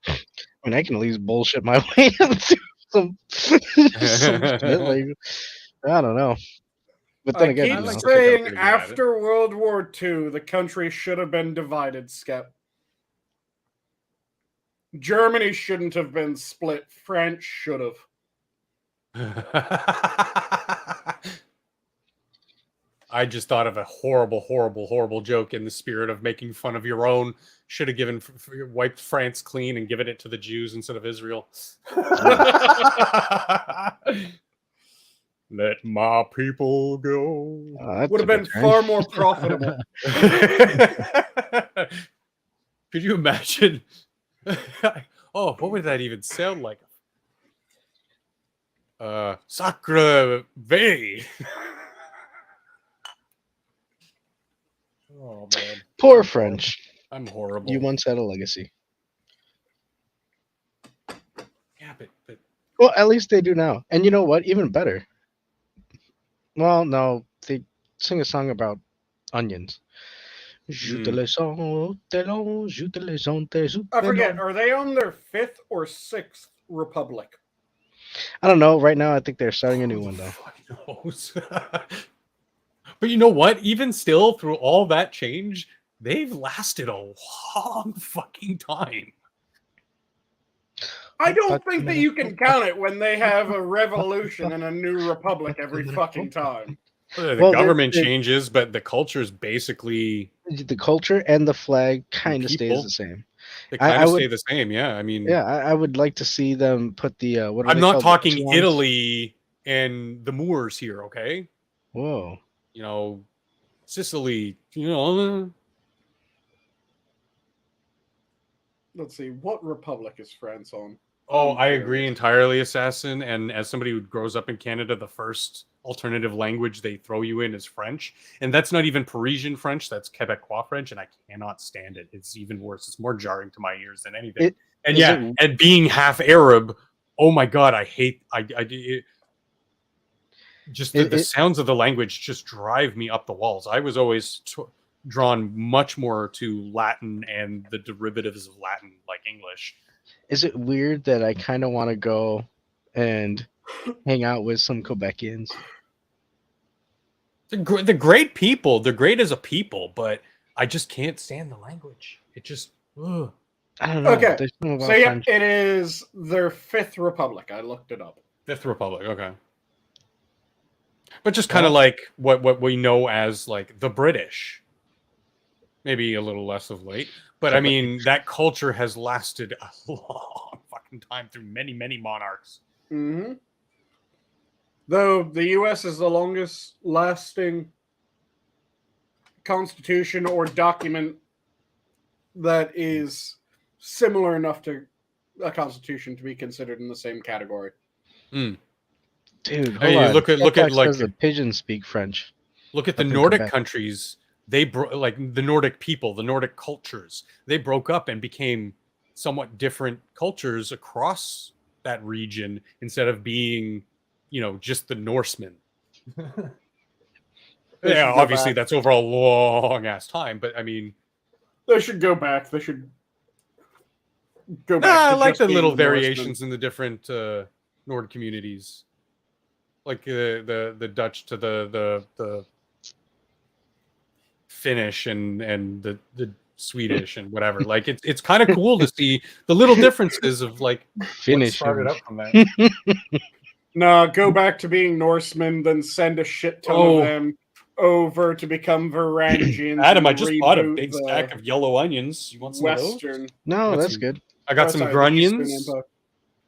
I mean, I can at least bullshit my way into some shit. Like, I don't know. But then again, I keep saying after World War II, the country should have been divided, Skep. Germany shouldn't have been split. France should have. I just thought of a horrible joke in the spirit of making fun of your own. Should have wiped France clean and given it to the Jews instead of Israel. Let my people go. Would have been far more profitable. Could you imagine? Oh, what would that even sound like? Sacre vey. Oh man, Poor French. I'm horrible. You once had a legacy. Yeah, but Well, at least they do now. And you know what? Even better. Well, no, they sing a song about onions. Je te les sens, je te les sens, I forget, are they on their 5th or 6th republic? I don't know. Right now, I think they're starting a new who one, the though. fuck knows? But you know what? Even still, through all that change, they've lasted a long fucking time. I don't think that you can count it when they have a revolution and a new republic every fucking time. The Well, government changes, but the culture's basically The culture and the flag kind of stays people. the same. they I kind of would- stay the same. Yeah, I mean, Yeah, I would like to see them put the what are I'm they not called? talking Echelons? Italy and the Moors here, okay? Whoa. You know, Sicily, you know. Let's see, what republic is France on? Oh, I'm I curious. agree entirely, Assassin. And as somebody who grows up in Canada, the first alternative language they throw you in is French. And that's not even Parisian French, that's Quebecois French, and I cannot stand it. It's even worse. It's more jarring to my ears than anything. And being half Arab, oh my god, I hate the sounds of the language just drive me up the walls. I was always drawn much more to Latin and the derivatives of Latin, like English. Is it weird that I kind of want to go and hang out with some Quebecians? They're great people. They're great as a people, but I just can't stand the language. It just. Ugh. I don't know. Okay, There's something about so yeah, French. it is their 5th republic. I looked it up. Fifth Republic, okay. But just kind of like what we know as like the British. Maybe a little less of late. But I mean, that culture has lasted a long fucking time through many, many monarchs. Mm-hmm. Though the U.S. is the longest lasting constitution or document that is similar enough to a constitution to be considered in the same category. Dude, Hey, hold on. look at like says the pigeons speak French. look at the up in Nordic Quebec. countries. They like the Nordic people, the Nordic cultures. They broke up and became somewhat different cultures across that region instead of being, you know, just the Norsemen. Yeah, obviously that's over a long ass time, but I mean, they should go back. They should go back. I to like just the being little Norsemen. variations in the different Nord communities, like the Dutch to the Finnish and the Swedish and whatever. Like it's kind of cool to see the little differences of like Finish what started him. up from that. No, go back to being Norsemen, then send a shit ton of them over to become Varangians. Adam, I just bought a big stack of yellow onions. You want some Western. of those? No, that's good. I got some grunions. Empire.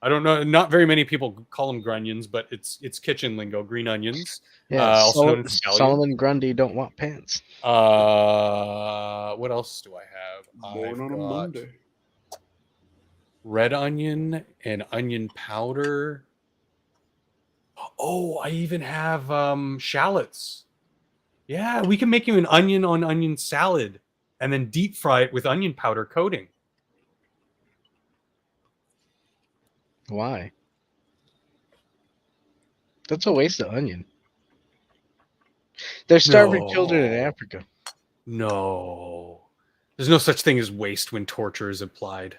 I don't know. Not very many people call them grunions, but it's kitchen lingo. Green onions. Yeah, Also known as scallion. Solomon Grundy don't want pants. What else do I have? Born on a Monday. Red onion and onion powder. Oh, I even have shallots. Yeah, we can make you an onion on onion salad and then deep fry it with onion powder coating. Why? That's a waste of onion. They're starving children in Africa. No. There's no such thing as waste when torture is applied.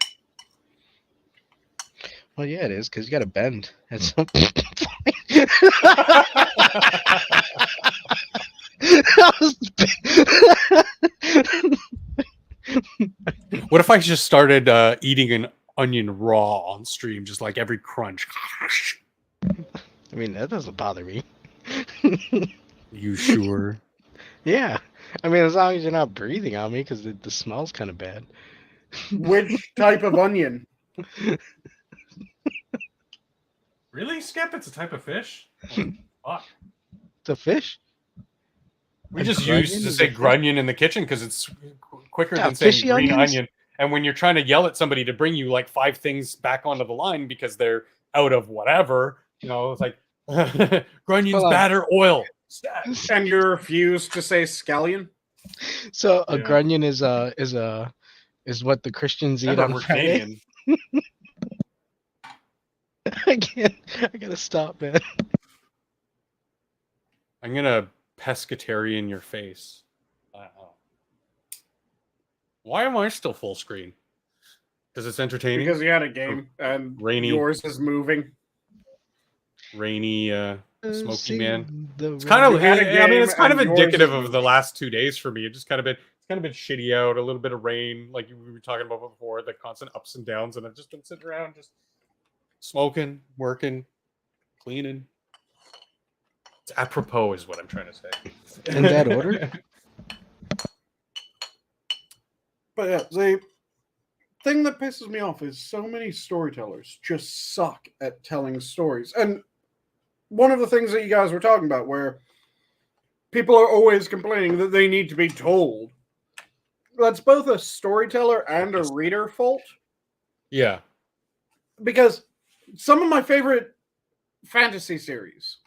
Well, yeah, it is, because you got to bend at some point. What if I just started eating an onion raw on stream, just like every crunch? I mean, that doesn't bother me. You sure? Yeah. I mean, as long as you're not breathing on me, because the smell's kind of bad. Which type of onion? Really, Skep? It's a type of fish? Fuck. It's a fish? We just used to say grunion in the kitchen because it's quicker than saying green onions? onion. And when you're trying to yell at somebody to bring you like 5 things back onto the line because they're out of whatever, you know, it's like grunion's batter oil. And you refuse to say scallion? So a Yeah. grunion is what the Christians And eat on we're Friday. Canadian. I can't. I gotta stop, man. I'm gonna pescatarian your face. Why am I still full screen? Because it's entertaining. Because you had a game and Rainy. yours is moving. Rainy, smoky Sing man. the It's kind of. You had a I mean, game it's kind of and yours indicative is of the moving. last 2 days for me. It's kind of been shitty out. A little bit of rain, like we were talking about before. The constant ups and downs, and I've just been sitting around, just smoking, working, cleaning. It's apropos, is what I'm trying to say. In that order? But yeah, the thing that pisses me off is so many storytellers just suck at telling stories. And one of the things that you guys were talking about, where people are always complaining that they need to be told, that's both a storyteller and a reader fault. Yeah. Because some of my favorite fantasy series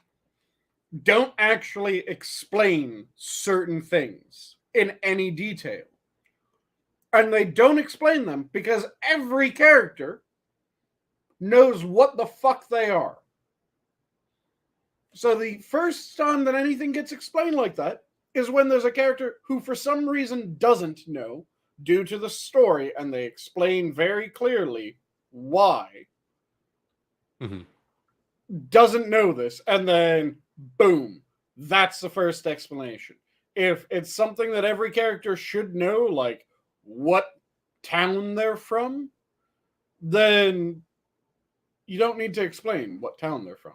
don't actually explain certain things in any detail. And they don't explain them because every character knows what the fuck they are. So the first time that anything gets explained like that is when there's a character who for some reason doesn't know due to the story, and they explain very clearly why. Mm-hmm. Doesn't know this, and then boom, that's the first explanation. If it's something that every character should know, like what town they're from, then you don't need to explain what town they're from.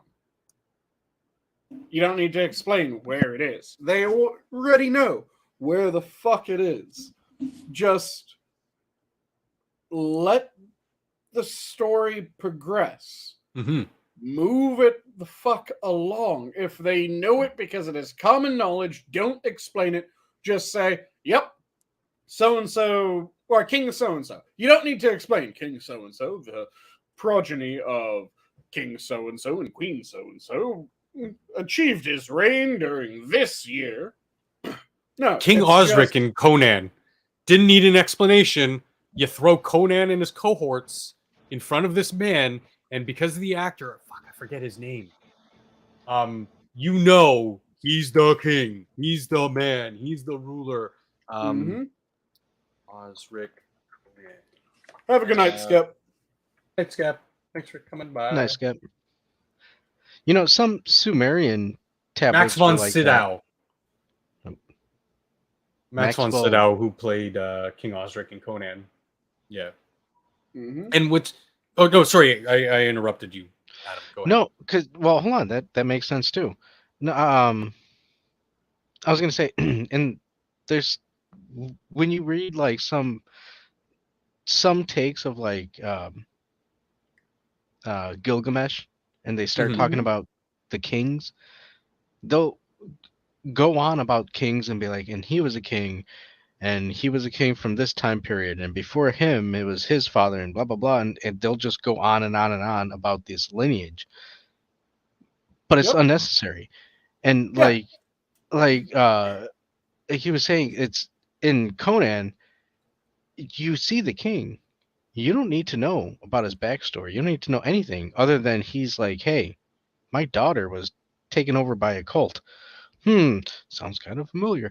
You don't need to explain where it is. They already know where the fuck it is. Just let the story progress. Mm-hmm. Move it the fuck along. If they know it because it is common knowledge, don't explain it. Just say, yep, so-and-so, or King so-and-so. You don't need to explain King so-and-so, the progeny of King so-and-so and Queen so-and-so, achieved his reign during this year. No, King Osric and Conan didn't need an explanation. You throw Conan and his cohorts in front of this man, and because of the actor, fuck, I forget his name. You know he's the king, he's the man, he's the ruler. Osric. Conan. Have a good night, Skep. Hey, Skep. Thanks for coming by. Nice, Skep. You know, some Sumerian tablets Max von were like Sydow. that. Max von Maxwell- Sydow, who played King Osric and Conan. Yeah. Mm-hmm. And what's... Oh, no, sorry. I interrupted you, Adam. Go ahead. No, because, well, hold on. That makes sense, too. No, I was going to say, and there's... When you read, like, some takes of, like, Gilgamesh, and they start talking about the kings, they'll go on about kings and be like, and he was a king, and he was a king from this time period, and before him it was his father, and blah blah blah, and they'll just go on and on and on about this lineage, but it's unnecessary. And like he was saying, it's in Conan, you see the king, you don't need to know about his backstory, you don't need to know anything other than he's like, hey, my daughter was taken over by a cult. Sounds kind of familiar.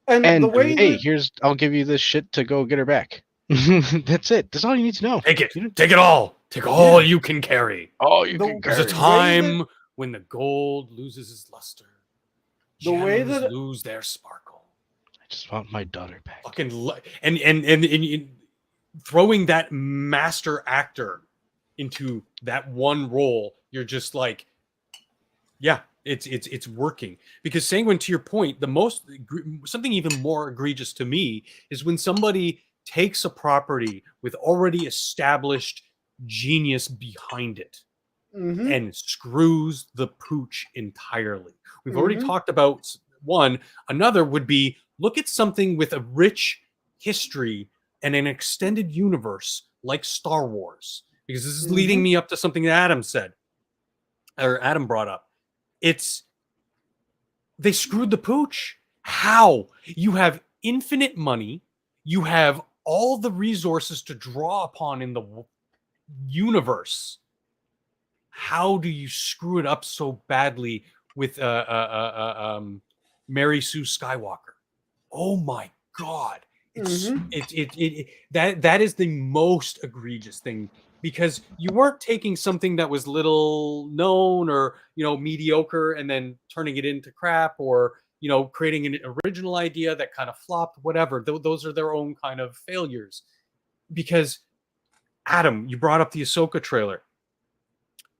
And the way hey, I'll give you this shit to go get her back. That's it. That's all you need to know. Take it. Take it all. Take all you can carry. All you can carry. There's a time when the gold loses its luster. The way Gems that lose their sparkle. I just want my daughter back. Fucking and throwing that master actor into that one role, you're just like, yeah, it's working. Because Sanguine, to your point, something even more egregious to me is when somebody takes a property with already established genius behind it and screws the pooch entirely. We've already talked about one. Another would be, look at something with a rich history and an extended universe like Star Wars, because this is leading me up to something that Adam said, or Adam brought up. They screwed the pooch. How? You have infinite money. You have all the resources to draw upon in the universe. How do you screw it up so badly with Mary Sue Skywalker? Oh my God. It's that is the most egregious thing, because you weren't taking something that was little known or mediocre and then turning it into crap, or creating an original idea that kind of flopped, whatever. Those are their own kind of failures. Because Adam, you brought up the Ahsoka trailer.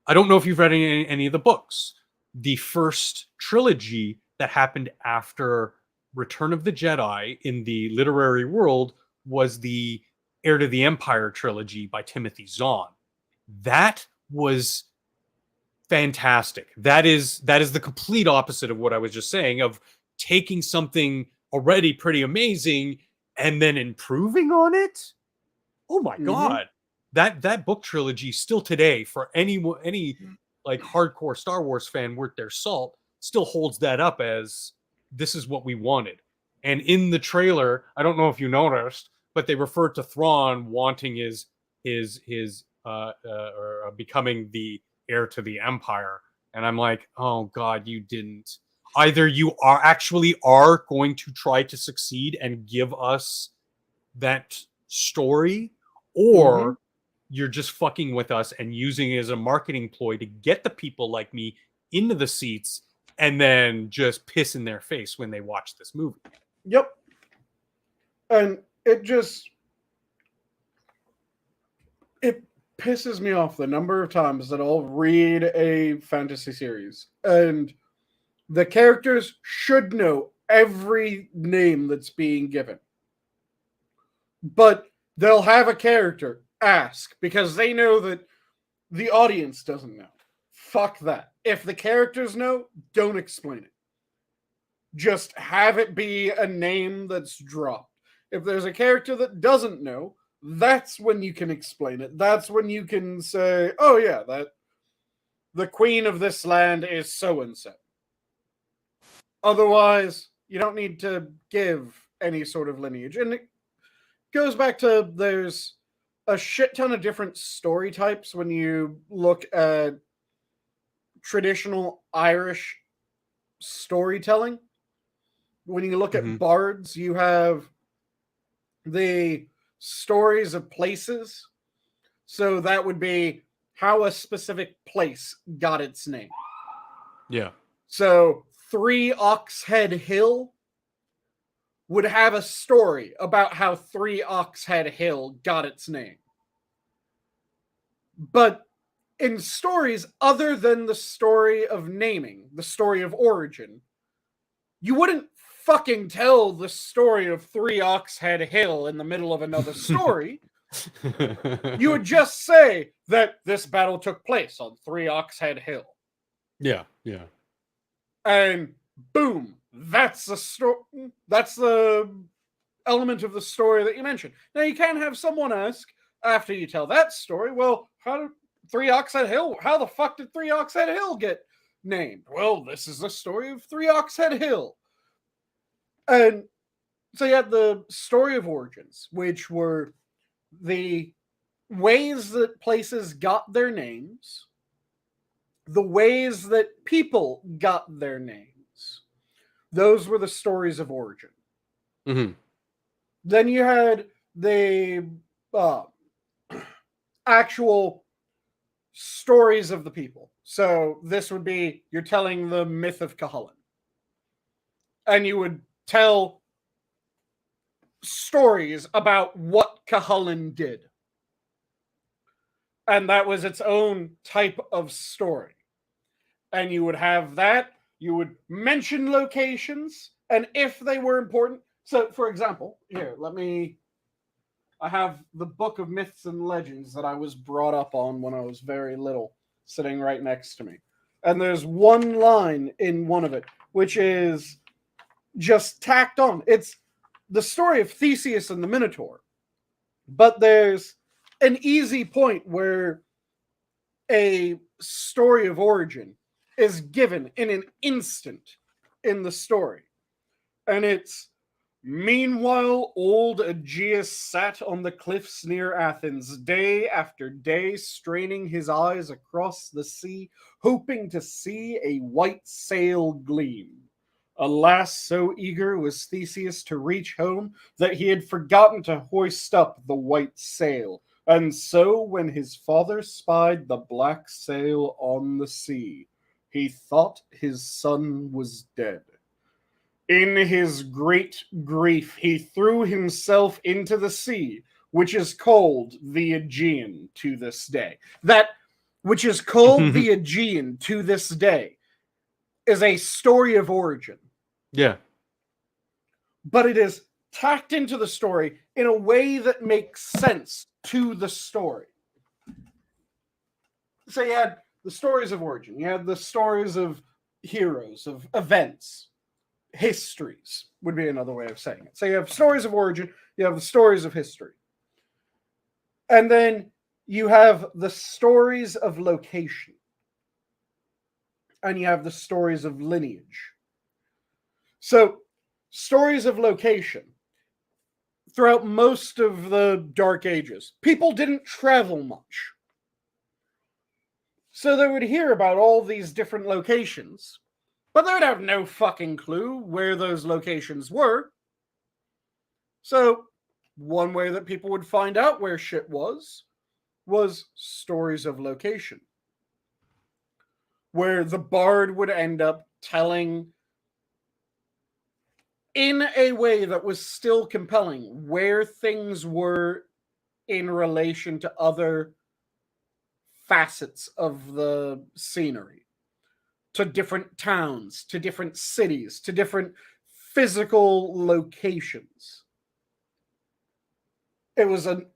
I don't know if you've read any of the books. The first trilogy that happened after Return of the Jedi in the literary world was the Heir to the Empire trilogy by Timothy Zahn. That was fantastic. That is the complete opposite of what I was just saying, of taking something already pretty amazing and then improving on it. Oh my God. That book trilogy still today, for any like hardcore Star Wars fan worth their salt, still holds that up as this is what we wanted. And in the trailer, I don't know if you noticed, but they referred to Thrawn wanting his or becoming the heir to the Empire. And I'm like, oh God, you didn't. Either you are going to try to succeed and give us that story, or you're just fucking with us and using it as a marketing ploy to get the people like me into the seats and then just piss in their face when they watch this movie. Yep. And it pisses me off the number of times that I'll read a fantasy series and the characters should know every name that's being given. But they'll have a character ask because they know that the audience doesn't know. Fuck that. If the characters know, don't explain it. Just have it be a name that's dropped. If there's a character that doesn't know, that's when you can explain it. That's when you can say, oh yeah, that the queen of this land is so-and-so. Otherwise, you don't need to give any sort of lineage. And it goes back to there's a shit ton of different story types when you look at traditional Irish storytelling. When you look at bards, you have the stories of places. So that would be how a specific place got its name. Yeah. So 3 Oxhead Hill would have a story about how 3 Oxhead Hill got its name. But in stories other than the story of naming, the story of origin, you wouldn't fucking tell the story of 3 Oxhead Hill in the middle of another story. You would just say that this battle took place on 3 Oxhead Hill. Yeah, yeah. And boom, that's the story. That's the element of the story that you mentioned. Now you can have someone ask after you tell that story, well, how did 3 Oxhead Hill? How the fuck did 3 Oxhead Hill get named? Well, this is the story of 3 Oxhead Hill. And so you had the story of origins, which were the ways that places got their names, the ways that people got their names. Those were the stories of origin. Then you had the actual stories of the people. So this would be, you're telling the myth of Cuchulainn. And you would tell stories about what Cuchulainn did. And that was its own type of story. And you would have that. You would mention locations. And if they were important. So, for example, here, I have the Book of Myths and Legends that I was brought up on when I was very little, sitting right next to me. And there's one line in one of it, which is just tacked on. It's the story of Theseus and the Minotaur. But there's an easy point where a story of origin is given in an instant in the story. And it's, meanwhile, old Aegeus sat on the cliffs near Athens, day after day, straining his eyes across the sea, hoping to see a white sail gleam. Alas, so eager was Theseus to reach home that he had forgotten to hoist up the white sail. And so, when his father spied the black sail on the sea, he thought his son was dead. In his great grief, he threw himself into the sea, which is called the Aegean to this day. That which is called the Aegean to this day is a story of origin. Yeah. But it is tacked into the story in a way that makes sense to the story. So you had the stories of origin, you had the stories of heroes, of events, histories would be another way of saying it. So you have stories of origin, you have the stories of history. And then you have the stories of location. And you have the stories of lineage. So, stories of location. Throughout most of the Dark Ages, people didn't travel much. So they would hear about all these different locations, but they would have no fucking clue where those locations were. So, one way that people would find out where shit was stories of location. Where the bard would end up telling, in a way that was still compelling, where things were in relation to other facets of the scenery. To different towns, to different cities, to different physical locations. It was an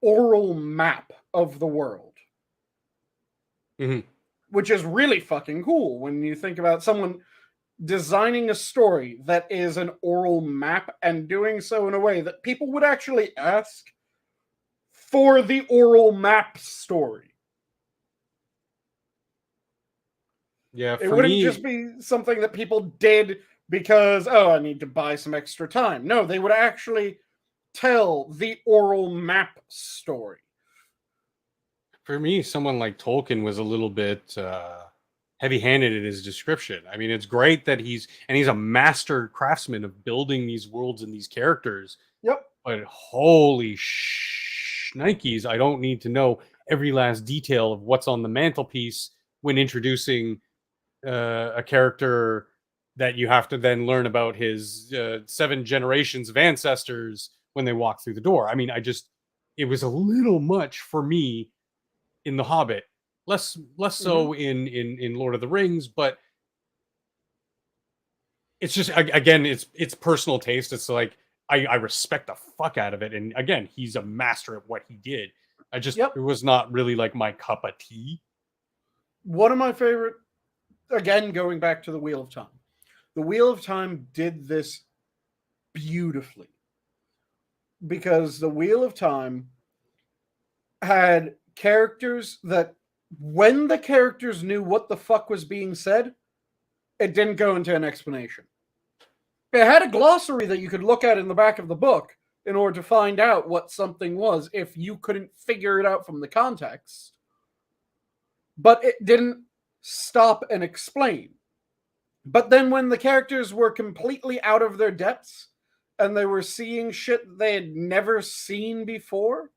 oral map of the world. Mm-hmm. Which is really fucking cool when you think about someone designing a story that is an oral map and doing so in a way that people would actually ask for the oral map story. Yeah, it wouldn't just be something that people did because, oh, I need to buy some extra time. No, they would actually tell the oral map story. For me, someone like Tolkien was a little bit heavy-handed in his description. I mean, it's great that he's a master craftsman of building these worlds and these characters. Yep. But holy shnikes, I don't need to know every last detail of what's on the mantelpiece when introducing a character that you have to then learn about his 7 generations of ancestors when they walk through the door. I mean, it was a little much for me in The Hobbit, less so in Lord of the Rings, but it's just, again, it's personal taste. It's like I respect the fuck out of it, and again, he's a master at what he did. It was not really like my cup of tea. One of my favorite, again, going back to the Wheel of Time. The Wheel of Time did this beautifully because the Wheel of Time had characters that, when the characters knew what the fuck was being said, it didn't go into an explanation. It had a glossary that you could look at in the back of the book in order to find out what something was if you couldn't figure it out from the context. But it didn't stop and explain. But then when the characters were completely out of their depths and they were seeing shit they had never seen before,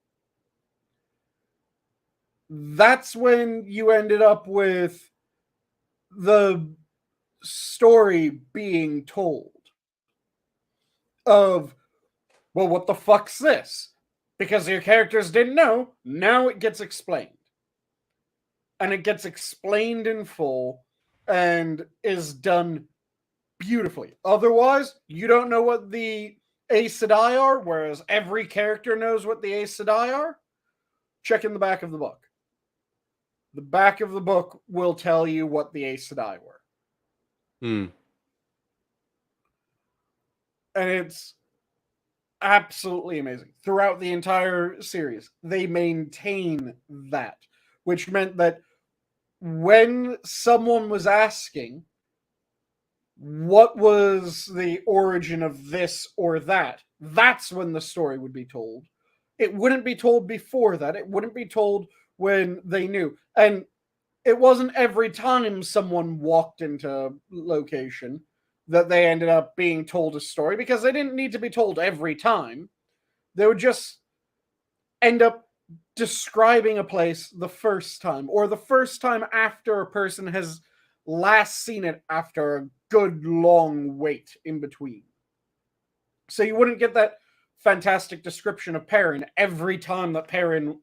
that's when you ended up with the story being told of, well, what the fuck's this? Because your characters didn't know, now it gets explained. And it gets explained in full and is done beautifully. Otherwise, you don't know what the Aes Sedai are, whereas every character knows what the Aes Sedai are. Check in the back of the book. The back of the book will tell you what the Aes Sedai were. Hmm. And it's absolutely amazing. Throughout the entire series, they maintain that, which meant that when someone was asking, what was the origin of this or that, that's when the story would be told. It wouldn't be told before that. It wouldn't be told when they knew. And it wasn't every time someone walked into location that they ended up being told a story, because they didn't need to be told every time. They would just end up describing a place the first time, or the first time after a person has last seen it after a good long wait in between. So you wouldn't get that fantastic description of Perrin every time that Perrin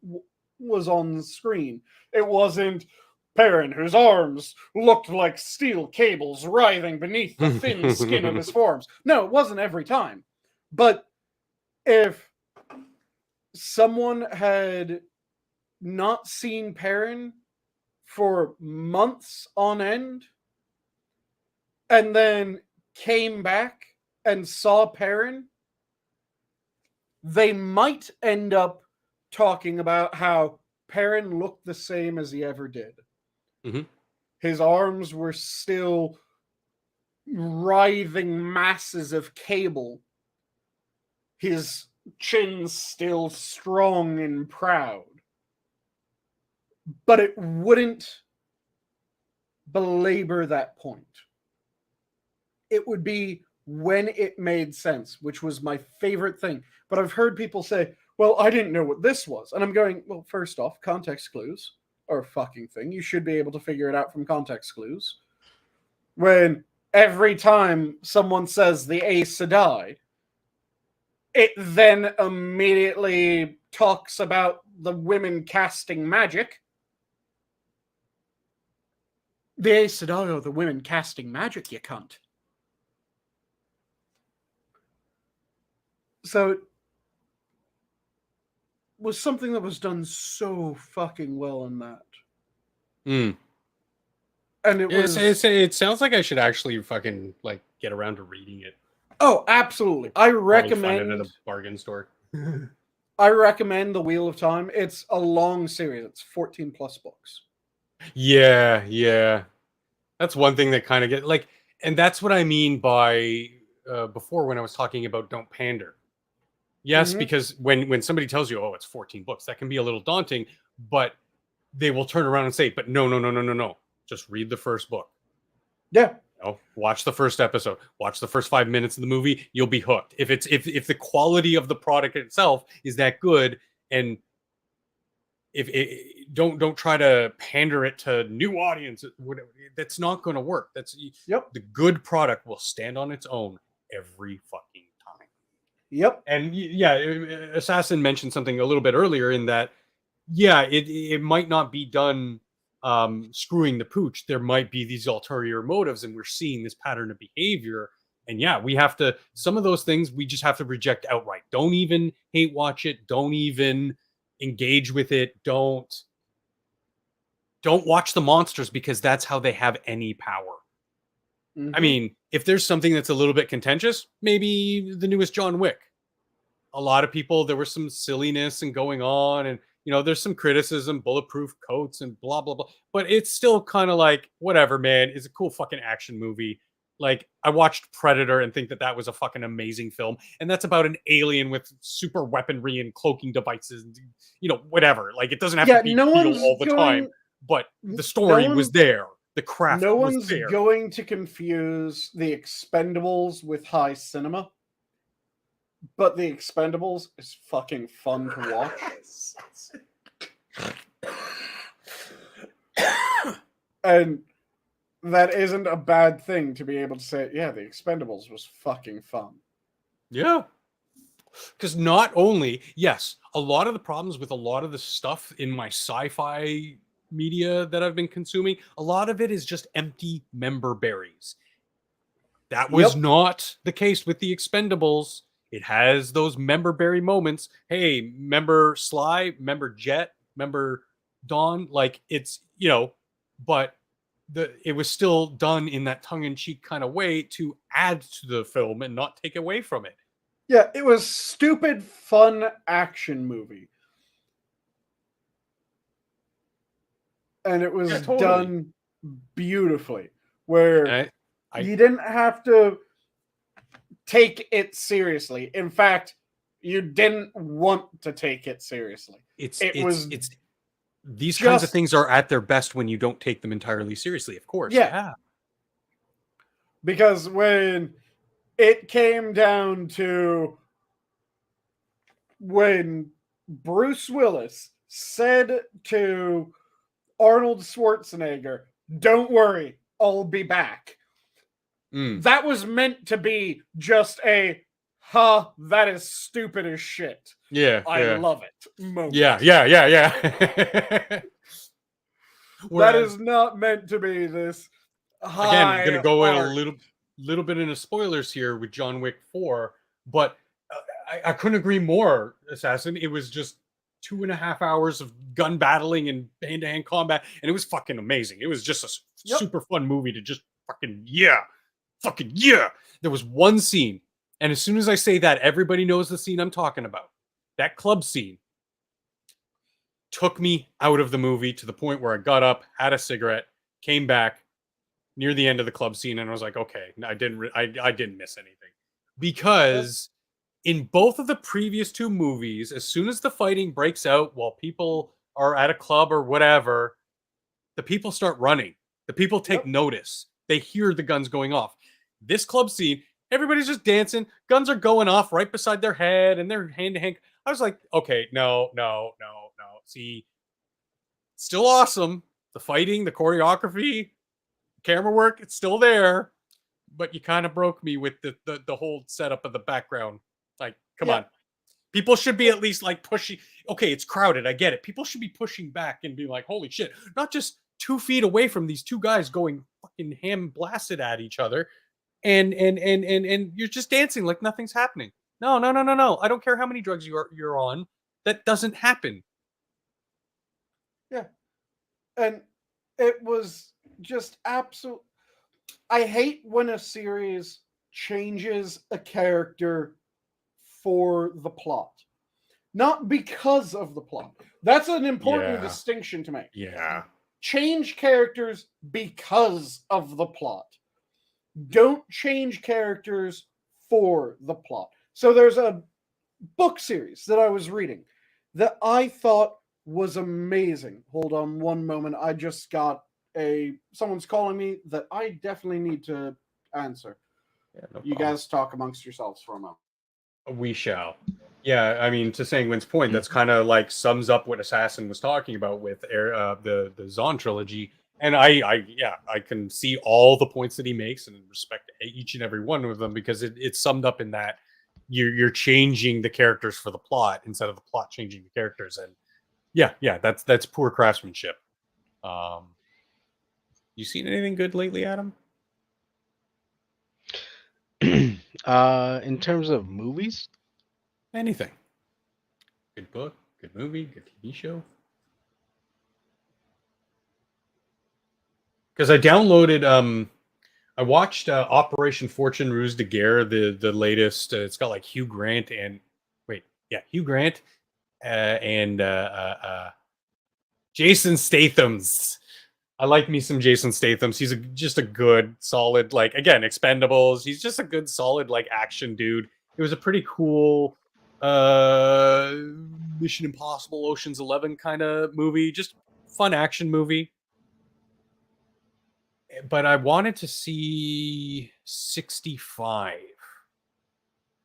was on screen. It wasn't Perrin, whose arms looked like steel cables writhing beneath the thin skin of his forearms. No, it wasn't every time. But if someone had not seen Perrin for months on end, and then came back and saw Perrin, they might end up talking about how Perrin looked the same as he ever did. Mm-hmm. His arms were still writhing masses of cable. His chin still strong and proud. But it wouldn't belabor that point. It would be when it made sense, which was my favorite thing. But I've heard people say, well, I didn't know what this was. And I'm going, well, first off, context clues are a fucking thing. You should be able to figure it out from context clues. When every time someone says the Aes Sedai, it then immediately talks about the women casting magic. The Aes Sedai are the women casting magic, you cunt. So it was something that was done so fucking well in that. Mm. And it sounds like I should actually fucking like get around to reading it. Oh, absolutely. I recommend find it at a bargain store. I recommend The Wheel of Time. It's a long series. It's 14 plus books. Yeah. That's one thing that kind of get like, and that's what I mean by before when I was talking about don't pander. Yes, because when somebody tells you, oh, it's 14 books, that can be a little daunting, but they will turn around and say, but no. Just read the first book. Yeah. Watch the first episode. Watch the first 5 minutes of the movie. You'll be hooked. If the quality of the product itself is that good, and don't try to pander it to new audience, that's not going to work. The good product will stand on its own every fucking time. Yep. And yeah, Assassin mentioned something a little bit earlier in that, yeah, it might not be done screwing the pooch. There might be these ulterior motives, and we're seeing this pattern of behavior. And yeah, we have to, some of those things we just have to reject outright. Don't even hate watch it. Don't even engage with it. Don't watch the monsters, because that's how they have any power. I mean, if there's something that's a little bit contentious, maybe the newest John Wick. A lot of people, there was some silliness and going on, and there's some criticism, bulletproof coats and blah blah blah. But it's still kind of like, whatever, man. It's a cool fucking action movie. Like, I watched Predator and think that was a fucking amazing film, and that's about an alien with super weaponry and cloaking devices, and, whatever. Like, it doesn't have to be real all the time, but the story was there. The craft was there. No one's going to confuse The Expendables with high cinema, but The Expendables is fucking fun to watch. And that isn't a bad thing to be able to say, yeah, The Expendables was fucking fun. Yeah. Because not only, yes, a lot of the problems with a lot of the stuff in my sci-fi media that I've been consuming, a lot of it is just empty member berries. That was not the case with The Expendables. It has those member berry moments. Hey, member Sly, member Jet, member Dawn. Like, it's, but it was still done in that tongue-in-cheek kind of way to add to the film and not take away from it. Yeah, it was stupid, fun action movie. And it was done beautifully. Where You didn't have to take it seriously. In fact, you didn't want to take it seriously. These kinds of things are at their best when you don't take them entirely seriously, of course. Yeah. Because when it came down to when Bruce Willis said to Arnold Schwarzenegger, "Don't worry, I'll be back." That was meant to be just a, that is stupid as shit. Yeah. I love it moment. Yeah. That is not meant to be this high. Again, I'm going to go in a little bit into spoilers here with John Wick 4, but I couldn't agree more, Assassin. It was just 2.5 hours of gun battling and hand-to-hand combat, and it was fucking amazing. It was just a super fun movie to just fucking yeah. There was one scene, and as soon as I say that, everybody knows the scene I'm talking about. That club scene took me out of the movie to the point where I got up, had a cigarette, came back near the end of the club scene, and I was like, okay, I didn't miss anything. Because in both of the previous two movies, as soon as the fighting breaks out while people are at a club or whatever, the people start running. The people take notice. They hear the guns going off. This club scene, everybody's just dancing. Guns are going off right beside their head, and they're hand-to-hand. I was like, okay, no. See, still awesome. The fighting, the choreography, camera work, it's still there. But you kind of broke me with the whole setup of the background. Like, come on. People should be at least like pushing. Okay, it's crowded. I get it. People should be pushing back and be like, holy shit. Not just 2 feet away from these two guys going fucking ham blasted at each other. And you're just dancing like nothing's happening. No. I don't care how many drugs you're on. That doesn't happen. Yeah. And it was just absolute. I hate when a series changes a character for the plot. Not because of the plot. That's an important distinction to make. Yeah. Change characters because of the plot. Don't change characters for the plot. So there's a book series that I was reading that I thought was amazing. Hold on one moment. I just got someone's calling me that I definitely need to answer. Yeah, no you guys talk amongst yourselves for a moment. We shall. Yeah, I mean, to Sanguine's point, that's kind of like sums up what Assassin was talking about with the Zahn trilogy. And I can see all the points that he makes and respect each and every one of them, because it's summed up in that you're changing the characters for the plot instead of the plot changing the characters. And yeah, that's poor craftsmanship. You seen anything good lately, Adam? In terms of movies? Anything. Good book, good movie, good TV show. Because I downloaded, I watched Operation Fortune Ruse de Guerre, the latest. It's got like Hugh Grant and Jason Statham's. I like me some Jason Statham's. He's just a good, solid, like, again, Expendables. He's just a good, solid, like, action dude. It was a pretty cool Mission Impossible, Ocean's 11 kind of movie. Just fun action movie. But I wanted to see 65.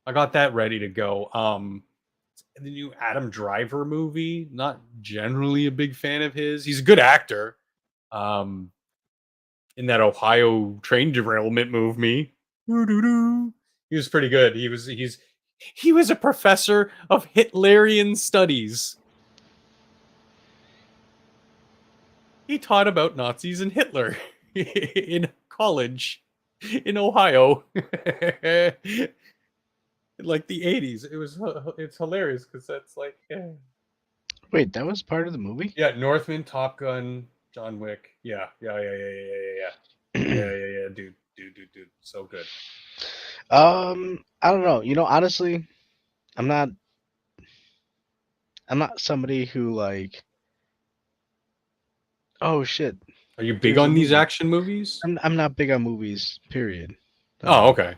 I got that ready to go. The new Adam Driver movie. Not generally a big fan of his. He's a good actor. In that Ohio train derailment movie. He was pretty good. He was a professor of Hitlerian studies. He taught about Nazis and Hitler in college in Ohio. In like the 80s. It's hilarious because that's like Wait, that was part of the movie? Yeah, Northman, Top Gun, John Wick. Yeah. Dude. So good. I don't know. Honestly, I'm not somebody who like, oh shit, Are you big Here's a on these movie. action movies? I'm not big on movies, period. Oh, okay.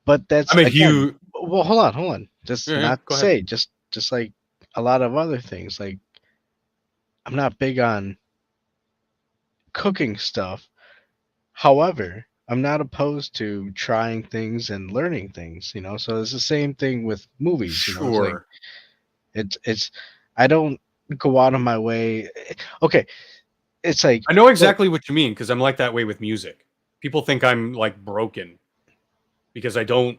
But that's I'm a again. huge. Well, hold on. Just Yeah, not go ahead. say just like a lot of other things. Like I'm not big on cooking stuff. However, I'm not opposed to trying things and learning things. You know, so it's the same thing with movies. You know, it's like Sure. it's. I don't go out of my way. Okay, it's like I know look, exactly what you mean because I'm like that way with music. People think I'm like broken because I don't.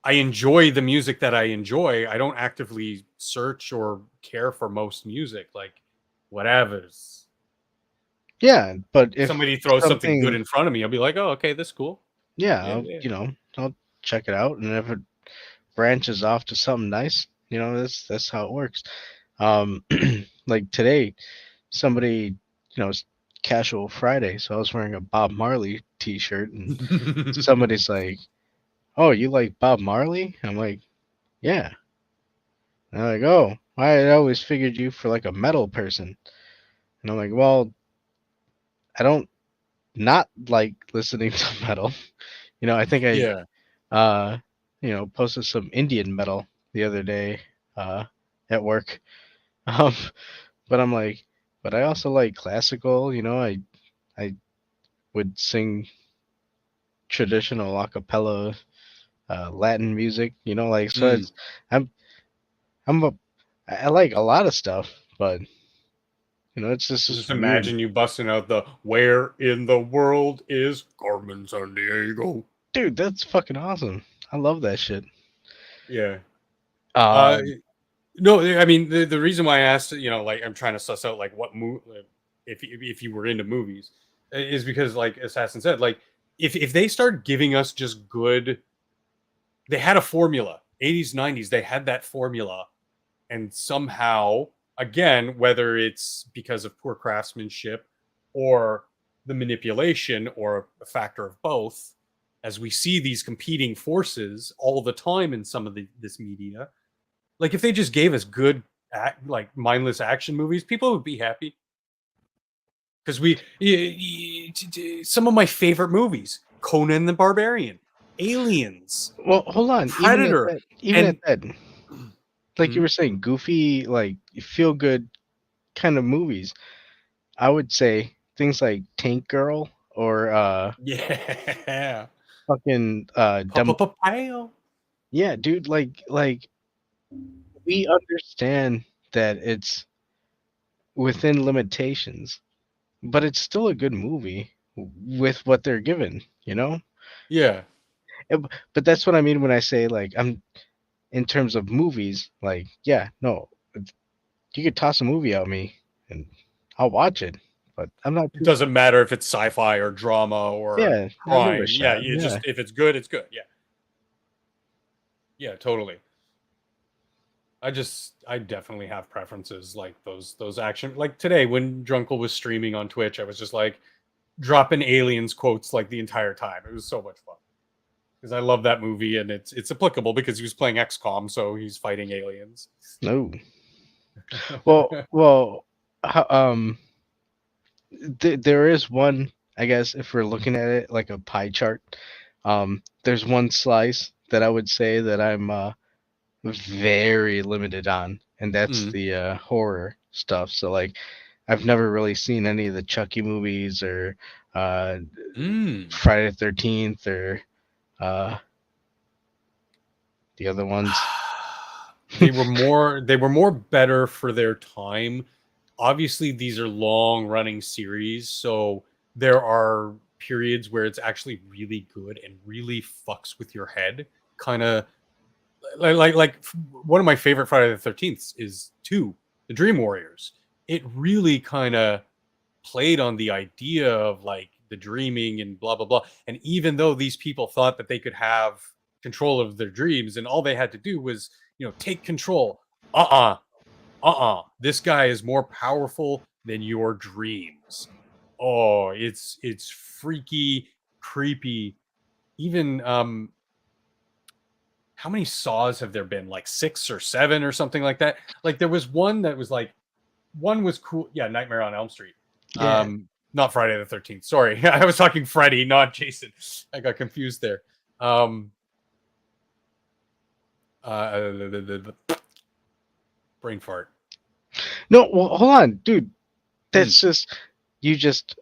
I enjoy the music that I enjoy. I don't actively search or care for most music. Like, whatever's. yeah. But if Somebody throws something good something, in front of me, I'll be like, "Oh, okay, that's cool." yeah, Yeah, yeah. you know, I'll check it out, and if it branches off to something nice, you know, that's how it works. Um, like today, somebody, you know, it's casual Friday, so I was wearing a Bob Marley T-shirt, and somebody's like, "Oh, you like Bob Marley?" I'm like, "Yeah." And they're like, "Oh, I always figured you for like a metal person," and I'm like, "Well, I don't not like listening to metal." You know, I think Yeah. uh, you know, posted some Indian metal the other day uh, at work. Um, but I'm like, but I also like classical. You know, I would sing traditional a cappella Latin music. You know, like so Mm. it's I'm I'm a I like a lot of stuff, but you know, it's just Just weird, imagine you busting out the "Where in the world is Carmen San Diego?" dude. That's fucking awesome. I love that shit. Yeah. Uh, Um, no, I mean the reason why I asked, like I'm trying to suss out like what if you were into movies, is because like Assassin said, like if they start giving us just good, they had a formula, 80s 90s, they had that formula, and somehow again, whether it's because of poor craftsmanship or the manipulation or a factor of both, as we see these competing forces all the time in some of this media, like if they just gave us good, like mindless action movies, people would be happy. Because some of my favorite movies: Conan the Barbarian, Aliens, well, hold on. Predator, Even at and that, like you Mhm. were saying, goofy, like feel good kind of movies. I would say things like Tank Girl or Yeah, fucking dumb. Pile. Yeah, dude, like we understand that it's within limitations, but it's still a good movie with what they're given, you know? Yeah, But that's what I mean when I say like I'm in terms of movies, like yeah, no, you could toss a movie at me and I'll watch it, but I'm not it too doesn't matter if it's sci-fi or drama or yeah, I'll give it a crime. Yeah, shot. you Yeah. just, if it's good, it's good. Yeah, yeah, totally. I definitely have preferences like those action. Like today when Drunkle was streaming on Twitch, I was just like dropping aliens quotes like the entire time. It was so much fun because I love that movie, and it's applicable because he was playing XCOM, so he's fighting aliens. No. Well, ho- there is one, I guess, if we're looking at it like a pie chart. There's one slice that I would say that I'm very limited on, and that's Mm. the horror stuff. So like, I've never really seen any of the Chucky movies or uh, Mm. Friday the 13th or uh, the other ones. They were more better for their time. Obviously, these are long running series, so there are periods where it's actually really good and really fucks with your head. Kind of like one of my favorite Friday the 13th is 2, The Dream Warriors. It really kind of played on the idea of like the dreaming and blah blah blah. And even though these people thought that they could have control of their dreams and all they had to do was, take control. This guy is more powerful than your dreams. Oh, it's freaky, creepy. Even how many saws have there been? Like 6 or 7 or something like that. Like there was one that was like one was cool. Yeah, Nightmare on Elm Street. Yeah. Not Friday the 13th. Sorry, I was talking Freddy, not Jason. I got confused there. Brain fart. No, well, hold on, dude. That's just you just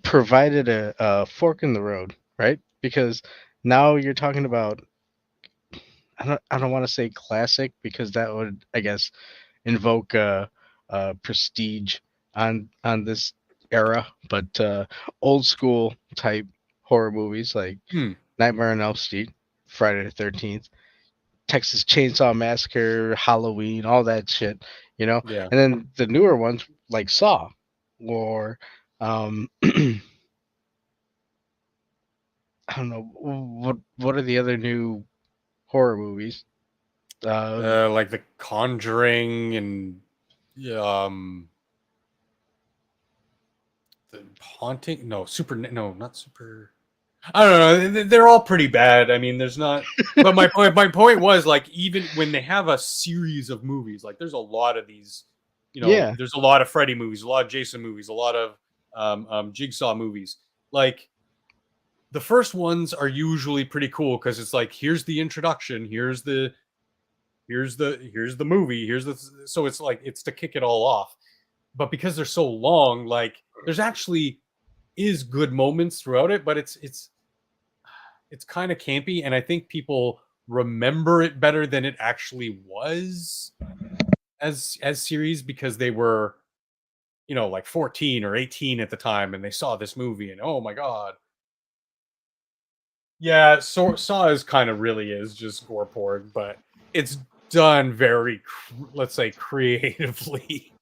provided a fork in the road, right? Because now you're talking about I don't want to say classic because that would I guess invoke prestige on this era, but old school type horror movies like Nightmare on Elm Street, Friday the 13th, Texas Chainsaw Massacre, Halloween, all that shit, you know. Yeah. And then the newer ones like Saw, or I don't know what are the other new horror movies? Like The Conjuring and The Haunting. No, super. No, not super. I don't know. They're all pretty bad. I mean, there's not. But my point was like even when they have a series of movies, like there's a lot of these. You know, Yeah. there's a lot of Freddy movies, a lot of Jason movies, a lot of Jigsaw movies. Like the first ones are usually pretty cool because it's like here's the introduction, here's the movie, so it's like it's to kick it all off. But because they're so long, like there's actually is good moments throughout it, but it's kind of campy, and I think people remember it better than it actually was as series because they were, you know, like 14 or 18 at the time and they saw this movie and oh my god. Yeah, Saw is kind of really is just gore porn, but it's done very, let's say, creatively.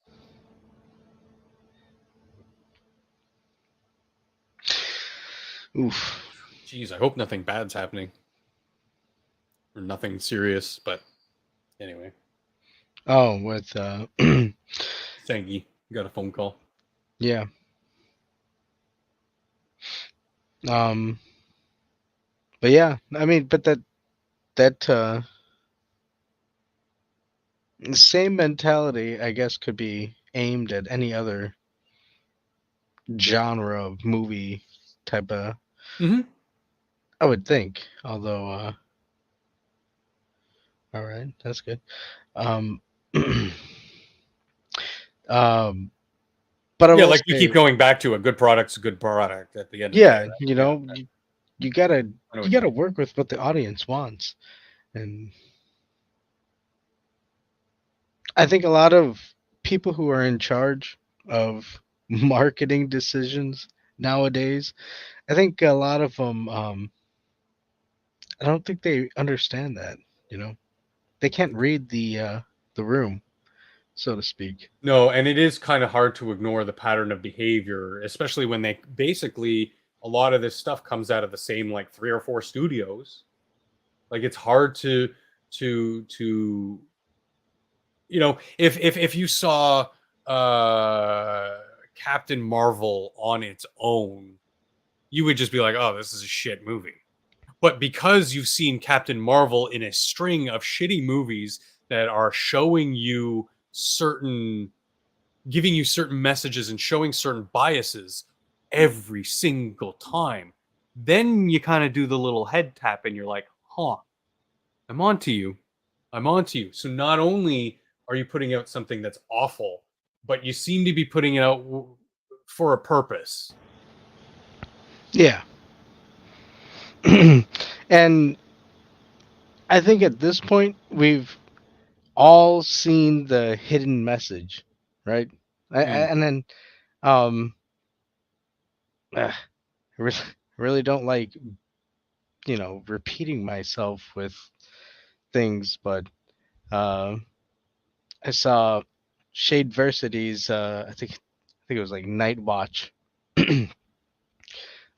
Oof. Jeez, I hope nothing bad's happening. Or nothing serious, but anyway. Oh, with Sanguine, got a phone call. yeah. But yeah, I mean, but that same mentality, I guess, could be aimed at any other genre of movie type of. I would think, although, all right, that's good. Um, but I Yeah, will like we say, keep going back to a good product's a good product at the end of the day. yeah, Right? you know, Yeah, you gotta I know you what you gotta mean. work with what the audience wants, and I think a lot of people who are in charge of marketing decisions nowadays, I think a lot of them, I don't think they understand that. You know, they can't read the room, so to speak. No, and it is kind of hard to ignore the pattern of behavior, especially when they basically a lot of this stuff comes out of the same like 3 or 4 studios. Like it's hard to you know if you saw Captain Marvel on its own, you would just be like, oh, this is a shit movie. But because you've seen Captain Marvel in a string of shitty movies that are showing you certain, giving you certain messages and showing certain biases every single time, then you kind of do the little head tap and you're like, huh, I'm onto you. I'm onto you. So not only are you putting out something that's awful, but you seem to be putting it out for a purpose. Yeah. And I think at this point we've all seen the hidden message, right? And then um I really don't like, repeating myself with things, but uh, I saw Shade Versity's I think it was like Night Watch. They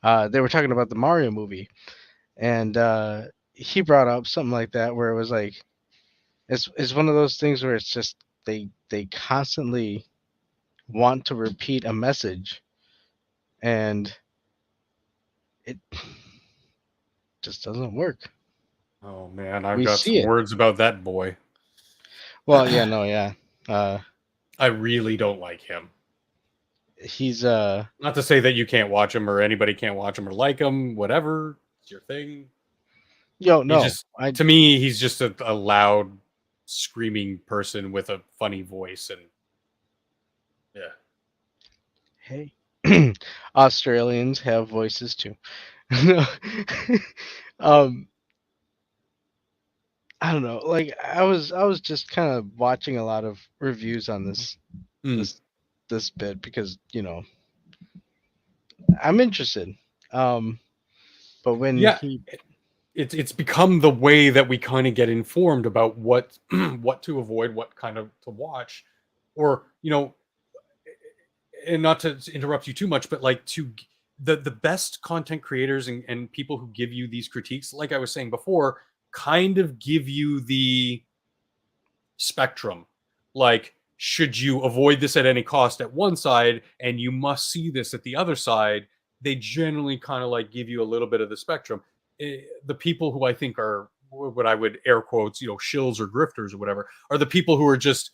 were talking about the Mario movie, and he brought up something like that where it was like it's one of those things where it's just they constantly want to repeat a message, and it just doesn't work. Oh man, I've We got see some it. words about that boy. Well, yeah, no, yeah. I really don't like him. He's Not to say that you can't watch him or anybody can't watch him or like him, whatever. It's your thing. yo He no. just, to me, he's just a loud, screaming person with a funny voice, and yeah. Hey, Australians have voices too. um, I don't know. Like I was just kind of watching a lot of reviews on this Mm. this bit because I'm interested. But when Yeah, it's become the way that we kind of get informed about what what to avoid, what kind of to watch, or and not to interrupt you too much, but like the best content creators and people who give you these critiques, like I was saying before, kind of give you the spectrum. Like, should you avoid this at any cost at one side and you must see this at the other side? They generally kind of like give you a little bit of the spectrum. The people who I think are what I would air quotes, shills or grifters or whatever, are the people who are just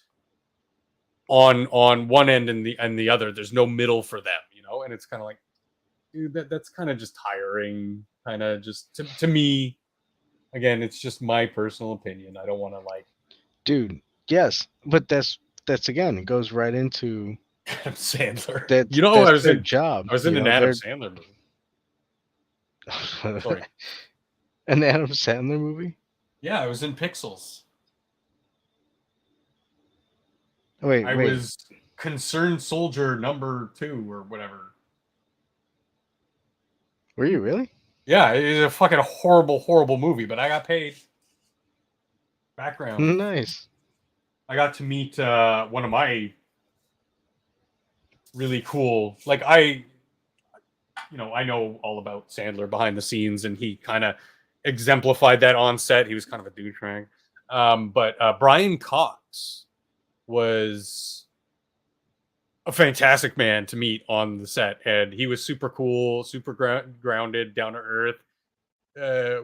on one end and the other. There's no middle for them, and it's kind of like, dude, that's kind of just tiring. Kind of just to me, again, it's just my personal opinion. I don't want to like dude, yes, but that's again, it goes right into Adam Sandler. that's I was their in job. I was in an Adam Sandler movie. Sorry. An Adam Sandler movie? Yeah, I was in Pixels. Wait. I was Concerned Soldier number 2 or whatever. Were you really? Yeah, it is a fucking horrible, horrible movie, but I got paid. Background. Nice. I got to meet one of my really cool, like I know all about Sandler behind the scenes, and he kind of exemplified that on set. He was kind of a douchebag. But Brian Cox was a fantastic man to meet on the set, and he was super cool, super grounded, down to earth.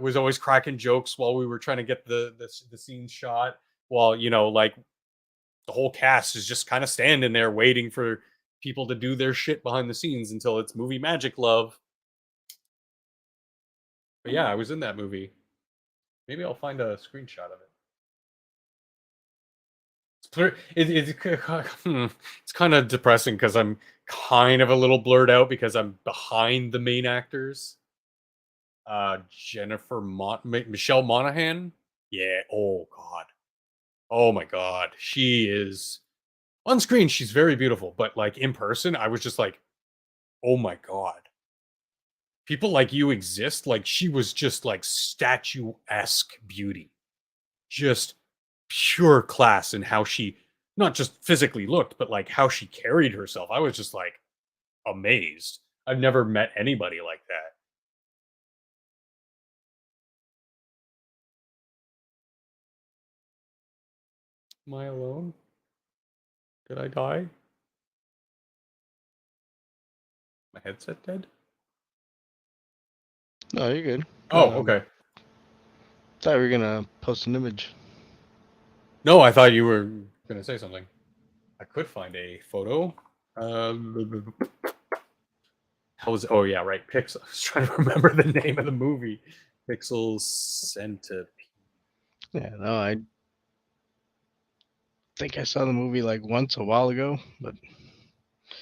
Was always cracking jokes while we were trying to get the scene shot. While like the whole cast is just kind of standing there waiting for people to do their shit behind the scenes until it's movie magic love. But yeah, I was in that movie. Maybe I'll find a screenshot of it. It's kind of depressing because I'm kind of a little blurred out because I'm behind the main actors. Michelle Monaghan. Yeah. Oh God. Oh my God. She is on screen. She's very beautiful, but like in person, I was just like, oh my God. People like you exist. Like she was just like statuesque beauty. Just pure class in how she not just physically looked, but like how she carried herself. I was just like amazed. I've never met anybody like that. Am I alone? Did I die? My headset dead? No, you're good. Oh, okay. Thought we were gonna post an image. No, I thought you were gonna say something. I could find a photo. Oh yeah, right. Pixel. I was trying to remember the name of the movie. Pixel Centipede. Yeah, no, I think I saw the movie like once a while ago, but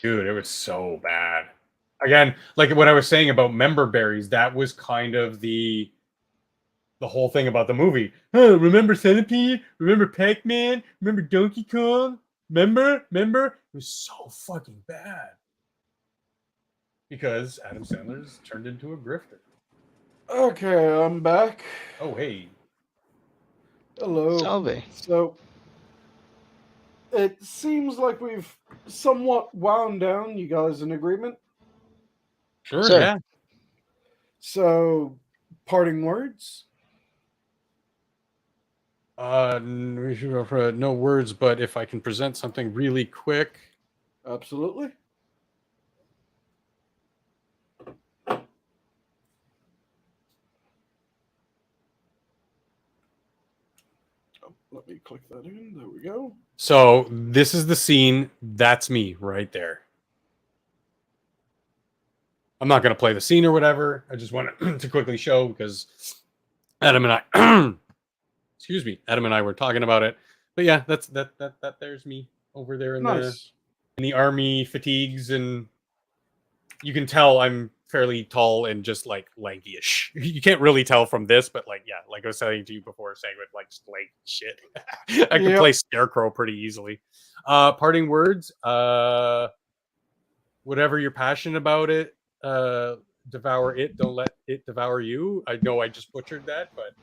Dude, it was so bad. Again, like what I was saying about member berries, that was kind of the whole thing about the movie. Huh, remember Centipede? Remember Pac-Man? Remember Donkey Kong? Remember? It was so fucking bad. Because Adam Sandler's turned into a grifter. Okay, I'm back. Oh, hey. Hello. Salve. So, it seems like we've somewhat wound down. You guys in agreement? Sure, Sir. yeah. So, parting words? No words, but if I can present something really quick. Absolutely. Let me click that in. There we go. So this is the scene. That's me right there. I'm not going to play the scene or whatever. I just wanted to quickly show because Adam and I, excuse me, Adam and I were talking about it. But yeah, that there's me over there in the army fatigues, and you can tell I'm fairly tall and just like lankyish. You can't really tell from this, but like yeah, like I was saying to you before, Sanguine, like just lanky shit. I can play Scarecrow pretty easily. Parting words. Whatever you're passionate about it. Devour it. Don't let it devour you. I know I just butchered that, but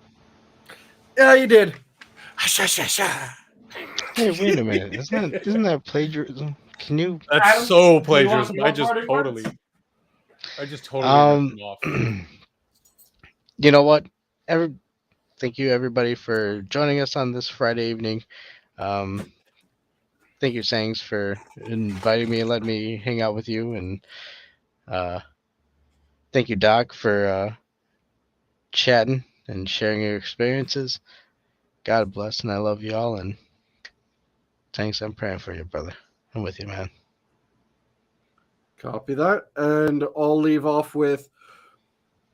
yeah, you did. Hey, wait a minute! Isn't that plagiarism? Can you? That's Adam, so do you want plagiarism. to I go just parting totally words? ripped them off. You know what? Thank you everybody for joining us on this Friday evening. Thank you, Sangs, for inviting me and letting me hang out with you, and thank you, Doc, for chatting and sharing your experiences. God bless, and I love you all. And thanks. I'm praying for you, brother. I'm with you, man. Copy that. And I'll leave off with,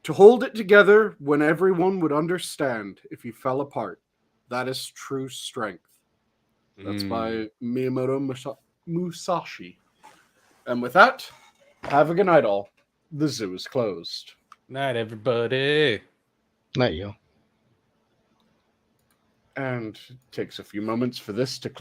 to hold it together when everyone would understand if you fell apart. That is true strength. That's by Miyamoto Musashi. And with that, have a good night, all. The zoo is closed. Night, everybody. Night, yo. And it takes a few moments for this to